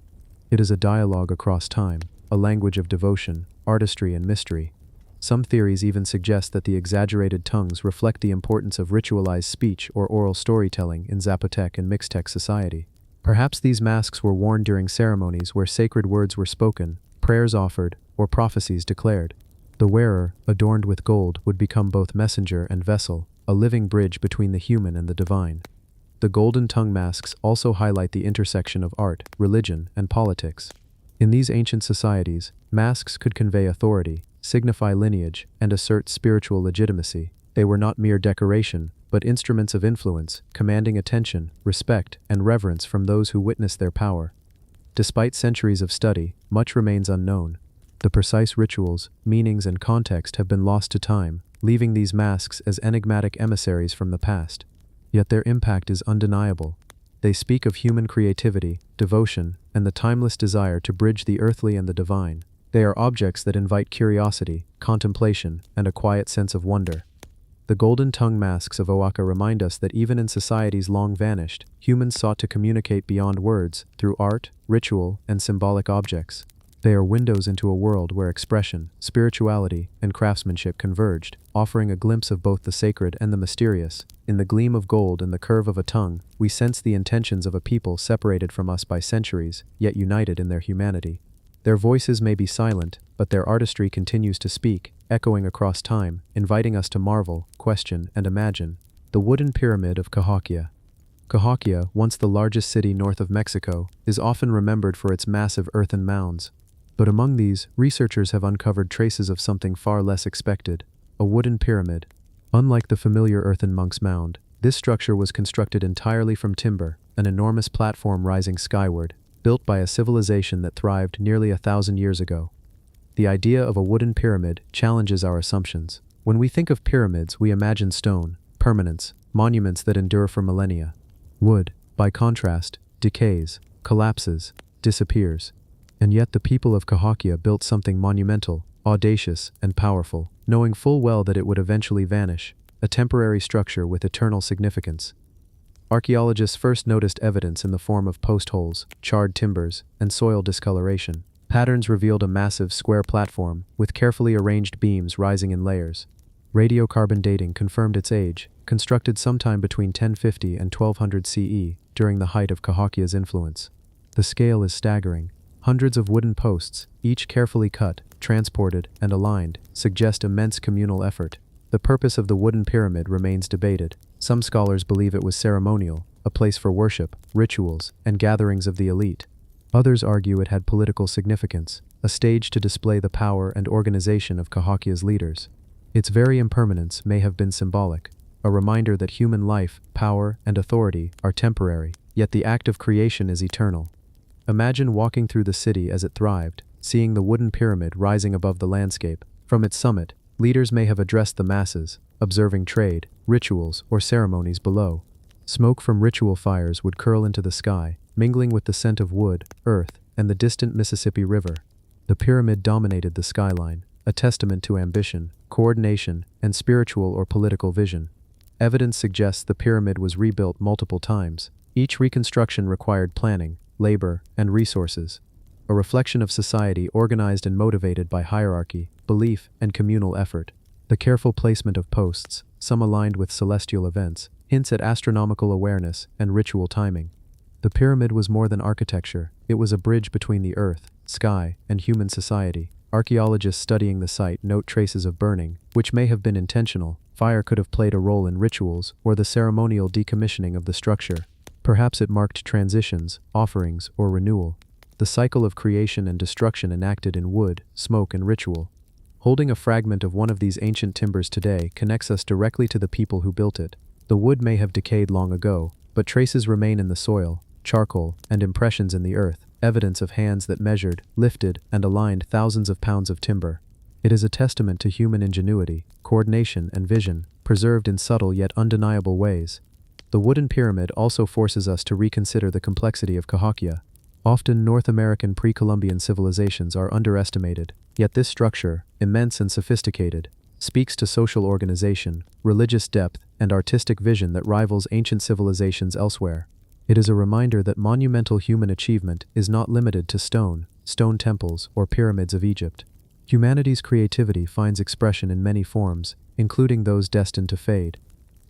It is a dialogue across time, a language of devotion, artistry, and mystery. Some theories even suggest that the exaggerated tongues reflect the importance of ritualized speech or oral storytelling in Zapotec and Mixtec society. Perhaps these masks were worn during ceremonies where sacred words were spoken, prayers offered, or prophecies declared. The wearer, adorned with gold, would become both messenger and vessel, a living bridge between the human and the divine. The golden tongue masks also highlight the intersection of art, religion, and politics. In these ancient societies, masks could convey authority, signify lineage, and assert spiritual legitimacy. They were not mere decoration, but instruments of influence, commanding attention, respect, and reverence from those who witness their power. Despite centuries of study, much remains unknown. The precise rituals, meanings, and context have been lost to time, leaving these masks as enigmatic emissaries from the past. Yet their impact is undeniable. They speak of human creativity, devotion, and the timeless desire to bridge the earthly and the divine. They are objects that invite curiosity, contemplation, and a quiet sense of wonder. The golden tongue masks of Oaxaca remind us that even in societies long vanished, humans sought to communicate beyond words through art, ritual, and symbolic objects. They are windows into a world where expression, spirituality, and craftsmanship converged, offering a glimpse of both the sacred and the mysterious. In the gleam of gold and the curve of a tongue, we sense the intentions of a people separated from us by centuries, yet united in their humanity. Their voices may be silent, but their artistry continues to speak, echoing across time, inviting us to marvel, question, and imagine. The wooden pyramid of Cahokia. Cahokia, once the largest city north of Mexico, is often remembered for its massive earthen mounds. But among these, researchers have uncovered traces of something far less expected: a wooden pyramid. Unlike the familiar earthen monk's mound, this structure was constructed entirely from timber, an enormous platform rising skyward, built by a civilization that thrived nearly 1,000 years ago. The idea of a wooden pyramid challenges our assumptions. When we think of pyramids, we imagine stone, permanence, monuments that endure for millennia. Wood, by contrast, decays, collapses, disappears. And yet the people of Cahokia built something monumental, audacious, and powerful, knowing full well that it would eventually vanish, a temporary structure with eternal significance. Archaeologists first noticed evidence in the form of post holes, charred timbers, and soil discoloration. Patterns revealed a massive, square platform, with carefully arranged beams rising in layers. Radiocarbon dating confirmed its age, constructed sometime between 1050 and 1200 CE, during the height of Cahokia's influence. The scale is staggering. Hundreds of wooden posts, each carefully cut, transported, and aligned, suggest immense communal effort. The purpose of the wooden pyramid remains debated. Some scholars believe it was ceremonial, a place for worship, rituals, and gatherings of the elite. Others argue it had political significance, a stage to display the power and organization of Cahokia's leaders. Its very impermanence may have been symbolic, a reminder that human life, power, and authority are temporary, yet the act of creation is eternal. Imagine walking through the city as it thrived, seeing the wooden pyramid rising above the landscape. From its summit, leaders may have addressed the masses, observing trade, rituals, or ceremonies below. Smoke from ritual fires would curl into the sky, mingling with the scent of wood, earth, and the distant Mississippi River. The pyramid dominated the skyline, a testament to ambition, coordination, and spiritual or political vision. Evidence suggests the pyramid was rebuilt multiple times. Each reconstruction required planning, labor, and resources, a reflection of society organized and motivated by hierarchy, belief, and communal effort. The careful placement of posts, some aligned with celestial events, hints at astronomical awareness and ritual timing. The pyramid was more than architecture, it was a bridge between the earth, sky, and human society. Archaeologists studying the site note traces of burning, which may have been intentional. Fire could have played a role in rituals or the ceremonial decommissioning of the structure. Perhaps it marked transitions, offerings, or renewal. The cycle of creation and destruction enacted in wood, smoke, and ritual. Holding a fragment of one of these ancient timbers today connects us directly to the people who built it. The wood may have decayed long ago, but traces remain in the soil, charcoal, and impressions in the earth, evidence of hands that measured, lifted, and aligned thousands of pounds of timber. It is a testament to human ingenuity, coordination, and vision, preserved in subtle yet undeniable ways. The wooden pyramid also forces us to reconsider the complexity of Cahokia. Often North American pre-Columbian civilizations are underestimated, yet this structure, immense and sophisticated, speaks to social organization, religious depth, and artistic vision that rivals ancient civilizations elsewhere. It is a reminder that monumental human achievement is not limited to stone temples, or pyramids of Egypt. Humanity's creativity finds expression in many forms, including those destined to fade.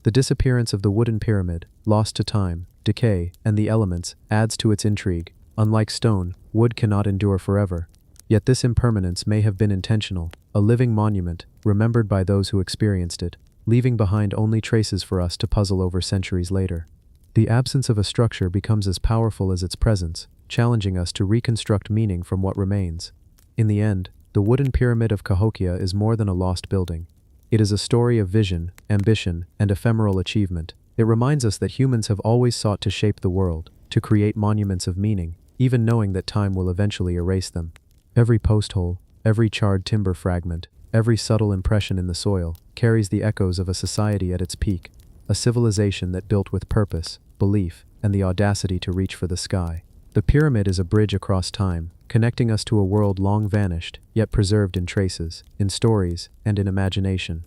The disappearance of the wooden pyramid, lost to time, decay, and the elements, adds to its intrigue. Unlike stone, wood cannot endure forever. Yet this impermanence may have been intentional, a living monument, remembered by those who experienced it, leaving behind only traces for us to puzzle over centuries later. The absence of a structure becomes as powerful as its presence, challenging us to reconstruct meaning from what remains. In the end, the wooden pyramid of Cahokia is more than a lost building. It is a story of vision, ambition, and ephemeral achievement. It reminds us that humans have always sought to shape the world, to create monuments of meaning, even knowing that time will eventually erase them. Every post hole, every charred timber fragment, every subtle impression in the soil carries the echoes of a society at its peak, a civilization that built with purpose, belief, and the audacity to reach for the sky. The pyramid is a bridge across time, connecting us to a world long vanished, yet preserved in traces, in stories, and in imagination.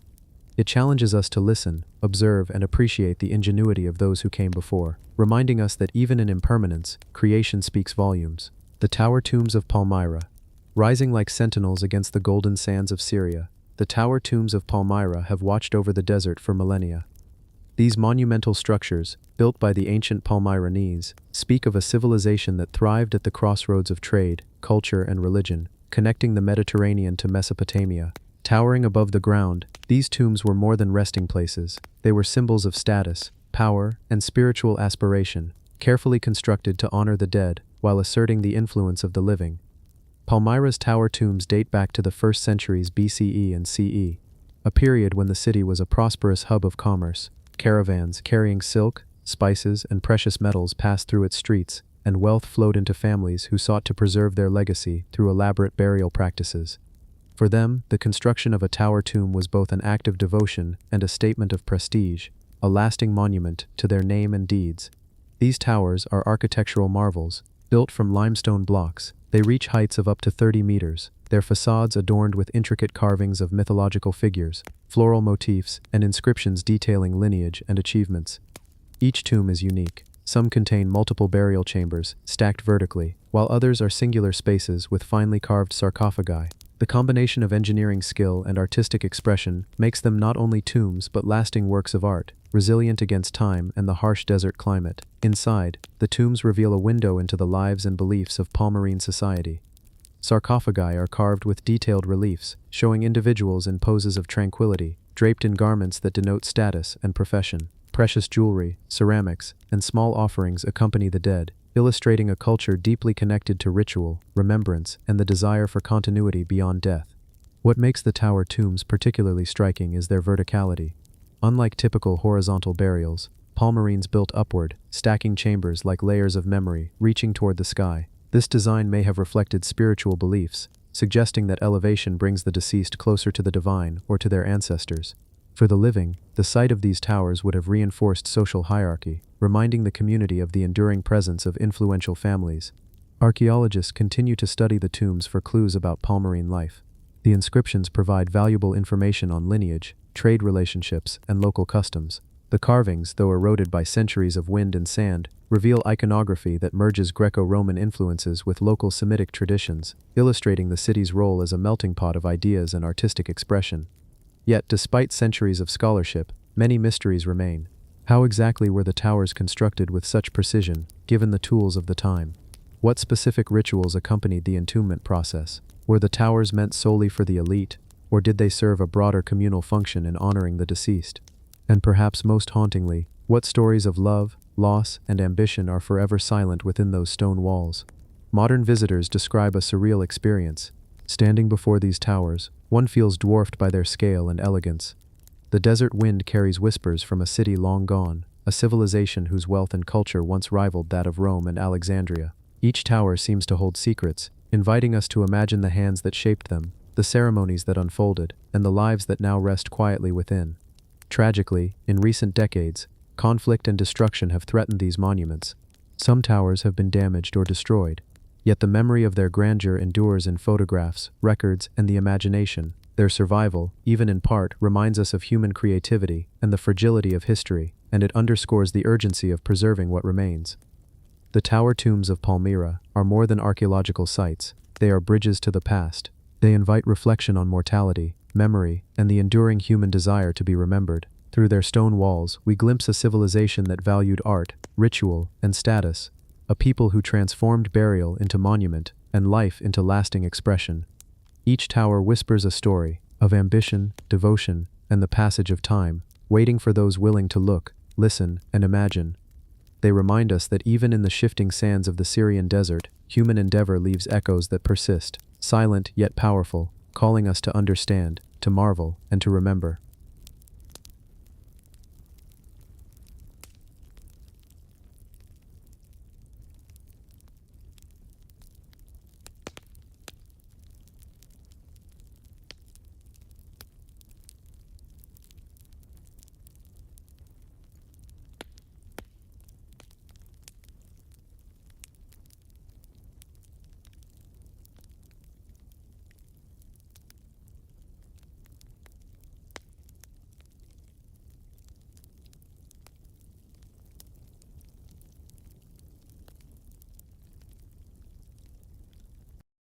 It challenges us to listen, observe, and appreciate the ingenuity of those who came before, reminding us that even in impermanence, creation speaks volumes. The tower tombs of Palmyra. Rising like sentinels against the golden sands of Syria, the tower tombs of Palmyra have watched over the desert for millennia. These monumental structures, built by the ancient Palmyranese, speak of a civilization that thrived at the crossroads of trade, culture, and religion, connecting the Mediterranean to Mesopotamia. Towering above the ground, these tombs were more than resting places. They were symbols of status, power, and spiritual aspiration, carefully constructed to honor the dead while asserting the influence of the living. Palmyra's tower tombs date back to the 1st centuries BCE and CE, a period when the city was a prosperous hub of commerce. Caravans carrying silk, spices, and precious metals passed through its streets, and wealth flowed into families who sought to preserve their legacy through elaborate burial practices. For them, the construction of a tower tomb was both an act of devotion and a statement of prestige, a lasting monument to their name and deeds. These towers are architectural marvels, built from limestone blocks. They reach heights of up to 30 meters, their facades adorned with intricate carvings of mythological figures, floral motifs, and inscriptions detailing lineage and achievements. Each tomb is unique. Some contain multiple burial chambers, stacked vertically, while others are singular spaces with finely carved sarcophagi. The combination of engineering skill and artistic expression makes them not only tombs but lasting works of art, resilient against time and the harsh desert climate. Inside, the tombs reveal a window into the lives and beliefs of Palmyrene society. Sarcophagi are carved with detailed reliefs, showing individuals in poses of tranquility, draped in garments that denote status and profession. Precious jewelry, ceramics, and small offerings accompany the dead, illustrating a culture deeply connected to ritual, remembrance, and the desire for continuity beyond death. What makes the tower tombs particularly striking is their verticality. Unlike typical horizontal burials, Palmyrenes built upward, stacking chambers like layers of memory, reaching toward the sky. This design may have reflected spiritual beliefs, suggesting that elevation brings the deceased closer to the divine or to their ancestors. For the living, the sight of these towers would have reinforced social hierarchy, reminding the community of the enduring presence of influential families. Archaeologists continue to study the tombs for clues about Palmyrene life. The inscriptions provide valuable information on lineage, trade relationships, and local customs. The carvings, though eroded by centuries of wind and sand, reveal iconography that merges Greco-Roman influences with local Semitic traditions, illustrating the city's role as a melting pot of ideas and artistic expression. Yet, despite centuries of scholarship, many mysteries remain. How exactly were the towers constructed with such precision, given the tools of the time? What specific rituals accompanied the entombment process? Were the towers meant solely for the elite, or did they serve a broader communal function in honoring the deceased? And perhaps most hauntingly, what stories of love, loss, and ambition are forever silent within those stone walls? Modern visitors describe a surreal experience. Standing before these towers, one feels dwarfed by their scale and elegance. The desert wind carries whispers from a city long gone, a civilization whose wealth and culture once rivaled that of Rome and Alexandria. Each tower seems to hold secrets, inviting us to imagine the hands that shaped them, the ceremonies that unfolded, and the lives that now rest quietly within. Tragically, in recent decades, conflict and destruction have threatened these monuments. Some towers have been damaged or destroyed, yet the memory of their grandeur endures in photographs, records, and the imagination. Their survival, even in part, reminds us of human creativity and the fragility of history, and it underscores the urgency of preserving what remains. The tower tombs of Palmyra are more than archaeological sites. They are bridges to the past. They invite reflection on mortality, memory, and the enduring human desire to be remembered. Through their stone walls, we glimpse a civilization that valued art, ritual, and status, a people who transformed burial into monument and life into lasting expression. Each tower whispers a story of ambition, devotion, and the passage of time, waiting for those willing to look, listen, and imagine. They remind us that even in the shifting sands of the Syrian desert, human endeavor leaves echoes that persist, silent yet powerful, calling us to understand, to marvel, and to remember.